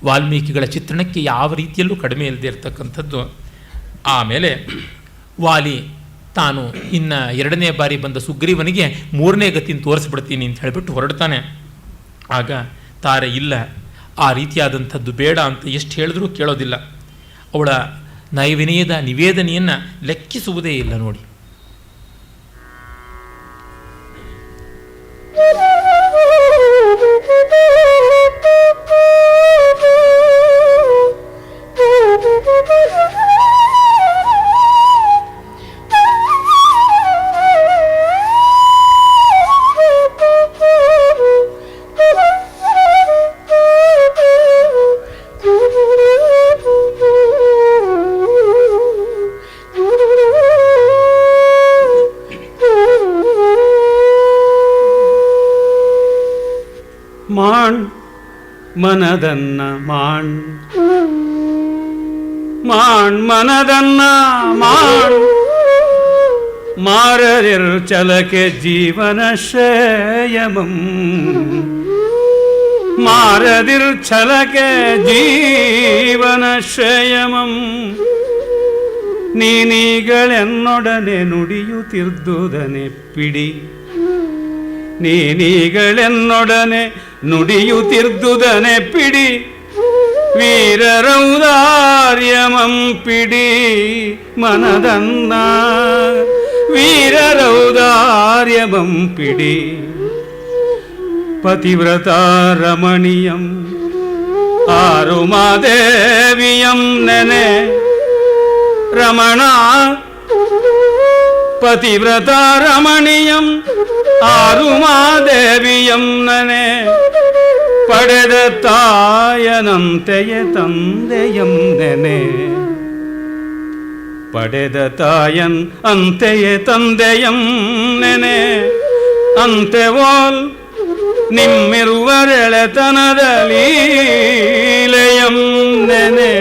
[SPEAKER 2] ವಾಲ್ಮೀಕಿಗಳ ಚಿತ್ರಣಕ್ಕೆ ಯಾವ ರೀತಿಯಲ್ಲೂ ಕಡಿಮೆ ಇಲ್ಲದೆ ಇರತಕ್ಕಂಥದ್ದು. ಆಮೇಲೆ ವಾಲಿ ತಾನು ಇನ್ನು ಎರಡನೇ ಬಾರಿ ಬಂದ ಸುಗ್ರೀವನಿಗೆ ಮೂರನೇ ಗತಿನ ತೋರಿಸ್ಬಿಡ್ತೀನಿ ಅಂತ ಹೇಳಿಬಿಟ್ಟು ಹೊರಡ್ತಾನೆ. ಆಗ ತಾರೆ ಇಲ್ಲ, ಆ ರೀತಿಯಾದಂಥದ್ದು ಬೇಡ ಅಂತ ಎಷ್ಟು ಹೇಳಿದ್ರೂ ಕೇಳೋದಿಲ್ಲ. ಅವಳ ನೈವಿನಯದ ನಿವೇದನೆಯನ್ನು ಲೆಕ್ಕಿಸುವುದೇ ಇಲ್ಲ ನೋಡಿ.
[SPEAKER 1] ಮನದನ್ನ ಮಾಣ್ ಮನದನ್ನ ಮಾಣ್ ಮಾರರಿರ್ ಚಲಕೆ ಜೀವನ ಶ್ರೇಯಮಂ ಮಾರದಿರ್ ಛಲಕೆ ಜೀವನ ಶ್ರೇಯಮಂ ನೀನೀಗಳೆನ್ನೊಡನೆ ನುಡಿಯುತ್ತಿರ್ದುದನೆ ಪಿಡಿ ನೀನೀಗಳೆನ್ನೊಡನೆ ನುಡಿಯುತ್ತಿರ್ದುದನೆ ಪಿಡಿ ವೀರರೌದಾರ್ಯಮಂ ಪಿಡಿ ಮನದನ್ನ ವೀರರೌದಾರ್ಯಮಂ ಪಿಡಿ ಪತಿವ್ರತ ರಮಣೀಯಂ ಆರುಮಾದೇವಿಯಂ ನೆನೆ ರಮಣ ಪತಿವ್ರತ ರಮಣೀಯಂ ಆರುಮಾದೇವಿಯಂ ನನೆ ಪಡೆದ ತಾಯನಂತೆಯ ತಂದೆಯಂ ನೆನೆ ಪಡೆದ ತಾಯನ್ ಅಂತೆಯ ತಂದೆಯಂ ನೆನೆ ಅಂತೆವೋಲ್ ನಿಮ್ಮಿರುವರೆಳೆತನದ ಲೀಲೆಯಂ ನೆನೆ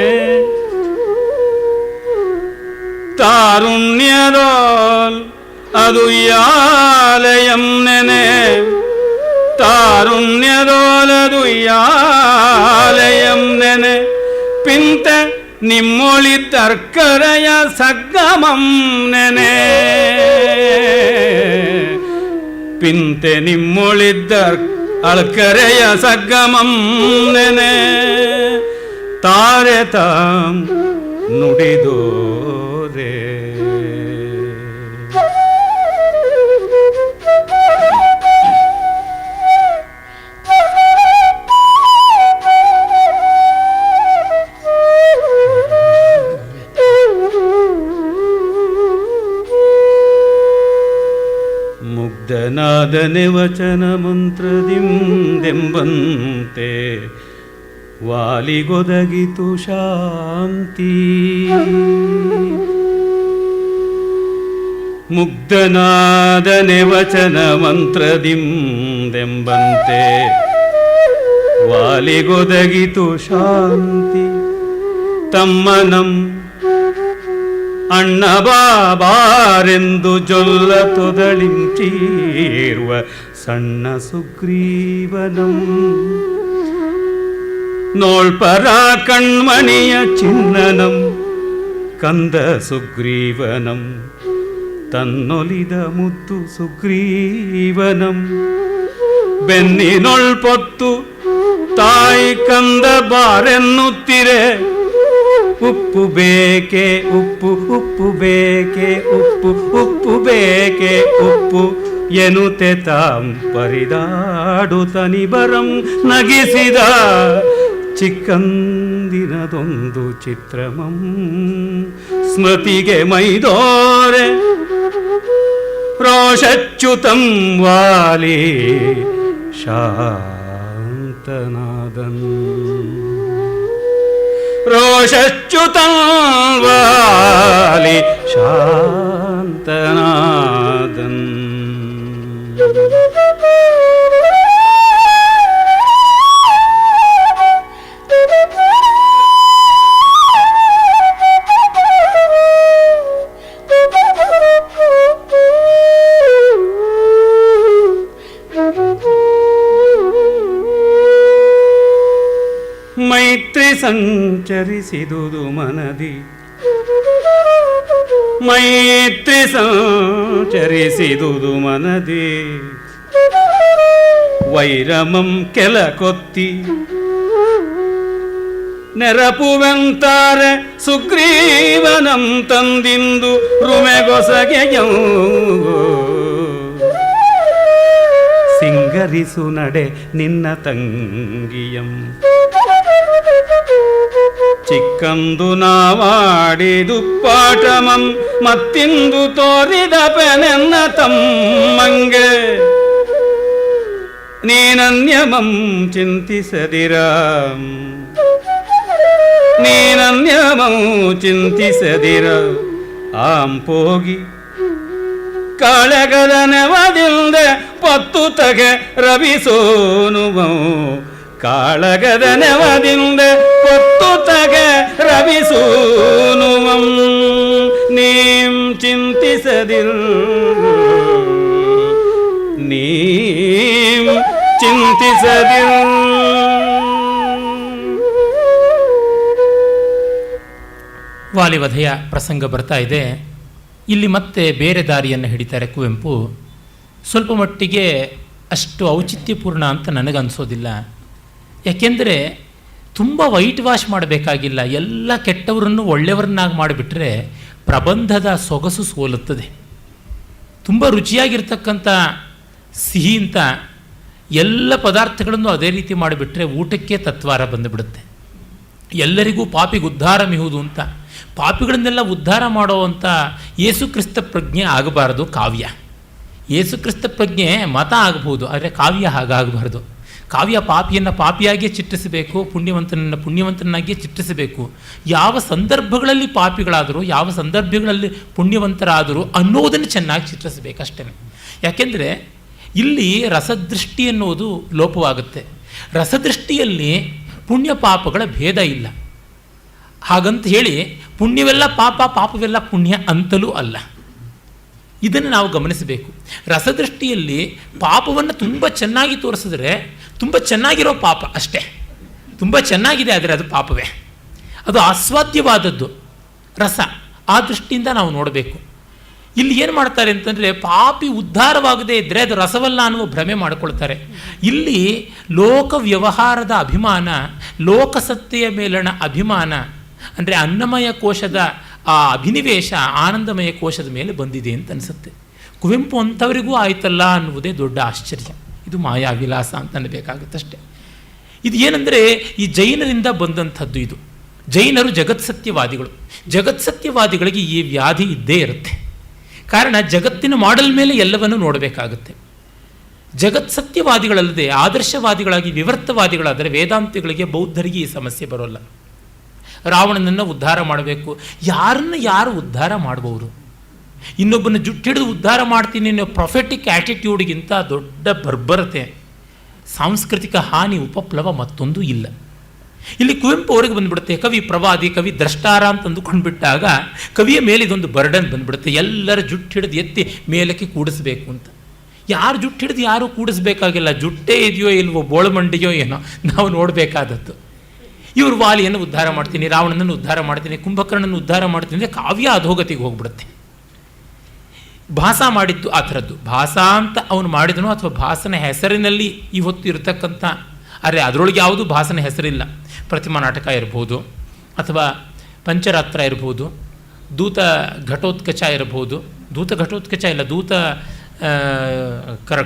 [SPEAKER 1] ತಾರುಣ್ಯದೋಲ್ ಅದು ಯಾಲಯಂ ನೆನೆ ತಾರುಣ್ಯದೋಲದು ಯಾಲಯಂ ನೆನೆ ಪಿಂತ ನಿಮ್ಮೊಳಿ ತರ್ಕರೆಯ ಸಗ್ಗಮಂ ನೆನೆ ಪಿಂತೆ ನಿಮ್ಮೊಳಿದ್ದ ಅಳ್ಕರೆಯ ಸಗ್ಗಮಂ ನೆನೆ ತಾರೆ ತಾಂ ನುಡಿದೋರೆ. ಮುಗ್ಧನಾದನೆ ವಚನ ಮಂತ್ರದಿಂದೆಂಬಂತೆ ವಾಲಿಗೊದಗಿತು ಶಾಂತಿ. ಮುಗ್ಧನಾದನೆ ವಚನ ಮಂತ್ರದಿಂದೆಂಬಂತೆ ವಾಲಿಗೊದಗಿತು ಶಾಂತಿ. ತಮ್ಮನಂ ಅಣ್ಣ ಬಾಬಾರೆಂದು ಜೊಲ್ಲ ತೊದಳಿಂಚೀರುವ ಸಣ್ಣ ಸುಗ್ರೀವನಂ ನೋಳ್ಪರ ಕಣ್ಮಣಿಯ ಚಿನ್ನನಂ ಕಂದ ಸುಗ್ರೀವನಂ ತನ್ನೊಲಿದ ಮುದ್ದು ಸುಗ್ರೀವನಂ ಬೆನ್ನಿನೊಳ್ಪೊತ್ತು ತಾಯಿ ಕಂದ ಬಾರೆನ್ನುತ್ತಿರೆ ಉಪ್ಪು ಬೇಕೆ ಉಪ್ಪು ಉಪ್ಪು ಬೇಕೆ ಉಪ್ಪು ಉಪ್ಪು ಬೇಕೆ ಉಪ್ಪು ಎನುತೆ ತಾಂ ಪರಿದಾಡು ತನಿಬರಂ ನಗಿಸಿದ ಚಿಕ್ಕಂದಿನದೊಂದು ಚಿತ್ರಮಂ ಸ್ಮೃತಿಗೆ ಮೈದೋರೆ ರೋಷಚ್ಯುತಂ ವಾಲಿ ಶಾಂತನಾದನ್. ರೋಷಚ್ಯುತಂ ವಾಲಿ ಶಾಂತನಾದನ್. ಮೈತ್ರಿ ಸಂಚರಿಸಿದುದು ಮನದಿ ಮೈತ್ರಿ ಸಂಚರಿಸಿದುದು ಮನದಿ ವೈರಮಂ ಕೆಲ ಕೊತ್ತಿ ನೆರಪುವೆಂತಾರೆ ಸುಗ್ರೀವನಂ ತಂದಿಂದು ರುಮೆಗೊಸಗೆಯೋ ಸಿಂಗರಿಸು ನಡೆ ನಿನ್ನ ತಂಗಿಯಂ ಚಿಕ್ಕಂದು ನಾವಾಡಿದು ಪಾಠಮಂ ಮತ್ತಿಂದು ತೋರಿದ ಪೆನೆನ್ನ ತಮ್ಮಂಗೆ ನೀನನ್ಯಮಂ ಚಿಂತಿಸದಿರ ನೀನನ್ಯಮಂ ಚಿಂತಿಸದಿರ ಆಂಪೋಗಿ ಕಾಳಗದ ನೆವದಿಂದ ಪತ್ತು ತಗೆ ರವಿಸೋನುವೋ ಕಾಳಗದ ನೆವದಿಂದ ಪತ್ತು ತಗೆ ರವಿಸೋನುವಂ ನೀಂ ಚಿಂತಿಸದಿರು ನೀಂ ಚಿಂತಿಸದಿರು.
[SPEAKER 2] ವಾಲಿವಧೆಯ ಪ್ರಸಂಗ ಬರ್ತಾ ಇದೆ. ಇಲ್ಲಿ ಮತ್ತೆ ಬೇರೆ ದಾರಿಯನ್ನು ಹಿಡಿತಾರೆ ಕುವೆಂಪು. ಸ್ವಲ್ಪ ಮಟ್ಟಿಗೆ ಅಷ್ಟು ಔಚಿತ್ಯಪೂರ್ಣ ಅಂತ ನನಗನ್ಸೋದಿಲ್ಲ. ಯಾಕೆಂದರೆ ತುಂಬ ವೈಟ್ ವಾಶ್ ಮಾಡಬೇಕಾಗಿಲ್ಲ. ಎಲ್ಲ ಕೆಟ್ಟವರನ್ನು ಒಳ್ಳೆಯವರನ್ನಾಗಿ ಮಾಡಿಬಿಟ್ರೆ ಪ್ರಬಂಧದ ಸೊಗಸು ಸೋಲುತ್ತದೆ. ತುಂಬ ರುಚಿಯಾಗಿರ್ತಕ್ಕಂಥ ಸಿಹಿ ಅಂತ ಎಲ್ಲ ಪದಾರ್ಥಗಳನ್ನು ಅದೇ ರೀತಿ ಮಾಡಿಬಿಟ್ರೆ ಊಟಕ್ಕೆ ತತ್ವಾರ ಬಂದುಬಿಡುತ್ತೆ. ಎಲ್ಲರಿಗೂ ಪಾಪಿಗೆ ಉದ್ಧಾರ ಮಿಹುದು ಅಂತ ಪಾಪಿಗಳನ್ನೆಲ್ಲ ಉದ್ಧಾರ ಮಾಡುವಂಥ ಯೇಸುಕ್ರಿಸ್ತ ಪ್ರಜ್ಞೆ ಆಗಬಾರದು ಕಾವ್ಯ. ಯೇಸುಕ್ರಿಸ್ತ ಪ್ರಜ್ಞೆ ಮತ ಆಗಬಹುದು, ಆದರೆ ಕಾವ್ಯ ಹಾಗಾಗಬಾರ್ದು. ಕಾವ್ಯ ಪಾಪಿಯನ್ನು ಪಾಪಿಯಾಗಿಯೇ ಚಿತ್ರಿಸಬೇಕು, ಪುಣ್ಯವಂತನನ್ನು ಪುಣ್ಯವಂತನಾಗಿಯೇ ಚಿತ್ರಿಸಬೇಕು. ಯಾವ ಸಂದರ್ಭಗಳಲ್ಲಿ ಪಾಪಿಗಳಾದರೂ ಯಾವ ಸಂದರ್ಭಗಳಲ್ಲಿ ಪುಣ್ಯವಂತರಾದರೂ ಅನ್ನೋದನ್ನು ಚೆನ್ನಾಗಿ ಚಿತ್ರಿಸಬೇಕಷ್ಟೇ. ಯಾಕೆಂದರೆ ಇಲ್ಲಿ ರಸದೃಷ್ಟಿ ಅನ್ನೋದು ಲೋಪವಾಗುತ್ತೆ. ರಸದೃಷ್ಟಿಯಲ್ಲಿ ಪುಣ್ಯ ಪಾಪಗಳ ಭೇದ ಇಲ್ಲ. ಹಾಗಂತ ಹೇಳಿ ಪುಣ್ಯವೆಲ್ಲ ಪಾಪ, ಪಾಪವೆಲ್ಲ ಪುಣ್ಯ ಅಂತಲೂ ಅಲ್ಲ. ಇದನ್ನು ನಾವು ಗಮನಿಸಬೇಕು. ರಸದೃಷ್ಟಿಯಲ್ಲಿ ಪಾಪವನ್ನು ತುಂಬ ಚೆನ್ನಾಗಿ ತೋರಿಸಿದ್ರೆ ತುಂಬ ಚೆನ್ನಾಗಿರೋ ಪಾಪ ಅಷ್ಟೇ. ತುಂಬ ಚೆನ್ನಾಗಿದೆ ಆದರೆ ಅದು ಪಾಪವೇ, ಅದು ಆಸ್ವಾದ್ಯವಾದದ್ದು ರಸ. ಆ ದೃಷ್ಟಿಯಿಂದ ನಾವು ನೋಡಬೇಕು. ಇಲ್ಲಿ ಏನು ಮಾಡ್ತಾರೆ ಅಂತಂದರೆ, ಪಾಪಿ ಉದ್ಧಾರವಾಗದೇ ಇದ್ದರೆ ಅದು ರಸವಲ್ಲ ಅನ್ನುವ ಭ್ರಮೆ ಮಾಡಿಕೊಳ್ತಾರೆ. ಇಲ್ಲಿ ಲೋಕ ವ್ಯವಹಾರದ ಅಭಿಮಾನ, ಲೋಕಸತ್ತೆಯ ಮೇಲಣ ಅಭಿಮಾನ, ಅಂದರೆ ಅನ್ನಮಯ ಕೋಶದ ಆ ಅಭಿನಿವೇಶ ಆನಂದಮಯ ಕೋಶದ ಮೇಲೆ ಬಂದಿದೆ ಅಂತ ಅನಿಸುತ್ತೆ. ಕುವೆಂಪು ಅಂಥವರಿಗೂ ಆಯ್ತಲ್ಲ ಅನ್ನುವುದೇ ದೊಡ್ಡ ಆಶ್ಚರ್ಯ. ಇದು ಮಾಯಾವಿಲಾಸ ಅಂತ ಅನ್ನಬೇಕಾಗುತ್ತಷ್ಟೆ. ಇದು ಏನಂದರೆ ಈ ಜೈನರಿಂದ ಬಂದಂಥದ್ದು. ಇದು ಜೈನರು ಜಗತ್ಸತ್ಯವಾದಿಗಳು. ಜಗತ್ಸತ್ಯವಾದಿಗಳಿಗೆ ಈ ವ್ಯಾಧಿ ಇದ್ದೇ ಇರುತ್ತೆ. ಕಾರಣ ಜಗತ್ತಿನ ಮಾಡೆಲ್ ಮೇಲೆ ಎಲ್ಲವನ್ನೂ ನೋಡಬೇಕಾಗುತ್ತೆ. ಜಗತ್ಸತ್ಯವಾದಿಗಳಲ್ಲದೆ ಆದರ್ಶವಾದಿಗಳಾಗಿ ವಿವರ್ತವಾದಿಗಳಾದರೆ ವೇದಾಂತಿಗಳಿಗೆ, ಬೌದ್ಧರಿಗೆ ಈ ಸಮಸ್ಯೆ ಬರೋಲ್ಲ. ರಾವಣನನ್ನು ಉದ್ಧಾರ ಮಾಡಬೇಕು, ಯಾರು ಉದ್ಧಾರ ಮಾಡಬಹುದು? ಇನ್ನೊಬ್ಬನ ಜುಟ್ಟಿಡಿದು ಉದ್ಧಾರ ಮಾಡ್ತೀನಿ ಅನ್ನೋ ಪ್ರೊಫೆಟಿಕ್ ಆ್ಯಟಿಟ್ಯೂಡ್ಗಿಂತ ದೊಡ್ಡ ಬರ್ಬರತೆ, ಸಾಂಸ್ಕೃತಿಕ ಹಾನಿ, ಉಪಪ್ಲವ ಮತ್ತೊಂದು ಇಲ್ಲ. ಇಲ್ಲಿ ಕುವೆಂಪು ಅವರಿಗೆ ಬಂದುಬಿಡುತ್ತೆ, ಕವಿ ಪ್ರವಾದಿ, ಕವಿ ದ್ರಷ್ಟಾರ ಅಂತ ಅಂದುಕೊಂಡ್ಬಿಟ್ಟಾಗ ಕವಿಯ ಮೇಲೆ ಇದೊಂದು ಬರ್ಡನ್ ಬಂದುಬಿಡುತ್ತೆ. ಎಲ್ಲರ ಜುಟ್ಟು ಹಿಡಿದು ಎತ್ತಿ ಮೇಲಕ್ಕೆ ಕೂಡಿಸ್ಬೇಕು ಅಂತ. ಯಾರು ಜುಟ್ಟು ಹಿಡಿದು ಯಾರೂ ಕೂಡಿಸ್ಬೇಕಾಗಿಲ್ಲ, ಜುಟ್ಟೇ ಇದೆಯೋ ಇಲ್ವೋ, ಬೋಳಮಂಡಿಯೋ ಏನೋ ನಾವು ನೋಡಬೇಕಾದದ್ದು. ಇವರು ವಾಲಿಯನ್ನು ಉದ್ಧಾರ ಮಾಡ್ತೀನಿ, ರಾವಣನನ್ನು ಉದ್ಧಾರ ಮಾಡ್ತೀನಿ, ಕುಂಭಕರ್ಣನನ್ನು ಉದ್ಧಾರ ಮಾಡ್ತೀನಿ ಅಂದರೆ ಕಾವ್ಯ ಅಧೋಗತಿಗೆ ಹೋಗ್ಬಿಡುತ್ತೆ. ಭಾಸ ಮಾಡಿದ್ದು ಆ ಥರದ್ದು. ಭಾಸ ಅಂತ ಅವನು ಮಾಡಿದನೋ ಅಥವಾ ಭಾಸನ ಹೆಸರಿನಲ್ಲಿ ಇವತ್ತು ಇರತಕ್ಕಂಥ, ಆದರೆ ಅದರೊಳಗೆ ಯಾವುದೂ ಭಾಸನ ಹೆಸರಿಲ್ಲ. ಪ್ರತಿಮಾ ನಾಟಕ ಇರ್ಬೋದು, ಅಥವಾ ಪಂಚರಾತ್ರ ಇರ್ಬೋದು, ದೂತ ಘಟೋತ್ಕಚ ಇರ್ಬೋದು, ದೂತ ಘಟೋತ್ಕಚ ಇಲ್ಲ, ದೂತ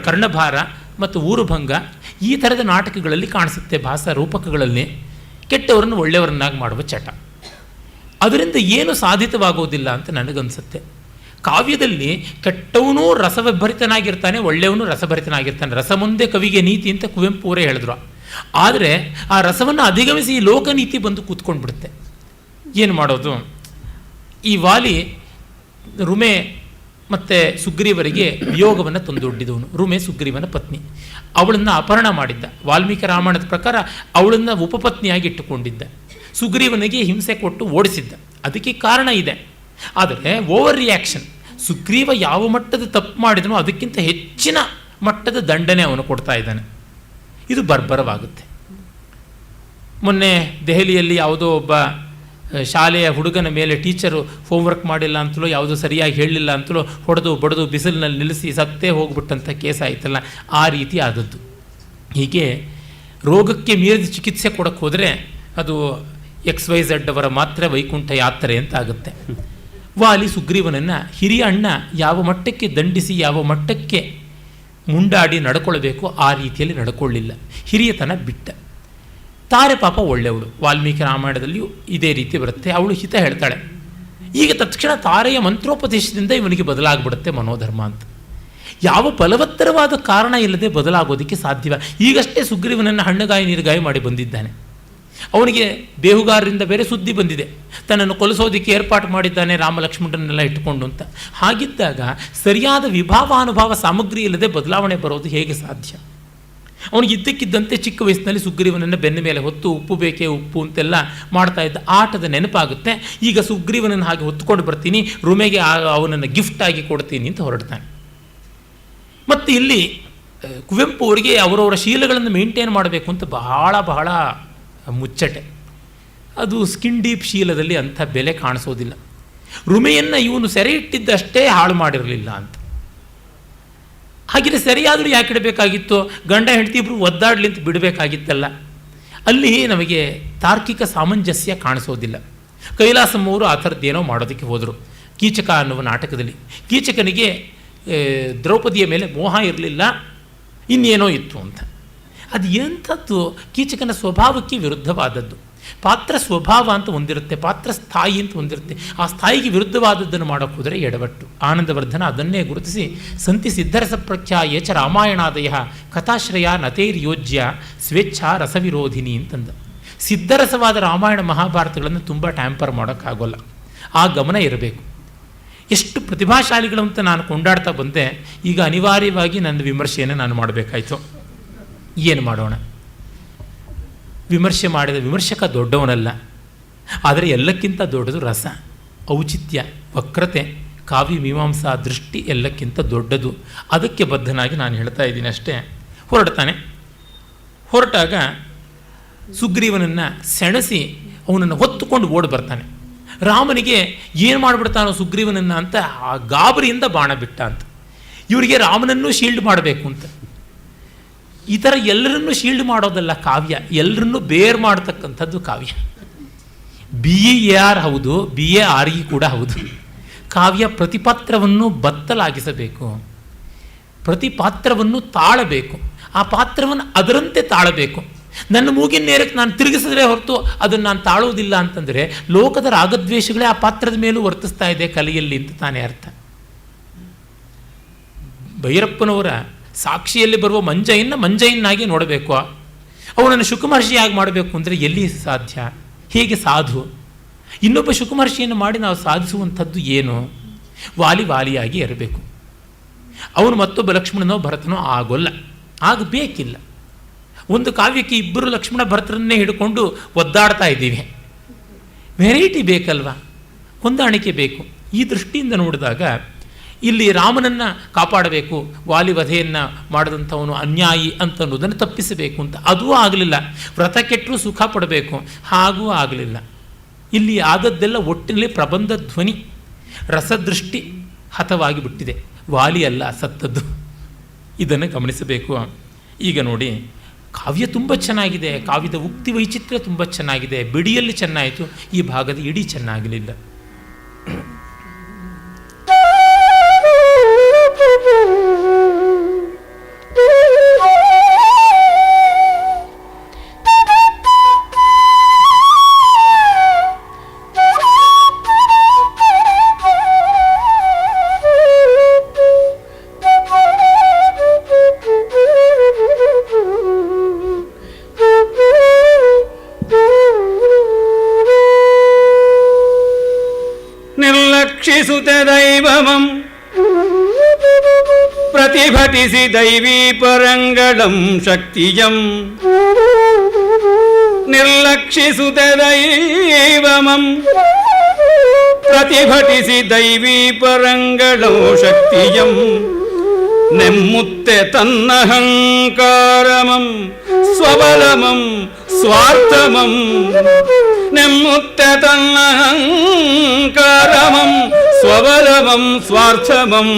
[SPEAKER 2] ಕರ್ಣಭಾರ ಮತ್ತು ಊರುಭಂಗ, ಈ ಥರದ ನಾಟಕಗಳಲ್ಲಿ ಕಾಣಿಸುತ್ತೆ. ಭಾಸ ರೂಪಕಗಳಲ್ಲಿ ಕೆಟ್ಟವರನ್ನು ಒಳ್ಳೆಯವರನ್ನಾಗಿ ಮಾಡುವ ಚಟ. ಅದರಿಂದ ಏನು ಸಾಧಿತವಾಗೋದಿಲ್ಲ ಅಂತ ನನಗನ್ಸುತ್ತೆ. ಕಾವ್ಯದಲ್ಲಿ ಕೆಟ್ಟವನೂ ರಸಭರಿತನಾಗಿರ್ತಾನೆ, ಒಳ್ಳೆಯವನು ರಸಭರಿತನಾಗಿರ್ತಾನೆ. ರಸ ಮುಂದೆ ಕವಿಗೆ ನೀತಿ ಅಂತ ಕುವೆಂಪು ಅವರೇ ಹೇಳಿದ್ರು. ಆದರೆ ಆ ರಸವನ್ನು ಅಧಿಗಮಿಸಿ ಲೋಕನೀತಿ ಬಂದು ಕೂತ್ಕೊಂಡ್ಬಿಡುತ್ತೆ. ಏನು ಮಾಡೋದು? ಈ ವಾಲಿ ರುಮೆ ಮತ್ತು ಸುಗ್ರೀವರಿಗೆ ವಿಯೋಗವನ್ನು ತಂದೊಡ್ಡಿದವನು. ರುಮೆ ಸುಗ್ರೀವನ ಪತ್ನಿ. ಅವಳನ್ನು ಅಪಹರಣ ಮಾಡಿದ್ದ. ವಾಲ್ಮೀಕಿ ರಾಮಾಯಣದ ಪ್ರಕಾರ ಅವಳನ್ನು ಉಪಪತ್ನಿಯಾಗಿ ಇಟ್ಟುಕೊಂಡಿದ್ದ. ಸುಗ್ರೀವನಿಗೆ ಹಿಂಸೆ ಕೊಟ್ಟು ಓಡಿಸಿದ್ದ. ಅದಕ್ಕೆ ಕಾರಣ ಇದೆ. ಆದರೆ ಓವರ್ ರಿಯಾಕ್ಷನ್, ಸುಗ್ರೀವ ಯಾವ ಮಟ್ಟದ ತಪ್ಪು ಮಾಡಿದನೋ ಅದಕ್ಕಿಂತ ಹೆಚ್ಚಿನ ಮಟ್ಟದ ದಂಡನೆ ಅವನು ಕೊಡ್ತಾ ಇದ್ದಾನೆ. ಇದು ಬರ್ಬರವಾಗುತ್ತೆ. ಮೊನ್ನೆ ದೆಹಲಿಯಲ್ಲಿ ಯಾವುದೋ ಒಬ್ಬ ಶಾಲೆಯ ಹುಡುಗನ ಮೇಲೆ ಟೀಚರು ಹೋಮ್ವರ್ಕ್ ಮಾಡಿಲ್ಲ ಅಂತಲೋ, ಯಾವುದೋ ಸರಿಯಾಗಿ ಹೇಳಲಿಲ್ಲ ಅಂತಲೋ ಹೊಡೆದು ಬಡಿದು ಬಿಸಿಲಿನಲ್ಲಿ ನಿಲ್ಲಿಸಿ ಸತ್ತೇ ಹೋಗ್ಬಿಟ್ಟಂಥ ಕೇಸ್ ಆಯಿತಲ್ಲ, ಆ ರೀತಿ ಆದದ್ದು. ಹೀಗೆ ರೋಗಕ್ಕೆ ಮೀರಿದ ಚಿಕಿತ್ಸೆ ಕೊಡೋಕ್ಕೆ ಹೋದರೆ ಅದು XYZ ಅವರ ಮಾತ್ರ ವೈಕುಂಠ ಯಾತ್ರೆ ಅಂತ ಆಗುತ್ತೆ. ವಾಲಿ ಸುಗ್ರೀವನನ್ನು ಹಿರಿಯ ಅಣ್ಣ ಯಾವ ಮಟ್ಟಕ್ಕೆ ದಂಡಿಸಿ, ಯಾವ ಮಟ್ಟಕ್ಕೆ ಮುಂಡಾಡಿ ನಡ್ಕೊಳ್ಬೇಕು ಆ ರೀತಿಯಲ್ಲಿ ನಡ್ಕೊಳ್ಳಿಲ್ಲ. ಹಿರಿಯತನ ಬಿಟ್ಟ. ತಾರೆ ಪಾಪ ಒಳ್ಳೆಯವಳು. ವಾಲ್ಮೀಕಿ ರಾಮಾಯಣದಲ್ಲಿಯೂ ಇದೇ ರೀತಿ ಬರುತ್ತೆ. ಅವಳು ಹಿತ ಹೇಳ್ತಾಳೆ. ಈಗ ತಕ್ಷಣ ತಾರೆಯ ಮಂತ್ರೋಪದೇಶದಿಂದ ಇವನಿಗೆ ಬದಲಾಗ್ಬಿಡುತ್ತೆ ಮನೋಧರ್ಮ ಅಂತ. ಯಾವ ಬಲವತ್ತರವಾದ ಕಾರಣ ಇಲ್ಲದೆ ಬದಲಾಗೋದಕ್ಕೆ ಸಾಧ್ಯವ? ಈಗಷ್ಟೇ ಸುಗ್ರೀವನನ್ನು ಹಣ್ಣುಗಾಯಿ ನೀರುಗಾಯಿ ಮಾಡಿ ಬಂದಿದ್ದಾನೆ. ಅವನಿಗೆ ಬೇಹುಗಾರರಿಂದ ಬೇರೆ ಸುದ್ದಿ ಬಂದಿದೆ, ತನ್ನನ್ನು ಕೊಲಿಸೋದಕ್ಕೆ ಏರ್ಪಾಟು ಮಾಡಿದ್ದಾನೆ ರಾಮ ಲಕ್ಷ್ಮಣರನ್ನೆಲ್ಲ ಇಟ್ಟುಕೊಂಡು ಅಂತ. ಹಾಗಿದ್ದಾಗ ಸರಿಯಾದ ವಿಭಾವಾನುಭಾವ ಸಾಮಗ್ರಿ ಇಲ್ಲದೆ ಬದಲಾವಣೆ ಬರೋದು ಹೇಗೆ ಸಾಧ್ಯ? ಅವನಿಗೆ ಇದ್ದಕ್ಕಿದ್ದಂತೆ ಚಿಕ್ಕ ವಯಸ್ಸಿನಲ್ಲಿ ಸುಗ್ರೀವನನ್ನು ಬೆನ್ನ ಮೇಲೆ ಹೊತ್ತು ಉಪ್ಪು ಬೇಕೇ ಉಪ್ಪು ಅಂತೆಲ್ಲ ಮಾಡ್ತಾ ಇದ್ದ ಆಟದ ನೆನಪಾಗುತ್ತೆ. ಈಗ ಸುಗ್ರೀವನನ್ನು ಹಾಗೆ ಹೊತ್ತುಕೊಂಡು ಬರ್ತೀನಿ, ರುಮೆಗೆ ಅವನನ್ನು ಗಿಫ್ಟ್ ಆಗಿ ಕೊಡ್ತೀನಿ ಅಂತ ಹೊರಡ್ತಾನೆ. ಮತ್ತು ಇಲ್ಲಿ ಕುವೆಂಪು ಅವರಿಗೆ ಅವರವರ ಶೀಲಗಳನ್ನು ಮೇಂಟೈನ್ ಮಾಡಬೇಕು ಅಂತ ಬಹಳ ಬಹಳ ಮುಚ್ಚಟೆ. ಅದು ಸ್ಕಿನ್ ಡೀಪ್ ಶೀಲದಲ್ಲಿ ಅಂಥ ಬೆಲೆ ಕಾಣಿಸೋದಿಲ್ಲ. ರುಮೆಯನ್ನು ಇವನು ಸೆರೆ ಇಟ್ಟಿದ್ದಷ್ಟೇ ಹಾಳು ಮಾಡಿರಲಿಲ್ಲ ಅಂತ. ಹಾಗೆಯೇ ಸರಿಯಾದರೂ ಯಾಕೆ ಇಡಬೇಕಾಗಿತ್ತು? ಗಂಡ ಹೆಂಡತಿ ಇಬ್ಬರು ಒದ್ದಾಡಲಿ ಅಂತ ಬಿಡಬೇಕಾಗಿತ್ತಲ್ಲ. ಅಲ್ಲಿ ನಮಗೆ ತಾರ್ಕಿಕ ಸಾಮಂಜಸ್ಯ ಕಾಣಿಸೋದಿಲ್ಲ. ಕೈಲಾಸಮ್ಮವರು ಆ ಥರದ್ದೇನೋ ಮಾಡೋದಕ್ಕೆ ಹೋದರು. ಕೀಚಕ ಅನ್ನುವ ನಾಟಕದಲ್ಲಿ ಕೀಚಕನಿಗೆ ದ್ರೌಪದಿಯ ಮೇಲೆ ಮೋಹ ಇರಲಿಲ್ಲ, ಇನ್ನೇನೋ ಇತ್ತು ಅಂತ. ಅದು ಎಂಥದ್ದು? ಕೀಚಕನ ಸ್ವಭಾವಕ್ಕೆ ವಿರುದ್ಧವಾದದ್ದು. ಪಾತ್ರ ಸ್ವಭಾವ ಅಂತ ಒಂದಿರುತ್ತೆ, ಪಾತ್ರ ಸ್ಥಾಯಿ ಅಂತ ಒಂದಿರುತ್ತೆ. ಆ ಸ್ಥಾಯಿಗೆ ವಿರುದ್ಧವಾದದ್ದನ್ನು ಮಾಡೋಕ್ಕೆ ಹೋದರೆ ಎಡವಟ್ಟು. ಆನಂದವರ್ಧನ ಅದನ್ನೇ ಗುರುತಿಸಿ ಸಂತಿ ಸಿದ್ಧರಸ ಪ್ರಖ್ಯಾಯೇ ಚ ರಾಮಾಯಣಾದಯ ಕಥಾಶ್ರಯ ನತೈರ್ಯೋಜ್ಯ ಸ್ವೇಚ್ಛಾ ರಸವಿರೋಧಿನಿ ಅಂತಂದ. ಸಿದ್ಧರಸವಾದ ರಾಮಾಯಣ ಮಹಾಭಾರತಗಳನ್ನು ತುಂಬ ಟ್ಯಾಂಪರ್ ಮಾಡೋಕ್ಕಾಗೋಲ್ಲ. ಆ ಗಮನ ಇರಬೇಕು. ಎಷ್ಟು ಪ್ರತಿಭಾಶಾಲಿಗಳು ಅಂತ ನಾನು ಕೊಂಡಾಡ್ತಾ ಬಂದೆ. ಈಗ ಅನಿವಾರ್ಯವಾಗಿ ನನ್ನ ವಿಮರ್ಶೆಯನ್ನು ನಾನು ಮಾಡಬೇಕಾಯಿತು. ಏನು ಮಾಡೋಣ? ವಿಮರ್ಶೆ ಮಾಡಿದ ವಿಮರ್ಶಕ ದೊಡ್ಡವನಲ್ಲ, ಆದರೆ ಎಲ್ಲಕ್ಕಿಂತ ದೊಡ್ಡದು ರಸ, ಔಚಿತ್ಯ, ವಕ್ರತೆ, ಕಾವ್ಯ ಮೀಮಾಂಸಾ ದೃಷ್ಟಿ ಎಲ್ಲಕ್ಕಿಂತ ದೊಡ್ಡದು. ಅದಕ್ಕೆ ಬದ್ಧನಾಗಿ ನಾನು ಹೇಳ್ತಾ ಇದ್ದೀನಿ ಅಷ್ಟೇ. ಹೊರಡ್ತಾನೆ. ಹೊರಟಾಗ ಸುಗ್ರೀವನನ್ನು ಸೆಣಸಿ ಅವನನ್ನು ಹೊತ್ತುಕೊಂಡು ಓಡಿ ಬರ್ತಾನೆ. ರಾಮನಿಗೆ ಏನು ಮಾಡಿಬಿಡ್ತಾನೋ ಸುಗ್ರೀವನನ್ನು ಅಂತ ಆ ಗಾಬರಿಯಿಂದ ಬಾಣ ಬಿಟ್ಟ ಅಂತ. ಇವರಿಗೆ ರಾಮನನ್ನು ಶೀಲ್ಡ್ ಮಾಡಬೇಕು ಅಂತ. ಈ ಥರ ಎಲ್ಲರನ್ನೂ ಶೀಲ್ಡ್ ಮಾಡೋದಲ್ಲ ಕಾವ್ಯ, ಎಲ್ಲರನ್ನೂ ಬೇರ್ ಮಾಡತಕ್ಕಂಥದ್ದು ಕಾವ್ಯ. BEAR ಹೌದು, BARE ಕೂಡ ಹೌದು. ಕಾವ್ಯ ಪ್ರತಿಪಾತ್ರವನ್ನು ಬತ್ತಲಾಗಿಸಬೇಕು, ಪ್ರತಿ ಪಾತ್ರವನ್ನು ತಾಳಬೇಕು, ಆ ಪಾತ್ರವನ್ನು ಅದರಂತೆ ತಾಳಬೇಕು. ನನ್ನ ಮೂಗಿನ ನೇರಕ್ಕೆ ನಾನು ತಿರುಗಿಸಿದ್ರೆ ಹೊರತು ಅದನ್ನು ನಾನು ತಾಳುವುದಿಲ್ಲ ಅಂತಂದರೆ ಲೋಕದ ರಾಗದ್ವೇಷಗಳೇ ಆ ಪಾತ್ರದ ಮೇಲೂ ವರ್ತಿಸ್ತಾ ಇದೆ ಕಲೆಯಲ್ಲಿ ಅಂತ ತಾನೇ ಅರ್ಥ. ಭೈರಪ್ಪನವರ ಸಾಕ್ಷಿಯಲ್ಲಿ ಬರುವ ಮಂಜಯ್ಯನಾಗಿ ನೋಡಬೇಕು, ಅವನನ್ನು ಶುಕಮಹರ್ಷಿಯಾಗಿ ಮಾಡಬೇಕು ಅಂದರೆ ಎಲ್ಲಿ ಸಾಧ್ಯ? ಹೇಗೆ ಸಾಧು? ಇನ್ನೊಬ್ಬ ಶುಕಮಹರ್ಷಿಯನ್ನು ಮಾಡಿ ನಾವು ಸಾಧಿಸುವಂಥದ್ದು ಏನು? ವಾಲಿಯಾಗಿ ಇರಬೇಕು. ಅವನು ಮತ್ತೊಬ್ಬ ಲಕ್ಷ್ಮಣನೋ ಭರತನೋ ಆಗೋಲ್ಲ, ಆಗಬೇಕಿಲ್ಲ. ಒಂದು ಕಾವ್ಯಕ್ಕೆ ಇಬ್ಬರು ಲಕ್ಷ್ಮಣ ಭರತರನ್ನೇ ಹಿಡ್ಕೊಂಡು ಒದ್ದಾಡ್ತಾ ಇದ್ದೀವಿ. ವೆರೈಟಿ ಬೇಕಲ್ವಾ, ಹೊಂದಾಣಿಕೆ ಬೇಕು. ಈ ದೃಷ್ಟಿಯಿಂದ ನೋಡಿದಾಗ ಇಲ್ಲಿ ರಾಮನನ್ನು ಕಾಪಾಡಬೇಕು, ವಾಲಿವಧೆಯನ್ನು ಮಾಡಿದಂಥವನು ಅನ್ಯಾಯಿ ಅಂತ ಅನ್ನೋದನ್ನು ತಪ್ಪಿಸಬೇಕು ಅಂತ, ಅದೂ ಆಗಲಿಲ್ಲ. ವ್ರತ ಕೆಟ್ಟರೂ ಸುಖ ಪಡಬೇಕು, ಹಾಗೂ ಆಗಲಿಲ್ಲ. ಇಲ್ಲಿ ಆದದ್ದೆಲ್ಲ ಒಟ್ಟಿನಲ್ಲಿ ಪ್ರಬಂಧ ಧ್ವನಿ, ರಸದೃಷ್ಟಿ ಹತವಾಗಿ ಬಿಟ್ಟಿದೆ. ವಾಲಿ ಅಲ್ಲ ಸತ್ತದ್ದು, ಇದನ್ನು ಗಮನಿಸಬೇಕು. ಈಗ ನೋಡಿ, ಕಾವ್ಯ ತುಂಬ ಚೆನ್ನಾಗಿದೆ, ಕಾವ್ಯದ ಉಕ್ತಿ ವೈಚಿತ್ರ್ಯ ತುಂಬ ಚೆನ್ನಾಗಿದೆ. ಬಿಡಿಯಲ್ಲಿ ಚೆನ್ನಾಯಿತು, ಈ ಭಾಗದ ಇಡೀ ಚೆನ್ನಾಗಲಿಲ್ಲ.
[SPEAKER 1] ನಿರ್ಲಕ್ಷಿಸುತ್ತೆ ದೈವಮಂ ಪ್ರತಿಭಟಿಸಿ ದೈವೀ ಪರಂಗಳಂ ಶಕ್ತಿಯಂ. ನಿರ್ಲಕ್ಷಿಸುತ್ತೆ ದೈವಮಂ ಪ್ರತಿಭಟಿಸಿ ದೈವೀ ಪರಂಗಳಂ ಶಕ್ತಿಯಂ. ನೆಮ್ಮುತ್ತೆ ತನ್ನಹಂಕಾರಮಂ ಸ್ವಬಲಮಂ ಸ್ವಾರ್ಥಮಂ. ನೆಮ್ಮುತ್ತೆ ತನ್ನಹಂಕಾರಮಂ ಸ್ವಬಲಮಂ ಸ್ವಾರ್ಥಮಂ.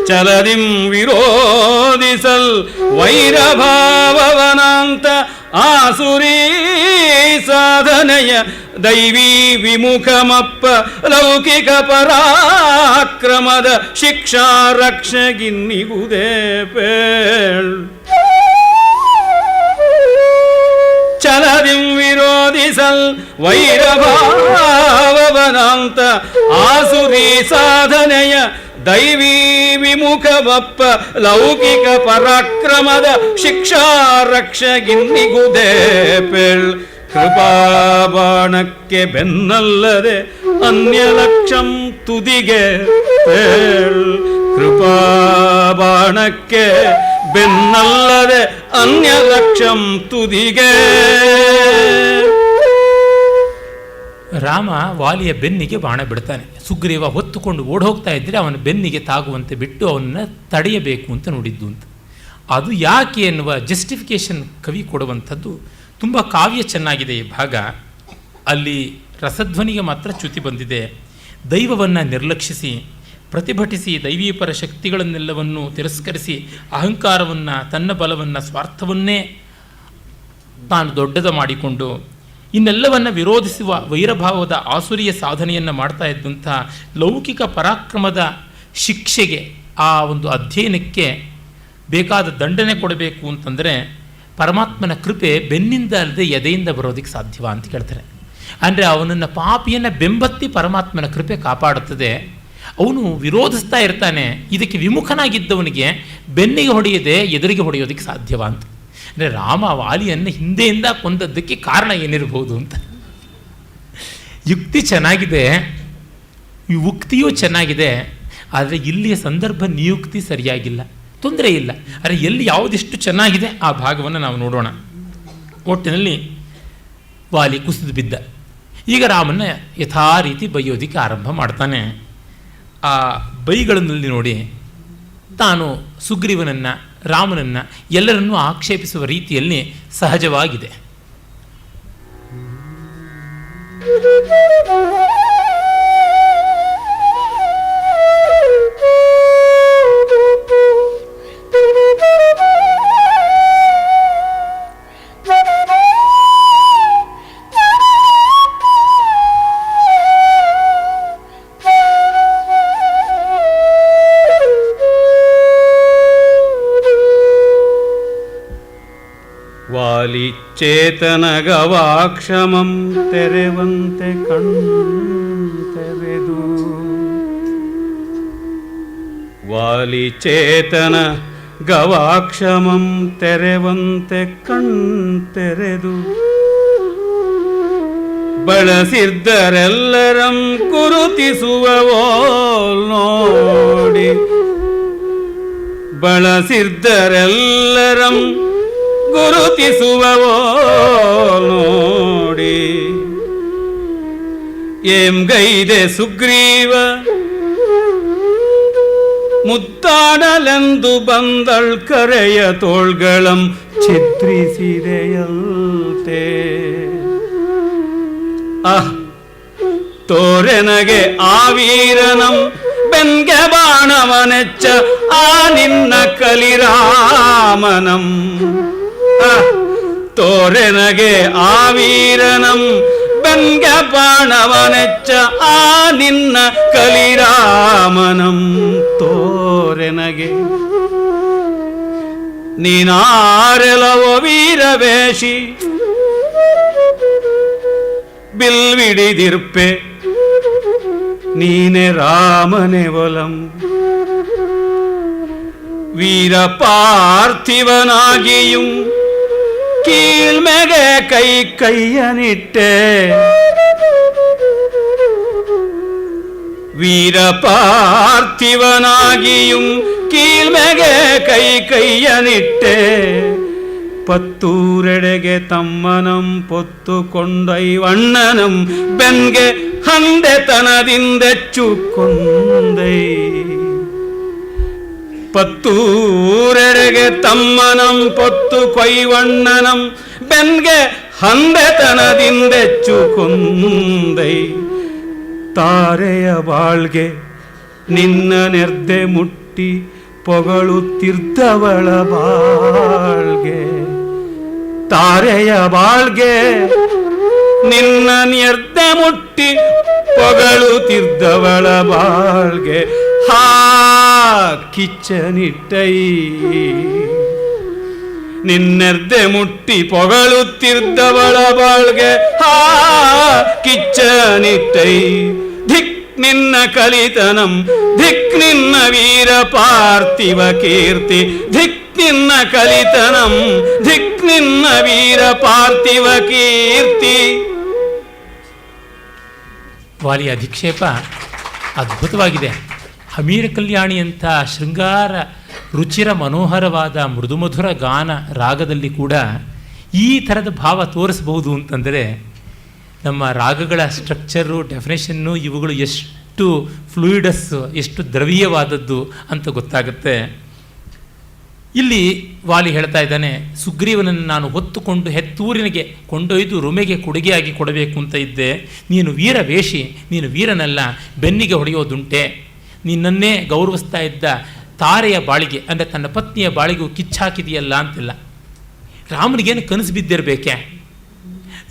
[SPEAKER 1] ಚಲದಿಂ ವಿರೋಧಿಸಲ್ ವೈರಭಾವವನಾಂತ ಆಸುರೀ ಸಾಧನೆಯ ದೈವೀ ವಿಮುಖಮಪ್ಪ ಲೌಕಿಕ ಪರಾಕ್ರಮದ ಶಿಕ್ಷಾ ರಕ್ಷಗಿನ್ನಿಗುದೇ ಪೇಳ್. ಚಲದಿಂ ವಿರೋಧಿಸಲ್ ವೈರಭಾವವನಾಂತ ಆಸುರೀ ಸಾಧನೆಯ ದೈವೀ ವಿಮುಖವಪ್ಪ ಲೌಕಿಕ ಪರಾಕ್ರಮದ ಶಿಕ್ಷಾ ರಕ್ಷಗಿನ್ನಿಗುದೇ ಪೇಳ್. ಕೃಪಾಬಾಣಕ್ಕೆ ಬೆನ್ನಲ್ಲದೆ ಅನ್ಯ ಲಕ್ಷಂ ತುದಿಗೆ ಪೇಳ್. ಕೃಪಾಬಾಣಕ್ಕೆ ಬೆನ್ನಲ್ಲದೆ ಅನ್ಯ ಲಕ್ಷಂ ತುದಿಗೆ.
[SPEAKER 2] ರಾಮ ವಾಲಿಯ ಬೆನ್ನಿಗೆ ಬಾಣ ಬಿಡ್ತಾನೆ. ಸುಗ್ರೀವ ಹೊತ್ತುಕೊಂಡು ಓಡೋಗ್ತಾ ಇದ್ದರೆ ಅವನ ಬೆನ್ನಿಗೆ ತಾಗುವಂತೆ ಬಿಟ್ಟು ಅವನನ್ನು ತಡೆಯಬೇಕು ಅಂತ ನೋಡಿದ್ದು ಅಂತ. ಅದು ಯಾಕೆ ಎನ್ನುವ ಜಸ್ಟಿಫಿಕೇಶನ್ ಕವಿ ಕೊಡುವಂಥದ್ದು ತುಂಬ ಕಾವ್ಯ ಚೆನ್ನಾಗಿದೆ ಈ ಭಾಗ. ಅಲ್ಲಿ ರಸಧ್ವನಿಗೆ ಮಾತ್ರ ಚ್ಯುತಿ ಬಂದಿದೆ. ದೈವವನ್ನು ನಿರ್ಲಕ್ಷಿಸಿ ಪ್ರತಿಭಟಿಸಿ ದೈವೀಪರ ಶಕ್ತಿಗಳನ್ನೆಲ್ಲವನ್ನು ತಿರಸ್ಕರಿಸಿ ಅಹಂಕಾರವನ್ನು, ತನ್ನ ಬಲವನ್ನು, ಸ್ವಾರ್ಥವನ್ನೇ ತಾನು ದೊಡ್ಡದ ಮಾಡಿಕೊಂಡು ಇನ್ನೆಲ್ಲವನ್ನು ವಿರೋಧಿಸುವ ವೈರಭಾವದ ಆಸುರಿಯ ಸಾಧನೆಯನ್ನು ಮಾಡ್ತಾ ಇದ್ದಂಥ ಲೌಕಿಕ ಪರಾಕ್ರಮದ ಶಿಕ್ಷೆಗೆ, ಆ ಒಂದು ಅಧ್ಯಯನಕ್ಕೆ ಬೇಕಾದ ದಂಡನೆ ಕೊಡಬೇಕು ಅಂತಂದರೆ ಪರಮಾತ್ಮನ ಕೃಪೆ ಬೆನ್ನಿಂದ ಅಲ್ಲದೆ ಎದೆಯಿಂದ ಬರೋದಕ್ಕೆ ಸಾಧ್ಯವ ಅಂತ ಕೇಳ್ತಾರೆ. ಅಂದರೆ ಅವನನ್ನು ಪಾಪಿಯನ್ನು ಬೆಂಬತ್ತಿ ಪರಮಾತ್ಮನ ಕೃಪೆ ಕಾಪಾಡುತ್ತದೆ. ಅವನು ವಿರೋಧಿಸ್ತಾ ಇರ್ತಾನೆ, ಇದಕ್ಕೆ ವಿಮುಖನಾಗಿದ್ದವನಿಗೆ ಬೆನ್ನಿಗೆ ಹೊಡೆಯದೆ ಎದುರಿಗೆ ಹೊಡೆಯೋದಕ್ಕೆ ಸಾಧ್ಯವ ಅಂತ. ಅಂದರೆ ರಾಮ ವಾಲಿಯನ್ನು ಹಿಂದೆಯಿಂದ ಕೊಂದದ್ದಕ್ಕೆ ಕಾರಣ ಏನಿರ್ಬೋದು ಅಂತ. ಯುಕ್ತಿ ಚೆನ್ನಾಗಿದೆ, ಈ ಉಕ್ತಿಯೂ ಚೆನ್ನಾಗಿದೆ, ಆದರೆ ಇಲ್ಲಿಯ ಸಂದರ್ಭ ನಿಯುಕ್ತಿ ಸರಿಯಾಗಿಲ್ಲ. ತೊಂದರೆ ಇಲ್ಲ, ಆದರೆ ಎಲ್ಲಿ ಯಾವುದಿಷ್ಟು ಚೆನ್ನಾಗಿದೆ ಆ ಭಾಗವನ್ನು ನಾವು ನೋಡೋಣ. ಒಟ್ಟಿನಲ್ಲಿ ವಾಲಿ ಕುಸಿದು ಬಿದ್ದ. ಈಗ ರಾಮನ ಯಥಾ ರೀತಿ ಬೈಯೋದಿಕ್ಕೆ ಆರಂಭ ಮಾಡ್ತಾನೆ. ಆ ಬೈಗಳಲ್ಲಿ ನೋಡಿ ತಾನು ಸುಗ್ರೀವನನ್ನು, ರಾಮನನ್ನು, ಎಲ್ಲರನ್ನೂ ಆಕ್ಷೇಪಿಸುವ ರೀತಿಯಲ್ಲಿ ಸಹಜವಾಗಿದೆ.
[SPEAKER 1] ವಾಲಿಚೇತನ ಗವಾಕ್ಷಮಂ ತೆರೆವಂತೆ ಕಣ್ತೆರೆದು, ವಾಲಿಚೇತನ ಗವಾಕ್ಷಮಂ ತೆರೆವಂತೆ ಕಣ್ತೆರೆದು, ಬಳಸಿದ್ದರೆಲ್ಲರಂ ಗುರುತಿಸುವವೋ ನೋಡಿ, ಬಳಸಿದ್ದರೆಲ್ಲರಂ ಗುರುತಿಸುವವೋ ನೋಡಿ. ಏಂಗೈದೆ ಸುಗ್ರೀವ ಮುತ್ತಾಡಲೆಂದು ಬಂದಳ್ ಕರೆಯ ತೋಳ್ಗಳಂ ಛಿದ್ರಿಸಿದೆಯಲ್ತೆ. ತೋರೆನಗೆ ಆ ವೀರನಂ ಬೆನ್ಗೆ ಬಾಣವನೆಚ್ಚ ಆ ನಿನ್ನ ಕಲಿರಾಮನಂ. ತೋರೆನಗೆ ಆ ವೀರನಂ ಬೆನ್ಗೆ ಬಾಣವನೆಚ್ಚ ಆ ನಿನ್ನ ಕಲಿರಾಮನಂ. ತೋರೆನಗೆ ನೀನಾರೆಲವೋ ವೀರವೇಶಿ ಬಿಲ್ವಿಡಿದಿರ್ಪೆ ನೀನೆ ರಾಮನೆ ಒಲಂ. ವೀರ ಪಾರ್ಥಿವನಾಗಿயும் ಕೀಳ್ಮೆಗೆ ಕೈ ಕೈಯನಿಟ್ಟೆ. ವೀರ ಪಾರ್ಥಿವನಾಗಿயும் ಕೀಳ್ಮೆಗೆ ಕೈ ಕೈಯನಿಟ್ಟೆ. ಪತ್ತೂರೆಡೆಗೆ ತಮ್ಮನಂ ಪೊತ್ತುಕೊಂಡೈವಣ್ಣನಂ ಬೆನ್ಗೆ ಹಂದೆತನದಿಂದೆಚ್ಚು ಕೊಂದೈ. ಪತ್ತೂರೆಡೆಗೆ ತಮ್ಮನಂ ಪೊತ್ತು ಕೊಯ್ವಣ್ಣನಂ ಬೆನ್ಗೆ ಹಂದೆತನದಿಂದೆಚ್ಚು ಕೊಂದೈ. ತಾರೆಯ ಬಾಳ್ಗೆ ನಿನ್ನ ನೆರ್ದೆ ಮುಟ್ಟಿ ಪೊಗಳುತ್ತಿದ್ದವಳ ಬಾಳ್ಗೆ. ತಾರೆಯ ಬಾಳ್ಗೆ ನಿನ್ನ ನೆರ್ದೆ ಮುಟ್ಟಿ ಪೊಗಳುತ್ತಿದ್ದವಳ ಬಾಳ್ಗೆ. ಹಾ ಕಿಚ್ಚನಿಟ್ಟೈ ನಿನ್ನೆರ್ದೆ ಮುಟ್ಟಿ ಪೊಗಳುತ್ತಿದ್ದವಳ ಬಾಳ್ಗೆ. ಹಾ ಕಿಚ್ಚನಿಟ್ಟೈ. ಧಿಕ್ ನಿನ್ನ ಕಲಿತನಂ, ಧಿಕ್ ನಿನ್ನ ವೀರ ಪಾರ್ಥಿವ ಕೀರ್ತಿ. ಧಿಕ್ ನಿನ್ನ ಕಲಿತನಂ, ಧಿಕ್ ನಿನ್ನ ವೀರ ಪಾರ್ಥಿವ ಕೀರ್ತಿ.
[SPEAKER 2] ವಾಲಿಯ ಅಧಿಕ್ಷೇಪ ಅದ್ಭುತವಾಗಿದೆ. ಹಮೀರ ಕಲ್ಯಾಣಿ ಅಂತ ಶೃಂಗಾರ ರುಚಿರ ಮನೋಹರವಾದ ಮೃದುಮಧುರ ಗಾನ ರಾಗದಲ್ಲಿ ಕೂಡ ಈ ಥರದ ಭಾವ ತೋರಿಸಬಹುದು ಅಂತಂದರೆ ನಮ್ಮ ರಾಗಗಳ ಸ್ಟ್ರಕ್ಚರು, ಡೆಫಿನೇಷನ್ನು ಇವುಗಳು ಎಷ್ಟು ಫ್ಲೂಯಿಡಸ್, ಎಷ್ಟು ದ್ರವೀಯವಾದದ್ದು ಅಂತ ಗೊತ್ತಾಗುತ್ತೆ. ಇಲ್ಲಿ ವಾಲಿ ಹೇಳ್ತಾ ಇದ್ದಾನೆ, ಸುಗ್ರೀವನನ್ನು ನಾನು ಹೊತ್ತುಕೊಂಡು ಹೆತ್ತೂರಿನಿಗೆ ಕೊಂಡೊಯ್ದು ರುಮೆಗೆ ಕೊಡುಗೆಯಾಗಿ ಕೊಡಬೇಕು ಅಂತ ಇದ್ದೆ. ನೀನು ವೀರ ವೇಷಿ, ನೀನು ವೀರನಲ್ಲ, ಬೆನ್ನಿಗೆ ಹೊಡೆಯೋದುಂಟೆ. ನಿನ್ನನ್ನೇ ಗೌರವಿಸ್ತಾ ಇದ್ದ ತಾರೆಯ ಬಾಳಿಗೆ ಅಂದರೆ ತನ್ನ ಪತ್ನಿಯ ಬಾಳಿಗೂ ಕಿಚ್ಚಾಕಿದೆಯಲ್ಲ ಅಂತಿಲ್ಲ. ರಾಮನಿಗೇನು ಕನಸು ಬಿದ್ದಿರಬೇಕೆ?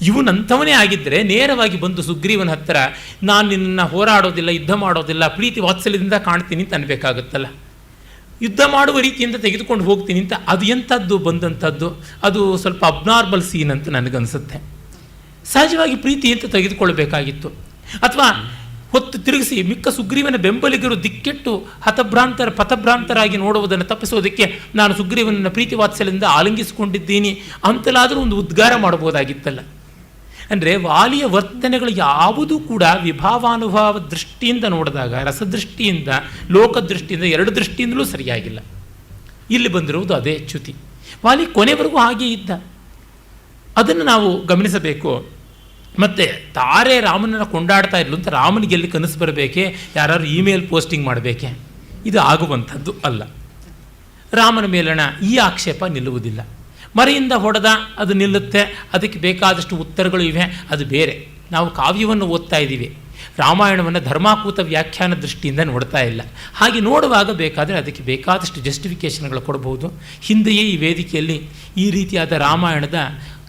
[SPEAKER 2] ಇವನಂಥವನೇ ಆಗಿದ್ದರೆ ನೇರವಾಗಿ ಬಂದು ಸುಗ್ರೀವನ ಹತ್ತಿರ ನಾನು ನಿನ್ನನ್ನು ಹೋರಾಡೋದಿಲ್ಲ, ಯುದ್ಧ ಮಾಡೋದಿಲ್ಲ, ಪ್ರೀತಿ ವಾತ್ಸಲ್ಯದಿಂದ ಕಾಣ್ತೀನಿ ಅಂತ ಅನ್ಬೇಕಾಗುತ್ತಲ್ಲ. ಯುದ್ಧ ಮಾಡುವ ರೀತಿಯಿಂದ ತೆಗೆದುಕೊಂಡು ಹೋಗ್ತೀನಿ ಅಂತ ಅದು ಎಂಥದ್ದು ಬಂದಂಥದ್ದು? ಅದು ಸ್ವಲ್ಪ ಅಬ್ನಾರ್ಮಲ್ ಸೀನ್ ಅಂತ ನನಗನ್ಸುತ್ತೆ. ಸಹಜವಾಗಿ ಪ್ರೀತಿ ಅಂತ ತೆಗೆದುಕೊಳ್ಬೇಕಾಗಿತ್ತು. ಅಥವಾ ಹೊತ್ತು ತಿರುಗಿಸಿ ಮಿಕ್ಕ ಸುಗ್ರೀವನ ಬೆಂಬಲಿಗರು ದಿಕ್ಕೆಟ್ಟು ಪಥಭ್ರಾಂತರಾಗಿ ನೋಡುವುದನ್ನು ತಪ್ಪಿಸೋದಕ್ಕೆ ನಾನು ಸುಗ್ರೀವನನ್ನು ಪ್ರೀತಿ ವಾತ್ಸಲ್ಯದಿಂದ ಆಲಿಂಗಿಸಿಕೊಂಡಿದ್ದೀನಿ ಅಂತಲಾದರೂ ಒಂದು ಉದ್ಗಾರ ಮಾಡಬಹುದಾಗಿತ್ತಲ್ಲ. ಅಂದರೆ ವಾಲಿಯ ವರ್ತನೆಗಳು ಯಾವುದೂ ಕೂಡ ವಿಭಾವಾನುಭಾವ ದೃಷ್ಟಿಯಿಂದ ನೋಡಿದಾಗ, ರಸದೃಷ್ಟಿಯಿಂದ, ಲೋಕದೃಷ್ಟಿಯಿಂದ, ಎರಡು ದೃಷ್ಟಿಯಿಂದಲೂ ಸರಿಯಾಗಿಲ್ಲ. ಇಲ್ಲಿ ಬಂದಿರುವುದು ಅದೇ ಚ್ಯುತಿ. ವಾಲಿ ಕೊನೆವರೆಗೂ ಹಾಗೆ ಇದ್ದ, ಅದನ್ನು ನಾವು ಗಮನಿಸಬೇಕು. ಮತ್ತು ತಾರೆ ರಾಮನನ್ನು ಕೊಂಡಾಡ್ತಾ ಇರಲು ಅಂತ ರಾಮನಿಗೆ ಎಲ್ಲಿ ಕನಸು ಬರಬೇಕೆ? ಯಾರು ಇಮೇಲ್ ಪೋಸ್ಟಿಂಗ್ ಮಾಡಬೇಕೆ? ಇದು ಆಗುವಂಥದ್ದು ಅಲ್ಲ. ರಾಮನ ಮೇಲಣ ಈ ಆಕ್ಷೇಪ ನಿಲ್ಲುವುದಿಲ್ಲ. ಮರೆಯಿಂದ ಹೊಡೆದ ಅದು ನಿಲ್ಲುತ್ತೆ, ಅದಕ್ಕೆ ಬೇಕಾದಷ್ಟು ಉತ್ತರಗಳು ಇವೆ, ಅದು ಬೇರೆ. ನಾವು ಕಾವ್ಯವನ್ನು ಓದ್ತಾ ಇದ್ದೀವಿ, ರಾಮಾಯಣವನ್ನು ಧರ್ಮಾಕೂತ ವ್ಯಾಖ್ಯಾನ ದೃಷ್ಟಿಯಿಂದ ನೋಡ್ತಾ ಇಲ್ಲ. ಹಾಗೆ ನೋಡುವಾಗ ಬೇಕಾದರೆ ಅದಕ್ಕೆ ಬೇಕಾದಷ್ಟು ಜಸ್ಟಿಫಿಕೇಷನ್ಗಳು ಕೊಡಬಹುದು. ಹಿಂದೆಯೇ ಈ ವೇದಿಕೆಯಲ್ಲಿ ಈ ರೀತಿಯಾದ ರಾಮಾಯಣದ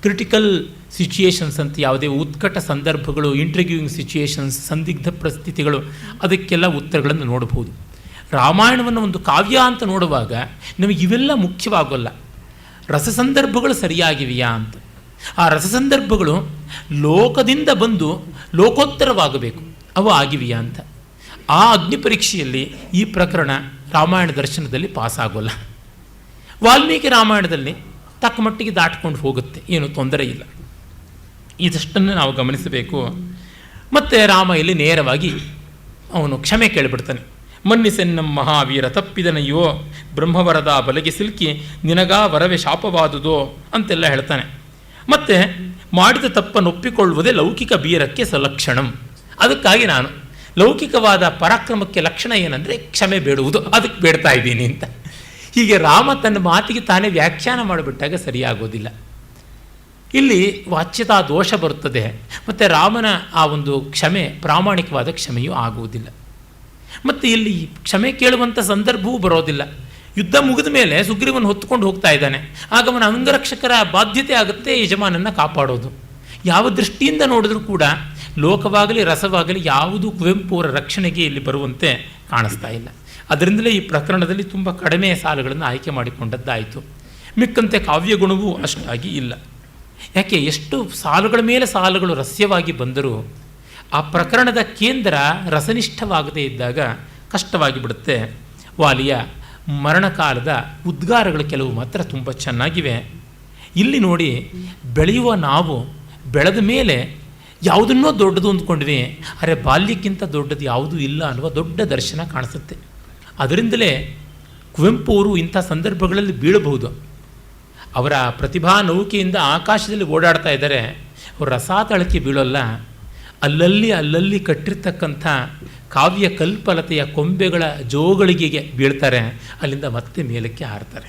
[SPEAKER 2] ಕ್ರಿಟಿಕಲ್ ಸಿಚುಯೇಷನ್ಸ್ ಅಂತ ಯಾವುದೇ ಉತ್ಕಟ ಸಂದರ್ಭಗಳು, ಇಂಟ್ರಿಗ್ಯೂಯಿಂಗ್ ಸಿಚುಯೇಷನ್ಸ್, ಸಂದಿಗ್ಧ ಪರಿಸ್ಥಿತಿಗಳು, ಅದಕ್ಕೆಲ್ಲ ಉತ್ತರಗಳನ್ನು ನೋಡಬಹುದು. ರಾಮಾಯಣವನ್ನು ಒಂದು ಕಾವ್ಯ ಅಂತ ನೋಡುವಾಗ ನಮಗೆ ಇವೆಲ್ಲ ಮುಖ್ಯವಾಗೋಲ್ಲ. ರಸಸಂದರ್ಭಗಳು ಸರಿಯಾಗಿವೆಯಾ ಅಂತ. ಆ ರಸಸಂದರ್ಭಗಳು ಲೋಕದಿಂದ ಬಂದು ಲೋಕೋತ್ತರವಾಗಬೇಕು, ಅವು ಆಗಿವೆಯಾ ಅಂತ. ಆ ಅಗ್ನಿ ಪರೀಕ್ಷೆಯಲ್ಲಿ ಈ ಪ್ರಕರಣ ರಾಮಾಯಣ ದರ್ಶನದಲ್ಲಿ ಪಾಸಾಗೋಲ್ಲ. ವಾಲ್ಮೀಕಿ ರಾಮಾಯಣದಲ್ಲಿ ತಕ್ಕ ಮಟ್ಟಿಗೆ ದಾಟ್ಕೊಂಡು ಹೋಗುತ್ತೆ, ಏನೂ ತೊಂದರೆ ಇಲ್ಲ. ಇದಷ್ಟನ್ನು ನಾವು ಗಮನಿಸಬೇಕು. ಮತ್ತು ರಾಮ ಇಲ್ಲಿ ನೇರವಾಗಿ ಅವನು ಕ್ಷಮೆ ಕೇಳಿಬಿಡ್ತಾನೆ. ಮನ್ನಿಸೆನ್ನಂ ಮಹಾವೀರ ತಪ್ಪಿದನಯ್ಯೋ ಬ್ರಹ್ಮವರದ ಬಲಗೆ ಸಿಲುಕಿ ನಿನಗಾ ವರವೇ ಶಾಪವಾದುದೋ ಅಂತೆಲ್ಲ ಹೇಳ್ತಾನೆ. ಮತ್ತು ಮಾಡಿದ ತಪ್ಪನ್ನು ಒಪ್ಪಿಕೊಳ್ಳುವುದೇ ಲೌಕಿಕ ಬೀರಕ್ಕೆ ಸಲಕ್ಷಣಂ. ಅದಕ್ಕಾಗಿ ನಾನು ಲೌಕಿಕವಾದ ಪರಾಕ್ರಮಕ್ಕೆ ಲಕ್ಷಣ ಏನಂದರೆ ಕ್ಷಮೆ ಬೇಡುವುದು, ಅದಕ್ಕೆ ಬೇಡ್ತಾ ಇದ್ದೀನಿ ಅಂತ. ಹೀಗೆ ರಾಮ ತನ್ನ ಮಾತಿಗೆ ತಾನೇ ವ್ಯಾಖ್ಯಾನ ಮಾಡಿಬಿಟ್ಟಾಗ ಸರಿಯಾಗೋದಿಲ್ಲ. ಇಲ್ಲಿ ವಾಚ್ಯತಾ ದೋಷ ಬರುತ್ತದೆ. ಮತ್ತು ರಾಮನ ಆ ಒಂದು ಕ್ಷಮೆ ಪ್ರಾಮಾಣಿಕವಾದ ಕ್ಷಮೆಯೂ ಆಗುವುದಿಲ್ಲ. ಮತ್ತು ಇಲ್ಲಿ ಕ್ಷಮೆ ಕೇಳುವಂಥ ಸಂದರ್ಭವೂ ಬರೋದಿಲ್ಲ. ಯುದ್ಧ ಮುಗಿದ ಮೇಲೆ ಸುಗ್ರೀವನು ಹೊತ್ತುಕೊಂಡು ಹೋಗ್ತಾ ಇದ್ದಾನೆ. ಆಗ ಅವನ ಅಂಗರಕ್ಷಕರ ಬಾಧ್ಯತೆ ಆಗುತ್ತೆ ಯಜಮಾನನ್ನು ಕಾಪಾಡೋದು. ಯಾವ ದೃಷ್ಟಿಯಿಂದ ನೋಡಿದ್ರೂ ಕೂಡ ಲೋಕವಾಗಲಿ ರಸವಾಗಲಿ ಯಾವುದೂ ಕುವೆಂಪು ಅವರ ರಕ್ಷಣೆಗೆ ಇಲ್ಲಿ ಬರುವಂತೆ ಕಾಣಿಸ್ತಾ ಇಲ್ಲ. ಅದರಿಂದಲೇ ಈ ಪ್ರಕರಣದಲ್ಲಿ ತುಂಬ ಕಡಿಮೆ ಸಾಲುಗಳನ್ನು ಆಯ್ಕೆ ಮಾಡಿಕೊಂಡದ್ದಾಯಿತು. ಮಿಕ್ಕಂತೆ ಕಾವ್ಯಗುಣವೂ ಅಷ್ಟಾಗಿ ಇಲ್ಲ. ಯಾಕೆ ಎಷ್ಟು ಸಾಲುಗಳ ಮೇಲೆ ಸಾಲುಗಳು ರಸ್ಯವಾಗಿ ಬಂದರೂ ಆ ಪ್ರಕರಣದ ಕೇಂದ್ರ ರಸನಿಷ್ಠವಾಗದೇ ಇದ್ದಾಗ ಕಷ್ಟವಾಗಿ ಬಿಡುತ್ತೆ. ವಾಲಿಯ ಮರಣಕಾಲದ ಉದ್ಗಾರಗಳು ಕೆಲವು ಮಾತ್ರ ತುಂಬ ಚೆನ್ನಾಗಿವೆ. ಇಲ್ಲಿ ನೋಡಿ, ಬೆಳೆಯುವ ನಾವು ಬೆಳೆದ ಮೇಲೆ ಯಾವುದನ್ನೋ ದೊಡ್ಡದು ಅಂದ್ಕೊಂಡ್ವಿ, ಅರೆ ಬಾಲ್ಯಕ್ಕಿಂತ ದೊಡ್ಡದು ಯಾವುದೂ ಇಲ್ಲ ಅನ್ನುವ ದೊಡ್ಡ ದರ್ಶನ ಕಾಣಿಸುತ್ತೆ. ಅದರಿಂದಲೇ ಕುವೆಂಪು ಅವರು ಇಂಥ ಸಂದರ್ಭಗಳಲ್ಲಿ ಬೀಳಬಹುದು. ಅವರ ಪ್ರತಿಭಾ ನೌಕೆಯಿಂದ ಆಕಾಶದಲ್ಲಿ ಓಡಾಡ್ತಾ ಇದ್ದಾರೆ, ಅವರು ರಸಾತಳಕ್ಕೆ ಬೀಳೋಲ್ಲ. ಅಲ್ಲಲ್ಲಿ ಕಟ್ಟಿರ್ತಕ್ಕಂಥ ಕಾವ್ಯ ಕಲ್ಪಲತೆಯ ಕೊಂಬೆಗಳ ಜೋಗಳಿಗೆಗೆ ಬೀಳ್ತಾರೆ, ಅಲ್ಲಿಂದ ಮತ್ತೆ ಮೇಲಕ್ಕೆ ಹಾರ್ತಾರೆ.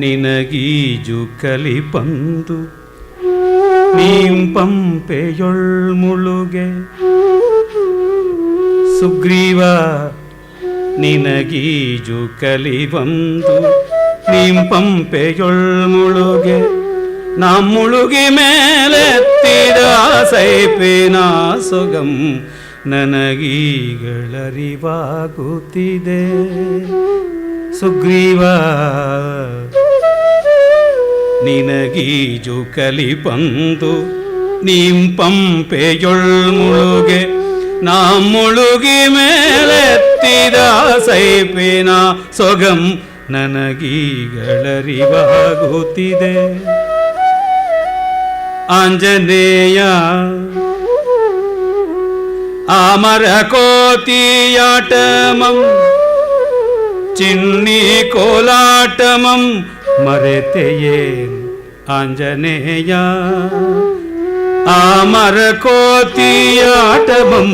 [SPEAKER 1] ನಿನಗೀಜು ಕಲಿಪಂದು ನೀಂ ಪಂಪೆಯೊಳ್ ಮುಳುಗೆ ಸುಗ್ರೀವ, ನಿನಗೀಜು ಕಲಿಬಂದು ನೀಂ ಪಂಪೆಯೊಳ್ ಮುಳುಗೆ ನಾಂ ಮುಳುಗಿ ಮೇಲೆತ್ತಿದ ಸೈಪಿನ ಸೊಗಂ ನನಗೀಗಳರಿವಾಗುತ್ತಿದೆ. ಸುಗ್ರೀವ, ನಿನಗೀಜು ಕಲಿಪಂದು ನೀಂ ಪಂಪೆಯೊಳ್ ಮುಳುಗೆ ನಾಂ ಮುಳುಗಿ ಮೇಲೆತ್ತಿದ ಸೈಪಿನ ಸೊಗಂ ನನಗೀಗಳರಿವಾಗುತ್ತಿದೆ. ಆಂಜನೇಯ, ಆಮರ ಕೋತಿಯಾಟಮಂ ಚಿನ್ನಿ ಕೋಲಾಟಮಂ ಮರೆತೆಯೇನ್ ಆಂಜನೇಯ. ಆಮರ ಕೋತಿಯಾಟಮಂ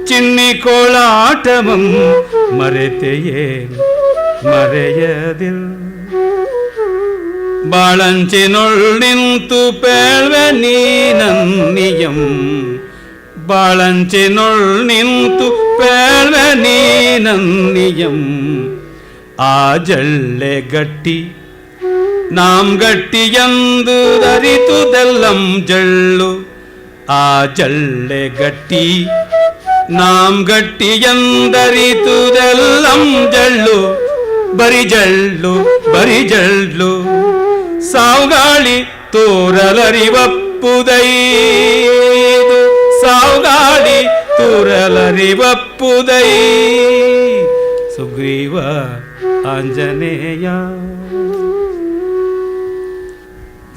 [SPEAKER 1] ಚಿನ್ನಿ ಕೋಲಾಟಮಂ ಮರೆತೆಯೇನ್ ಮರೆಯದಿಲ್. ಬಾಳಂಚಿನೊಳ್ ನಿಂತು ಪೇಳ್ವೆ ನೀನನ್ನಿಯಂ, ಬಾಳಂಚಿನೊಳ್ ನಿಂತು ಪೇಳ್ವೆ ನೀನನ್ನಿಯಂ. ಆ ಜಳ್ಳೆ ಗಟ್ಟಿ ನಾಂ ಗಟ್ಟಿ ಎಂದು ಧರಿತುದೆಲ್ಲಂ ಜಳ್ಳು. ಆ ಜಳ್ಳೆ ಗಟ್ಟಿ ನಾಂ ಗಟ್ಟಿ ಎಂದರಿತುದೆಲ್ಲಂ ಜಳ್ಳು. ಬರಿ ಜಳ್ಳು ಬರಿ ಜಳ್ಳು ಸಾವುಗಾಳಿ ತೂರಲರಿವಪ್ಪುದೈದು. ಸಾವುಗಾಳಿ ತೂರಲರಿವಪ್ಪುದೈ. ಸುಗ್ರೀವ ಆಂಜನೇಯ.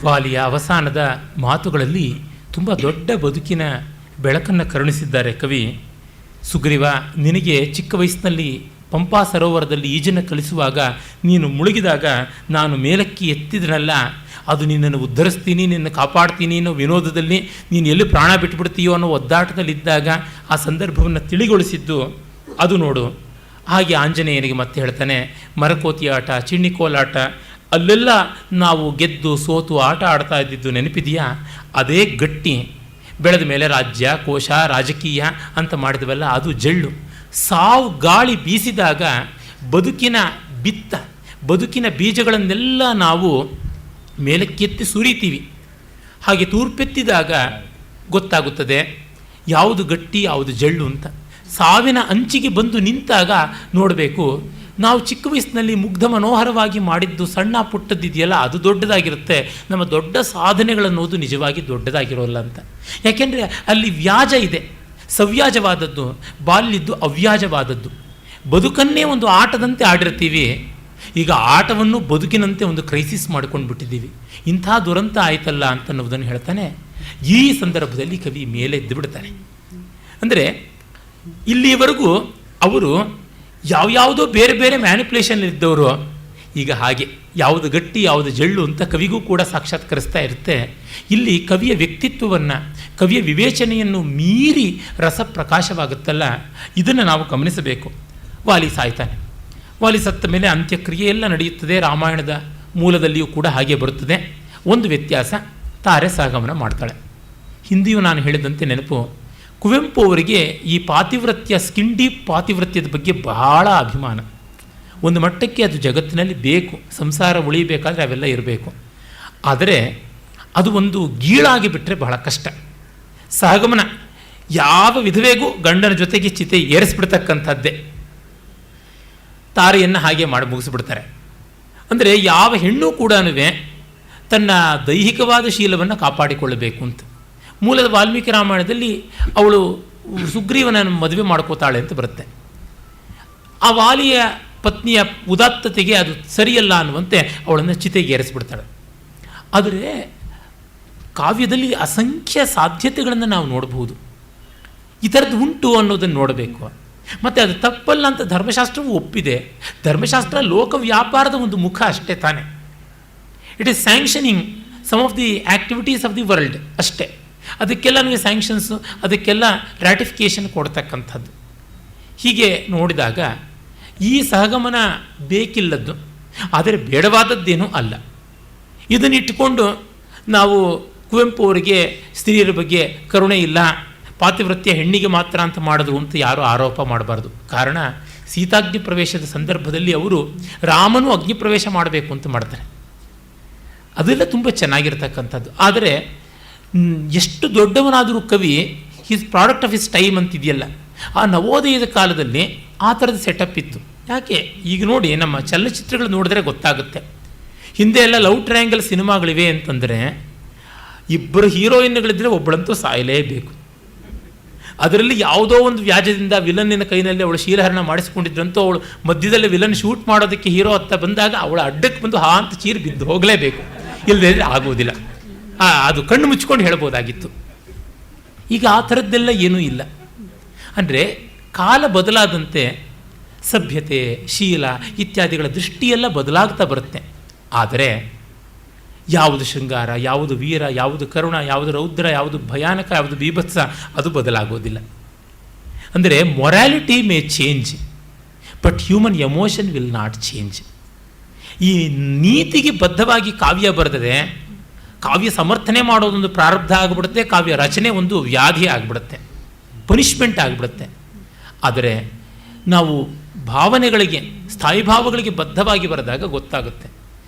[SPEAKER 2] ವಾಲಿಯ ಅವಸಾನದ ಮಾತುಗಳಲ್ಲಿ ತುಂಬ ದೊಡ್ಡ ಬದುಕಿನ ಬೆಳಕನ್ನು ಕರುಣಿಸಿದ್ದಾರೆ ಕವಿ. ಸುಗ್ರೀವ, ನಿನಗೆ ಚಿಕ್ಕ ವಯಸ್ಸಿನಲ್ಲಿ ಪಂಪಾ ಸರೋವರದಲ್ಲಿ ಈಜನ್ನು ಕಲಿಸುವಾಗ ನೀನು ಮುಳುಗಿದಾಗ ನಾನು ಮೇಲಕ್ಕೆ ಎತ್ತಿದ್ರಲ್ಲ, ಅದು ನಿನ್ನನ್ನು ಉದ್ಧರಿಸ್ತೀನಿ, ನಿನ್ನ ಕಾಪಾಡ್ತೀನಿ ಅನ್ನೋ ವಿನೋದದಲ್ಲಿ ನೀನು ಎಲ್ಲಿ ಪ್ರಾಣ ಬಿಟ್ಬಿಡ್ತೀಯೋ ಅನ್ನೋ ಒದ್ದಾಟದಲ್ಲಿದ್ದಾಗ ಆ ಸಂದರ್ಭವನ್ನು ತಿಳಿಗೊಳಿಸಿದ್ದು ಅದು ನೋಡು. ಹಾಗೆ ಆಂಜನೇಯನಿಗೆ ಮತ್ತೆ ಹೇಳ್ತಾನೆ, ಮರಕೋತಿ ಆಟ, ಚಿಣ್ಣಿಕೋಲಾಟ, ಅಲ್ಲೆಲ್ಲ ನಾವು ಗೆದ್ದು ಸೋತು ಆಟ ಆಡ್ತಾ ಇದ್ದಿದ್ದು ನೆನಪಿದೆಯಾ? ಅದೇ ಗಟ್ಟಿ. ಬೆಳೆದ ಮೇಲೆ ರಾಜ್ಯ, ಕೋಶ, ರಾಜಕೀಯ ಅಂತ ಮಾಡಿದವಲ್ಲ, ಅದು ಜಳ್ಳು. ಸಾವು ಗಾಳಿ ಬೀಸಿದಾಗ ಬದುಕಿನ ಬಿತ್ತ, ಬದುಕಿನ ಬೀಜಗಳನ್ನೆಲ್ಲ ನಾವು ಮೇಲಕ್ಕೆತ್ತಿ ಸುರಿತೀವಿ. ಹಾಗೆ ತೂರ್ಪೆತ್ತಿದಾಗ ಗೊತ್ತಾಗುತ್ತದೆ ಯಾವುದು ಗಟ್ಟಿ ಯಾವುದು ಜಳ್ಳು ಅಂತ. ಸಾವಿನ ಅಂಚಿಗೆ ಬಂದು ನಿಂತಾಗ ನೋಡಬೇಕು, ನಾವು ಚಿಕ್ಕ ವಯಸ್ಸಿನಲ್ಲಿ ಮುಗ್ಧ ಮನೋಹರವಾಗಿ ಮಾಡಿದ್ದು ಸಣ್ಣ ಪುಟ್ಟದ್ದಿದೆಯಲ್ಲ ಅದು ದೊಡ್ಡದಾಗಿರುತ್ತೆ, ನಮ್ಮ ದೊಡ್ಡ ಸಾಧನೆಗಳನ್ನೋದು ನಿಜವಾಗಿ ದೊಡ್ಡದಾಗಿರೋಲ್ಲ ಅಂತ. ಯಾಕೆಂದರೆ ಅಲ್ಲಿ ವ್ಯಾಜ ಇದೆ, ಸವ್ಯಾಜವಾದದ್ದು, ಬಾಲ್ಯದ್ದು ಅವ್ಯಾಜವಾದದ್ದು. ಬದುಕನ್ನೇ ಒಂದು ಆಟದಂತೆ ಆಡಿರ್ತೀವಿ, ಈಗ ಆಟವನ್ನು ಬದುಕಿನಂತೆ ಒಂದು ಕ್ರೈಸಿಸ್ ಮಾಡ್ಕೊಂಡು ಬಿಟ್ಟಿದ್ದೀವಿ. ಇಂಥ ದುರಂತ ಆಯ್ತಲ್ಲ ಅಂತನ್ನುವುದನ್ನು ಹೇಳ್ತಾನೆ. ಈ ಸಂದರ್ಭದಲ್ಲಿ ಕವಿ ಮೇಲೆ ಎದ್ದು ಬಿಡ್ತಾನೆ. ಅಂದರೆ ಇಲ್ಲಿವರೆಗೂ ಅವರು ಯಾವ್ಯಾವುದೋ ಬೇರೆ ಬೇರೆ ಮ್ಯಾನಿಪ್ಯುಲೇಷನ್ ಇದ್ದವರು ಈಗ ಹಾಗೆ ಯಾವುದು ಗಟ್ಟಿ ಯಾವುದು ಜಳ್ಳು ಅಂತ ಕವಿಗೂ ಕೂಡ ಸಾಕ್ಷಾತ್ಕರಿಸ್ತಾ ಇರುತ್ತೆ. ಇಲ್ಲಿ ಕವಿಯ ವ್ಯಕ್ತಿತ್ವವನ್ನು, ಕವಿಯ ವಿವೇಚನೆಯನ್ನು ಮೀರಿ ರಸ ಪ್ರಕಾಶವಾಗುತ್ತಲ್ಲ, ಇದನ್ನು ನಾವು ಗಮನಿಸಬೇಕು. ವಾಲಿ ಸಾಯ್ತಾನೆ. ವಾಲಿ ಸತ್ತ ಮೇಲೆ ಅಂತ್ಯಕ್ರಿಯೆ ಎಲ್ಲ ನಡೆಯುತ್ತದೆ. ರಾಮಾಯಣದ ಮೂಲದಲ್ಲಿಯೂ ಕೂಡ ಹಾಗೆ ಬರುತ್ತದೆ. ಒಂದು ವ್ಯತ್ಯಾಸ, ತಾರೆ ಸಹಗಮನ ಮಾಡ್ತಾಳೆ. ಹಿಂದಿಯೂ ನಾನು ಹೇಳಿದಂತೆ ನೆನಪು, ಕುವೆಂಪು ಅವರಿಗೆ ಈ ಪಾತಿವ್ರತ್ಯ, ಸ್ಕಿನ್ ಡೀಪ್ ಪಾತಿವ್ರತ್ಯದ ಬಗ್ಗೆ ಬಹಳ ಅಭಿಮಾನ. ಒಂದು ಮಟ್ಟಕ್ಕೆ ಅದು ಜಗತ್ತಿನಲ್ಲಿ ಬೇಕು, ಸಂಸಾರ ಉಳಿಬೇಕಾದ್ರೆ ಅವೆಲ್ಲ ಇರಬೇಕು. ಆದರೆ ಅದು ಒಂದು ಗೀಳಾಗಿ ಬಿಟ್ಟರೆ ಬಹಳ ಕಷ್ಟ. ಸಹಗಮನ ಯಾವ ವಿಧವೆಗೂ ಗಂಡನ ಜೊತೆಗೆ ಚಿತೆ ಏರಿಸ್ಬಿಡ್ತಕ್ಕಂಥದ್ದೇ. ತಾರೆಯನ್ನು ಹಾಗೆ ಮಾಡಿ ಮುಗಿಸ್ಬಿಡ್ತಾರೆ. ಅಂದರೆ ಯಾವ ಹೆಣ್ಣು ಕೂಡ ತನ್ನ ದೈಹಿಕವಾದ ಶೀಲವನ್ನು ಕಾಪಾಡಿಕೊಳ್ಳಬೇಕು ಅಂತ. ಮೂಲದ ವಾಲ್ಮೀಕಿ ರಾಮಾಯಣದಲ್ಲಿ ಅವಳು ಸುಗ್ರೀವನನ್ನು ಮದುವೆ ಮಾಡ್ಕೋತಾಳೆ ಅಂತ ಬರುತ್ತೆ. ಆ ವಾಲಿಯ ಪತ್ನಿಯ ಉದಾತ್ತತೆಗೆ ಅದು ಸರಿಯಲ್ಲ ಅನ್ನುವಂತೆ ಅವಳನ್ನು ಚಿತೆಗೆ ಏರಿಸಿಬಿಡ್ತಾಳೆ. ಆದರೆ ಕಾವ್ಯದಲ್ಲಿ ಅಸಂಖ್ಯ ಸಾಧ್ಯತೆಗಳನ್ನು ನಾವು ನೋಡಬಹುದು. ಈ ಥರದ್ದು ಉಂಟು ಅನ್ನೋದನ್ನು ನೋಡಬೇಕು. ಮತ್ತು ಅದು ತಪ್ಪಲ್ಲ ಅಂತ ಧರ್ಮಶಾಸ್ತ್ರವೂ ಒಪ್ಪಿದೆ. ಧರ್ಮಶಾಸ್ತ್ರ ಲೋಕ ವ್ಯಾಪಾರದ ಒಂದು ಮುಖ ಅಷ್ಟೇ ತಾನೆ. It is sanctioning some of the activities of the world ಅಷ್ಟೇ. ಅದಕ್ಕೆಲ್ಲ ಸ್ಯಾಂಕ್ಷನ್ಸು, ಅದಕ್ಕೆಲ್ಲ ರ್ಯಾಟಿಫಿಕೇಷನ್ ಕೊಡ್ತಕ್ಕಂಥದ್ದು. ಹೀಗೆ ನೋಡಿದಾಗ ಈ ಸಹಗಮನ ಬೇಕಿಲ್ಲದ್ದು, ಆದರೆ ಬೇಡವಾದದ್ದೇನೂ ಅಲ್ಲ. ಇದನ್ನಿಟ್ಟುಕೊಂಡು ನಾವು ಕುವೆಂಪು ಅವರಿಗೆ ಸ್ತ್ರೀಯರ ಬಗ್ಗೆ ಕರುಣೆ ಇಲ್ಲ, ಪಾತಿವ್ರತ್ಯ ಹೆಣ್ಣಿಗೆ ಮಾತ್ರ ಅಂತ ಮಾಡಿದ್ರು ಅಂತ ಯಾರೂ ಆರೋಪ ಮಾಡಬಾರ್ದು. ಕಾರಣ, ಸೀತಾಗ್ನಿ ಪ್ರವೇಶದ ಸಂದರ್ಭದಲ್ಲಿ ಅವರು ರಾಮನು ಅಗ್ನಿ ಪ್ರವೇಶ ಮಾಡಬೇಕು ಅಂತ ಮಾಡ್ತಾರೆ. ಅದೆಲ್ಲ ತುಂಬ ಚೆನ್ನಾಗಿರ್ತಕ್ಕಂಥದ್ದು. ಆದರೆ ಎಷ್ಟು ದೊಡ್ಡವನಾದರೂ ಕವಿ, his product of his time ಅಂತಿದೆಯಲ್ಲ, ಆ ನವೋದಯದ ಕಾಲದಲ್ಲಿ ಆ ಥರದ ಸೆಟಪ್ ಇತ್ತು. ಯಾಕೆ ಈಗ ನೋಡಿ, ನಮ್ಮ ಚಲನಚಿತ್ರಗಳು ನೋಡಿದ್ರೆ ಗೊತ್ತಾಗುತ್ತೆ. ಹಿಂದೆ ಎಲ್ಲ ಲವ್ ಟ್ರಯಾಂಗಲ್ ಸಿನಿಮಾಗಳಿವೆ ಅಂತಂದರೆ ಇಬ್ಬರು ಹೀರೋಯಿನ್ಗಳಿದ್ದರೆ ಒಬ್ಬಳಂತೂ ಸಾಯಲೇಬೇಕು. ಅದರಲ್ಲಿ ಯಾವುದೋ ಒಂದು ವ್ಯಾಜದಿಂದ ವಿಲನ್ನಿನ ಕೈನಲ್ಲಿ ಅವಳು ಶೀಲಹರಣ ಮಾಡಿಸ್ಕೊಂಡಿದ್ರಂತೂ ಅವಳು ಮಧ್ಯದಲ್ಲಿ ವಿಲನ್ ಶೂಟ್ ಮಾಡೋದಕ್ಕೆ ಹೀರೋ ಹತ್ತ ಬಂದಾಗ ಅವಳ ಅಡ್ಡಕ್ಕೆ ಬಂದು ಹಾ ಅಂತ ಚೀರು ಬಿದ್ದು ಹೋಗಲೇಬೇಕು, ಇಲ್ಲದೇ ಆಗೋದಿಲ್ಲ. ಅದು ಕಣ್ಣು ಮುಚ್ಕೊಂಡು ಹೇಳ್ಬೋದಾಗಿತ್ತು. ಈಗ ಆ ಥರದ್ದೆಲ್ಲ ಏನೂ ಇಲ್ಲ. ಅಂದರೆ ಕಾಲ ಬದಲಾದಂತೆ ಸಭ್ಯತೆ, ಶೀಲ ಇತ್ಯಾದಿಗಳ ದೃಷ್ಟಿಯೆಲ್ಲ ಬದಲಾಗ್ತಾ ಬರುತ್ತೆ. ಆದರೆ ಯಾವುದು ಶೃಂಗಾರ, ಯಾವುದು ವೀರ, ಯಾವುದು ಕರುಣ, ಯಾವುದು ರೌದ್ರ, ಯಾವುದು ಭಯಾನಕ, ಯಾವುದು ಬೀಭತ್ಸ, ಅದು ಬದಲಾಗೋದಿಲ್ಲ. ಅಂದರೆ morality May change, but human emotion will not change. ಈ ನೀತಿಗೆ ಬದ್ಧವಾಗಿ ಕಾವ್ಯ ಬರೆದರೆ ಕಾವ್ಯ ಸಮರ್ಥನೆ ಮಾಡೋದೊಂದು ಪ್ರಾರಬ್ಧ ಆಗಿಬಿಡುತ್ತೆ, ಕಾವ್ಯ ರಚನೆ ಒಂದು ವ್ಯಾಧಿ ಆಗಿಬಿಡುತ್ತೆ, ಪನಿಷ್ಮೆಂಟ್ ಆಗಿಬಿಡುತ್ತೆ. ಆದರೆ ನಾವು ಭಾವನೆಗಳಿಗೆ, ಸ್ಥಾಯಿ ಭಾವಗಳಿಗೆ ಬದ್ಧವಾಗಿ ಬರೆದಾಗ ಗೊತ್ತಾಗುತ್ತೆ.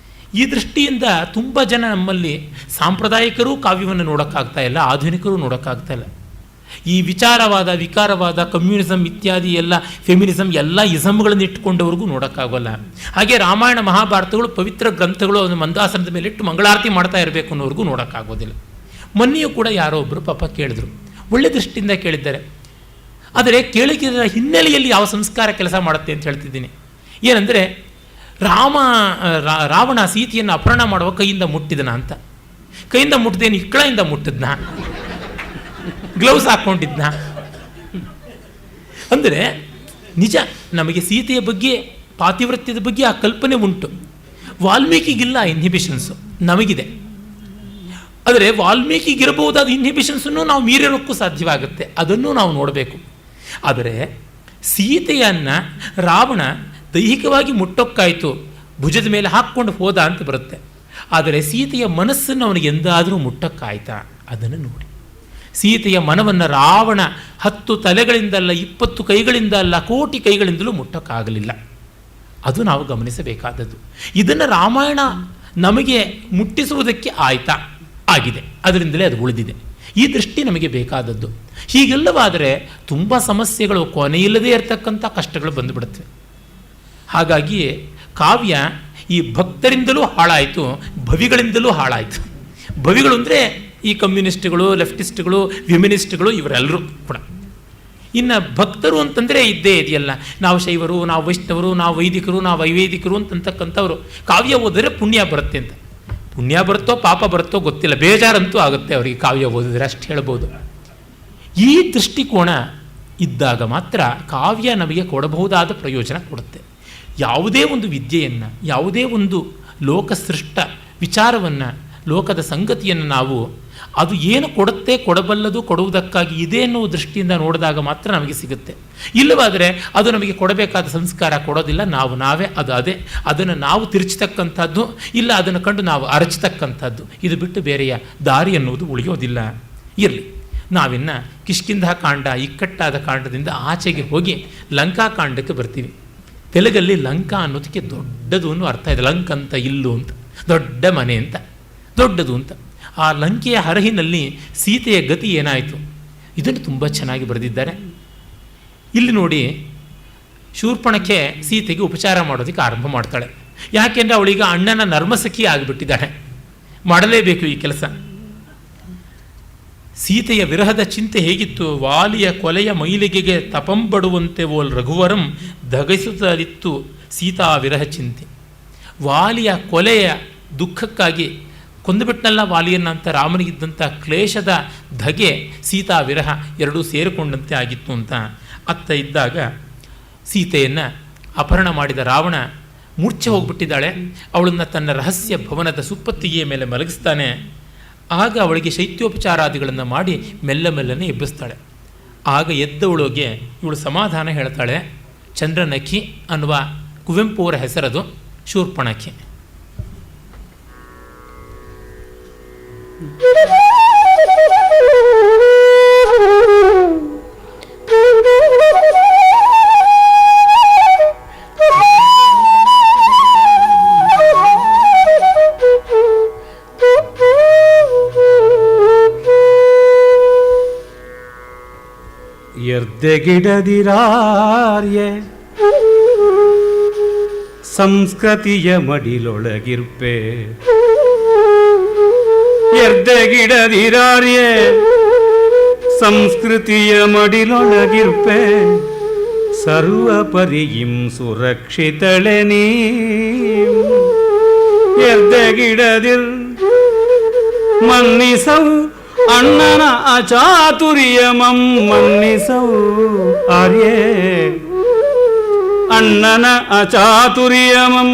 [SPEAKER 2] ಈ ದೃಷ್ಟಿಯಿಂದ ತುಂಬ ಜನ ನಮ್ಮಲ್ಲಿ ಸಾಂಪ್ರದಾಯಿಕರೂ ಕಾವ್ಯವನ್ನು ನೋಡೋಕ್ಕಾಗ್ತಾ ಇಲ್ಲ, ಆಧುನಿಕರೂ ನೋಡೋಕ್ಕಾಗ್ತಾ ಇಲ್ಲ. ಈ ವಿಚಾರವಾದ, ವಿಕಾರವಾದ, ಕಮ್ಯುನಿಸಮ್ ಇತ್ಯಾದಿ ಎಲ್ಲ, ಫೆಮಿನಿಸಮ್ ಎಲ್ಲ ಇಸಮ್ಗಳನ್ನು ಇಟ್ಟುಕೊಂಡವ್ರಿಗೂ ನೋಡೋಕ್ಕಾಗೋಲ್ಲ. ಹಾಗೆ ರಾಮಾಯಣ ಮಹಾಭಾರತಗಳು ಪವಿತ್ರ ಗ್ರಂಥಗಳು ಒಂದು ಮಂದಾಸನದ ಮೇಲೆ ಇಟ್ಟು ಮಂಗಳಾರತಿ ಮಾಡ್ತಾ ಇರಬೇಕು ಅನ್ನೋರ್ಗೂ ನೋಡೋಕ್ಕಾಗೋದಿಲ್ಲ. ಮೊನ್ನೆಯೂ ಕೂಡ ಯಾರೋ ಒಬ್ಬರು ಪಾಪ ಕೇಳಿದ್ರು, ಒಳ್ಳೆ ದೃಷ್ಟಿಯಿಂದ ಕೇಳಿದ್ದಾರೆ. ಆದರೆ ಕೇಳಿದ ಹಿನ್ನೆಲೆಯಲ್ಲಿ ಯಾವ ಸಂಸ್ಕಾರ ಕೆಲಸ ಮಾಡುತ್ತೆ ಅಂತ ಹೇಳ್ತಿದ್ದೀನಿ. ಏನಂದರೆ, ರಾವಣ ಸೀತೆಯನ್ನು ಅಪಹರಣ ಮಾಡುವ ಕೈಯಿಂದ ಮುಟ್ಟಿದನ ಅಂತ. ಕೈಯಿಂದ ಮುಟ್ಟಿದೇನು, ಇಕ್ಕಳಿಂದ ಮುಟ್ಟಿದ್ನ, ಗ್ಲೌಸ್ ಹಾಕ್ಕೊಂಡಿದ್ನ. ಅಂದರೆ ನಿಜ, ನಮಗೆ ಸೀತೆಯ ಬಗ್ಗೆ, ಪಾತಿವ್ರತ್ಯದ ಬಗ್ಗೆ ಆ ಕಲ್ಪನೆ ಉಂಟು. ವಾಲ್ಮೀಕಿಗಿಲ್ಲ ಇನ್ಹಿಬಿಷನ್ಸು, ನಮಗಿದೆ. ಆದರೆ ವಾಲ್ಮೀಕಿಗಿರಬಹುದಾದ ಇನ್ಹಿಬಿಷನ್ಸನ್ನು ನಾವು ಮೀರಿರೋಕ್ಕೂ ಸಾಧ್ಯವಾಗುತ್ತೆ, ಅದನ್ನು ನಾವು ನೋಡಬೇಕು. ಆದರೆ ಸೀತೆಯನ್ನು ರಾವಣ ದೈಹಿಕವಾಗಿ ಮುಟ್ಟೋಕ್ಕಾಯಿತು, ಭುಜದ ಮೇಲೆ ಹಾಕ್ಕೊಂಡು ಹೋದ ಅಂತ ಬರುತ್ತೆ. ಆದರೆ ಸೀತೆಯ ಮನಸ್ಸನ್ನು ಅವನಿಗೆ ಎಂದಾದರೂ ಮುಟ್ಟಕ್ಕಾಯ್ತಾ? ಅದನ್ನು ನೋಡಿ. ಸೀತೆಯ ಮನವನ್ನು ರಾವಣ 10 ತಲೆಗಳಿಂದಲ್ಲ, 20 ಕೈಗಳಿಂದ ಅಲ್ಲ, ಕೋಟಿ ಕೈಗಳಿಂದಲೂ ಮುಟ್ಟಕ್ಕಾಗಲಿಲ್ಲ. ಅದು ನಾವು ಗಮನಿಸಬೇಕಾದದ್ದು. ಇದನ್ನು ರಾಮಾಯಣ ನಮಗೆ ಮುಟ್ಟಿಸುವುದಕ್ಕೆ ಆಯ್ತಾ? ಆಗಿದೆ. ಅದರಿಂದಲೇ ಅದು ಉಳಿದಿದೆ. ಈ ದೃಷ್ಟಿ ನಮಗೆ ಬೇಕಾದದ್ದು. ಹೀಗೆಲ್ಲವಾದರೆ ತುಂಬ ಸಮಸ್ಯೆಗಳು, ಕೊನೆಯಿಲ್ಲದೇ ಇರತಕ್ಕಂಥ ಕಷ್ಟಗಳು ಬಂದುಬಿಡುತ್ತವೆ. ಹಾಗಾಗಿಯೇ ಕಾವ್ಯ ಈ ಭಕ್ತರಿಂದಲೂ ಹಾಳಾಯಿತು, ಭವಿಗಳಿಂದಲೂ ಹಾಳಾಯಿತು. ಭವಿಗಳು ಅಂದರೆ ಈ ಕಮ್ಯುನಿಸ್ಟ್ಗಳು, ಲೆಫ್ಟಿಸ್ಟ್ಗಳು, ವ್ಯುಮಿನಿಸ್ಟ್ಗಳು, ಇವರೆಲ್ಲರೂ ಕೂಡ. ಇನ್ನು ಭಕ್ತರು ಅಂತಂದರೆ ಇದ್ದೇ ಇದೆಯಲ್ಲ, ನಾವು ಶೈವರು, ನಾವು ವೈಷ್ಣವರು, ನಾವು ವೈದಿಕರು, ನಾವು ವೈವೇದಿಕರು ಅಂತಕ್ಕಂಥವ್ರು. ಕಾವ್ಯ ಓದಿದ್ರೆ ಪುಣ್ಯ ಬರುತ್ತೆ ಅಂತ. ಪುಣ್ಯ ಬರುತ್ತೋ ಪಾಪ ಬರುತ್ತೋ ಗೊತ್ತಿಲ್ಲ, ಬೇಜಾರಂತೂ ಆಗುತ್ತೆ ಅವರಿಗೆ ಕಾವ್ಯ ಓದಿದ್ರೆ, ಅಷ್ಟು ಹೇಳ್ಬೋದು. ಈ ದೃಷ್ಟಿಕೋನ ಇದ್ದಾಗ ಮಾತ್ರ ಕಾವ್ಯ ನಮಗೆ ಕೊಡಬಹುದಾದ ಪ್ರಯೋಜನ ಕೊಡುತ್ತೆ. ಯಾವುದೇ ಒಂದು ವಿದ್ಯೆಯನ್ನು, ಯಾವುದೇ ಒಂದು ಲೋಕಸೃಷ್ಟ ವಿಚಾರವನ್ನು, ಲೋಕದ ಸಂಗತಿಯನ್ನು ನಾವು ಅದು ಏನು ಕೊಡುತ್ತೆ, ಕೊಡಬಲ್ಲದು, ಕೊಡುವುದಕ್ಕಾಗಿ ಇದೆ ಎನ್ನುವ ದೃಷ್ಟಿಯಿಂದ ನೋಡಿದಾಗ ಮಾತ್ರ ನಮಗೆ ಸಿಗುತ್ತೆ. ಇಲ್ಲವಾದರೆ ಅದು ನಮಗೆ ಕೊಡಬೇಕಾದ ಸಂಸ್ಕಾರ ಕೊಡೋದಿಲ್ಲ. ನಾವೇ ಅದೇ ಅದನ್ನು ನಾವು ತಿರುಚತಕ್ಕಂಥದ್ದು, ಇಲ್ಲ ಅದನ್ನು ಕಂಡು ನಾವು ಅರಚತಕ್ಕಂಥದ್ದು. ಇದು ಬಿಟ್ಟು ಬೇರೆಯ ದಾರಿ ಅನ್ನುವುದು ಉಳಿಯೋದಿಲ್ಲ. ಇರಲಿ, ನಾವಿನ್ನು ಕಿಷ್ಕಿಂಧಾಕಾಂಡ, ಇಕ್ಕಟ್ಟಾದ ಕಾಂಡದಿಂದ ಆಚೆಗೆ ಹೋಗಿ ಲಂಕಾಕಾಂಡಕ್ಕೆ ಬರ್ತೀವಿ. ತೆಲುಗಲ್ಲಿ ಲಂಕಾ ಅನ್ನೋದಕ್ಕೆ ದೊಡ್ಡದು ಅನ್ನೋ ಅರ್ಥ ಇದೆ. ಲಂಕ್ ಅಂತ ಇಲ್ಲು ಅಂತ, ದೊಡ್ಡ ಮನೆ ಅಂತ, ದೊಡ್ಡದು ಅಂತ. ಆ ಲಂಕೆಯ ಹರಹಿನಲ್ಲಿ ಸೀತೆಯ ಗತಿ ಏನಾಯಿತು, ಇದನ್ನು ತುಂಬ ಚೆನ್ನಾಗಿ ಬರೆದಿದ್ದಾರೆ. ಇಲ್ಲಿ ನೋಡಿ, ಶೂರ್ಪಣಖೆ ಸೀತೆಗೆ ಉಪಚಾರ ಮಾಡೋದಕ್ಕೆ ಆರಂಭ ಮಾಡ್ತಾಳೆ. ಯಾಕೆಂದರೆ ಅವಳೀಗ ಅಣ್ಣನ ನರ್ಮಸಖಿ ಆಗಿಬಿಟ್ಟಿದ್ದಾಳೆ, ಮಾಡಲೇಬೇಕು ಈ ಕೆಲಸ. ಸೀತೆಯ ವಿರಹದ ಚಿಂತೆ ಹೇಗಿತ್ತು? ವಾಲಿಯ ಕೊಲೆಯ ಮೈಲಿಗೆಗೆ ತಪಂಬಡುವಂತೆ ಓಲ್ ರಘುವರಂ ಧಗಿಸುತ್ತಲಿತ್ತು ಸೀತಾ ವಿರಹ ಚಿಂತೆ. ವಾಲಿಯ ಕೊಲೆಯ ದುಃಖಕ್ಕಾಗಿ ಕೊಂದುಬಿಟ್ನಲ್ಲ ವಾಲಿಯನ್ನು ಅಂತ ರಾಮನಿಗಿದ್ದಂಥ ಕ್ಲೇಶದ ಧಗೆ ಸೀತಾ ವಿರಹ ಎರಡೂ ಸೇರಿಕೊಂಡಂತೆ ಆಗಿತ್ತು ಅಂತ. ಅತ್ತ ಇದ್ದಾಗ ಸೀತೆಯನ್ನು ಅಪಹರಣ ಮಾಡಿದ ರಾವಣ ಮೂರ್ಛೆ ಹೋಗ್ಬಿಟ್ಟಿದ್ದಾಳೆ. ಅವಳನ್ನು ತನ್ನ ರಹಸ್ಯ ಭವನದ ಸುಪ್ಪತ್ತಿಗೆಯ ಮೇಲೆ ಮಲಗಿಸ್ತಾನೆ. ಆಗ ಅವಳಿಗೆ ಶೈತ್ಯೋಪಚಾರಾದಿಗಳನ್ನು ಮಾಡಿ ಮೆಲ್ಲನೆ ಎಬ್ಬಿಸ್ತಾಳೆ. ಆಗ ಎದ್ದವಳಿಗೆ ಇವಳು ಸಮಾಧಾನ ಹೇಳ್ತಾಳೆ. ಚಂದ್ರನಖಿ ಅನ್ನುವ ಕುವೆಂಪು ಅವರ ಹೆಸರದು, ಶೂರ್ಪಣಖಿ.
[SPEAKER 1] ಎರ್ದೆಗಿಡದಿರಾರ್ಯೆ ಸಂಸ್ಕೃತಿಯ ಮಡಿಲೊಳಗಿರ್ಪೆ. ಎರ್ದೆಗಿಡದಿರಾರ್ಯೆ ಸಂಸ್ಕೃತಿಯ ಮಡಿಲೊಳಗಿರ್ಪೆ. ಸರ್ವಪರಿಯಿಂ ಸುರಕ್ಷಿತಳೆ ನೀ. ಎರ್ದೆಗಿಡದಿರ್ ಮನ್ನಿಸೌ ಅಣ್ಣನ ಅಚಾತುರ್ಯಮಂ. ಮನ್ನಿಸೌ ಆರ್ಯೇ ಅಣ್ಣನ ಅಚಾತುರ್ಯಮಂ.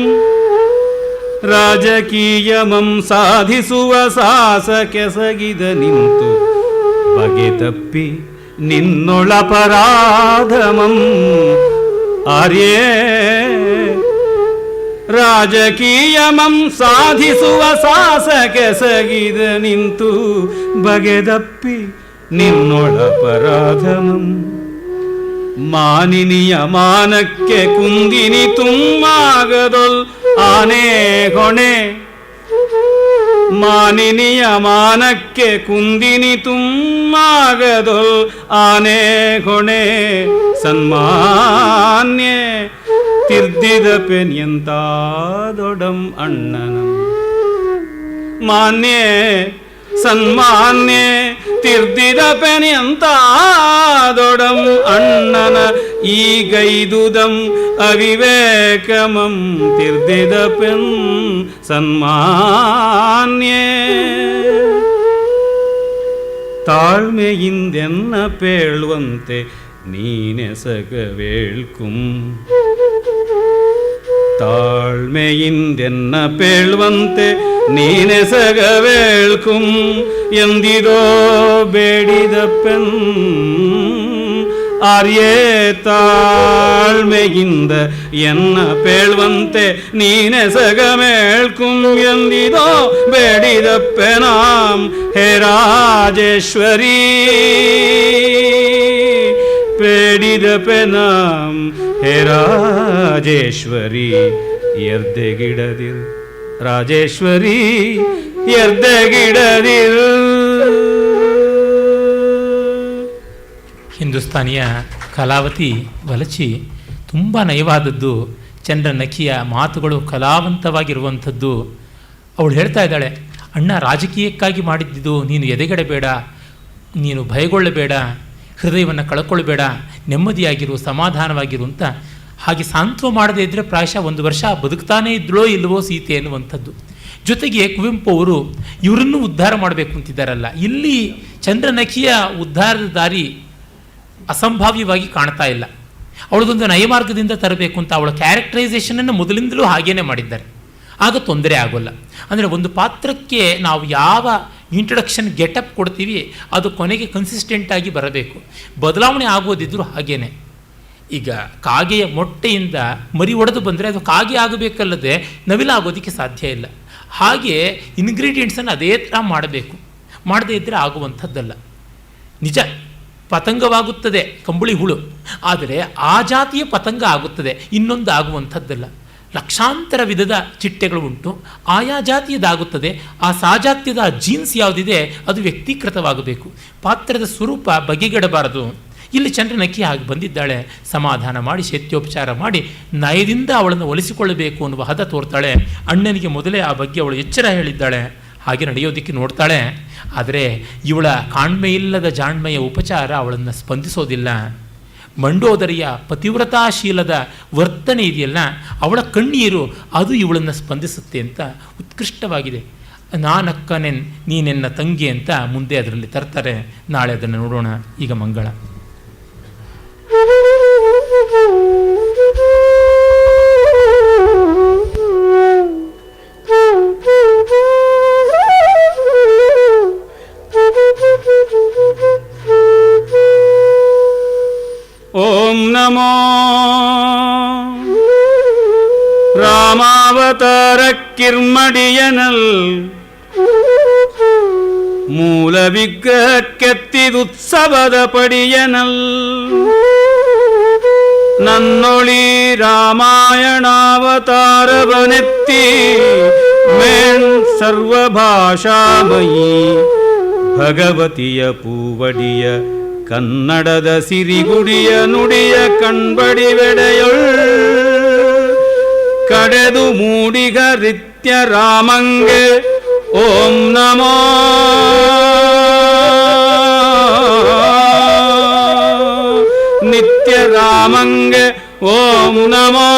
[SPEAKER 1] ರಾಜಕೀಯಮಂ ಸಾಧಿಸುವ ಸಾಹಸಕ್ಕೆಸಗಿದ ನಿಂತು ಬಗೆ ತಪ್ಪಿ ನಿನ್ನೊಳಪರಾಧಮಂ. ಆರ್ಯೇ ರಾಜಕೀಯಮಂ ಸಾಧಿಸುವ ಸಾಹಸಕ್ಕೆಸಗಿದ ನಿಂತು ಬಗೆದಪ್ಪಿ ನಿನ್ನೊಳಪರಾಧಮಂ. ಮಾನಿನಿಯ ಮಾನಕ್ಕೆ ಕುಂದಿನಿ ತುಮ್ಮಾಗದೊಲ್ ಆನೆ ಹೊಣೆ. ಮಾನಿನಿಯ ಮಾನಕ್ಕೆ ಕುಂದಿನಿ ತುಮ್ಮಾಗದೊಲ್ ಆನೆ ಹೊಣೆ. ಸನ್ಮಾನ್ಯೆ ತಿರ್ದಿದ ಪೆನ್ಯಂತಾದೊಡಂ ಅಣ್ಣನಂ. ಮಾನ್ಯೆ ಸನ್ಮಾನ್ಯೆ ತಿರ್ದಿದ ಪೆನ್ಯಂತಾದೊಡಂ ಅಣ್ಣನ. ಈಗೈದುದಂ ಅವಿವೇಕಮಂ ತಿರ್ದಿದ ಪೆನ್ ಸನ್ಮಾನ್ಯೆ. ತಾಳ್ಮೆಯಿಂದೆನ್ನ ಪೇಳುವಂತೆ ನೀನೆಸಗವೇಳ್ಕುಂ. ತಾಳ್ಮೆಯಿಂದೆನ್ನ ಪೇಳುವಂತೆ ನೀನೆಸಗವೇಳ್ಕುಂ. ಎಂದಿದೋ ಬೇಡಿದ ಪೆನ್ ಆರ್ಯೇ ತಾಳ್ಮೆಯಿಂದ ಎನ್ನ ಪೇಳುವಂತೆ ನೀನೆಸಗಮೇಳ್ಕುಂ ಎಂದಿದೋ ಬೇಡಿದಪ್ಪೆ ನಾಂ ಹೇ ರಾಜೇಶ್ವರಿ ಬೇಡಿದಪ್ಪೆ ನಾಂ ಹೇ ರಾಜೇಶ್ವರಿ ಎರ್ದೆಗಿಡದಿರು ರಾಜೇಶ್ವರಿ ಎರ್ದೆಗಿಡದಿರು.
[SPEAKER 2] ಹಿಂದೂಸ್ತಾನಿಯ ಕಲಾವತಿ ವಲಚಿ ತುಂಬ ನಯವಾದದ್ದು. ಚಂದ್ರನಖಿಯ ಮಾತುಗಳು ಕಲಾವಂತವಾಗಿರುವಂಥದ್ದು. ಅವಳು ಹೇಳ್ತಾ ಇದ್ದಾಳೆ, ಅಣ್ಣ ರಾಜಕೀಯಕ್ಕಾಗಿ ಮಾಡಿದ್ದಿದ್ದು, ನೀನು ಎದೆಗೆಡಬೇಡ, ನೀನು ಭಯಗೊಳ್ಳಬೇಡ, ಹೃದಯವನ್ನು ಕಳ್ಕೊಳ್ಬೇಡ, ನೆಮ್ಮದಿಯಾಗಿರು, ಸಮಾಧಾನವಾಗಿರು ಅಂತ ಹಾಗೆ ಸಾಂತ್ವ ಮಾಡದೇ ಇದ್ದರೆ ಪ್ರಾಯಶಃ 1 ವರ್ಷ ಬದುಕ್ತಾನೇ ಇದ್ಳೋ ಇಲ್ಲವೋ ಸೀತೆ ಅನ್ನುವಂಥದ್ದು. ಜೊತೆಗೆ ಕುವೆಂಪು ಅವರು ಇವರನ್ನು ಉದ್ಧಾರ ಮಾಡಬೇಕು ಅಂತಿದ್ದಾರಲ್ಲ, ಇಲ್ಲಿ ಚಂದ್ರನಖಿಯ ಉದ್ಧಾರದ ದಾರಿ ಅಸಂಭಾವ್ಯವಾಗಿ ಕಾಣ್ತಾ ಇಲ್ಲ. ಅವಳದೊಂದು ನಯಮಾರ್ಗದಿಂದ ತರಬೇಕು ಅಂತ ಅವಳ ಕ್ಯಾರೆಕ್ಟರೈಸೇಷನನ್ನು ಮೊದಲಿಂದಲೂ ಹಾಗೇನೆ ಮಾಡಿದ್ದಾರೆ. ಆಗ ತೊಂದರೆ ಆಗೋಲ್ಲ. ಅಂದರೆ ಒಂದು ಪಾತ್ರಕ್ಕೆ ನಾವು ಯಾವ ಇಂಟ್ರೊಡಕ್ಷನ್ ಗೆಟಪ್ ಕೊಡ್ತೀವಿ ಅದು ಕೊನೆಗೆ ಕನ್ಸಿಸ್ಟೆಂಟಾಗಿ ಬರಬೇಕು. ಬದಲಾವಣೆ ಆಗೋದಿದ್ರು ಹಾಗೇನೆ. ಈಗ ಕಾಗೆಯ ಮೊಟ್ಟೆಯಿಂದ ಮರಿ ಒಡೆದು ಬಂದರೆ ಅದು ಕಾಗೆ ಆಗಬೇಕಲ್ಲದೆ ನವಿಲಾಗೋದಕ್ಕೆ ಸಾಧ್ಯ ಇಲ್ಲ. ಹಾಗೆ ಇಂಗ್ರೀಡಿಯೆಂಟ್ಸನ್ನು ಅದೇ ಥರ ಮಾಡಬೇಕು. ಮಾಡದೇ ಇದ್ದರೆ ಆಗುವಂಥದ್ದಲ್ಲ. ನಿಜ ಪತಂಗವಾಗುತ್ತದೆ ಕಂಬಳಿ ಹುಳು, ಆದರೆ ಆ ಜಾತಿಯ ಪತಂಗ ಆಗುತ್ತದೆ, ಇನ್ನೊಂದು ಆಗುವಂಥದ್ದಲ್ಲ. ಲಕ್ಷಾಂತರ ವಿಧದ ಚಿಟ್ಟೆಗಳು ಉಂಟು, ಆಯಾ ಜಾತಿಯದಾಗುತ್ತದೆ. ಆ ಸಾಜಾತ್ಯದ ಜೀನ್ಸ್ ಯಾವುದಿದೆ ಅದು ವ್ಯಕ್ತೀಕೃತವಾಗಬೇಕು. ಪಾತ್ರದ ಸ್ವರೂಪ ಬಗೆಗೆಡಬಾರದು. ಇಲ್ಲಿ ಚಂದ್ರನಖಿ ಹಾಗೆ ಬಂದಿದ್ದಾಳೆ. ಸಮಾಧಾನ ಮಾಡಿ ಶೈತ್ಯೋಪಚಾರ ಮಾಡಿ ನಯದಿಂದ ಅವಳನ್ನು ಒಲಿಸಿಕೊಳ್ಳಬೇಕು ಅನ್ನುವ ಹದ ತೋರ್ತಾಳೆ. ಅಣ್ಣನಿಗೆ ಮೊದಲೇ ಆ ಬಗ್ಗೆ ಅವಳು ಎಚ್ಚರ ಹೇಳಿದ್ದಾಳೆ. ಹಾಗೆ ನಡೆಯೋದಕ್ಕೆ ನೋಡ್ತಾಳೆ. ಆದರೆ ಇವಳ ಕಾಣ್ಮೆಯಿಲ್ಲದ ಜಾಣ್ಮೆಯ ಉಪಚಾರ ಅವಳನ್ನು ಸ್ಪಂದಿಸೋದಿಲ್ಲ. ಮಂಡೋದರಿಯ ಪತಿವ್ರತಾಶೀಲದ ವರ್ತನೆ ಇದೆಯಲ್ಲ, ಅವಳ ಕಣ್ಣೀರು ಅದು ಇವಳನ್ನು ಸ್ಪಂದಿಸುತ್ತೆ ಅಂತ ಉತ್ಕೃಷ್ಟವಾಗಿದೆ. ನಾನಕ್ಕನೆನ್ ನೀನೆನ್ನ ತಂಗಿ ಅಂತ ಮುಂದೆ ಅದರಲ್ಲಿ ತರ್ತಾರೆ. ನಾಳೆ ಅದನ್ನು ನೋಡೋಣ. ಈಗ ಮಂಗಳ.
[SPEAKER 1] ಓಂ ನಮೋ ರಾಮಾವತಾರ ಕಿರ್ಮಡಿಯನಲ್ ಮೂಲ ವಿಗ್ರಹಕ್ಕೆತ್ತಿದುತ್ಸವದ ಪಡಿಯನಲ್ ನನ್ನೊಳಿ ರಾಮಾಯಣಾವತಾರವನೆತ್ತಿ ಮೇಣ್ ಸರ್ವಭಾಷಾಮಯಿ ಭಗವತಿಯ ಪೂವಡಿಯ ಕನ್ನಡದ ಸಿರಿಗುಡಿಯ ನುಡಿಯ ಕಣ್ಬಡಿವೆಡೆಯೊಳ್ ಕಡೆದು ಮೂಡಿಗ ನಿತ್ಯ ರಾಮಂಗೆ ಓಂ ನಮೋ ನಿತ್ಯ ರಾಮಂಗೆ ಓಂ ನಮೋ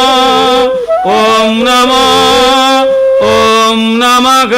[SPEAKER 1] ಓಂ ನಮೋ ಓಂ ನಮಃ.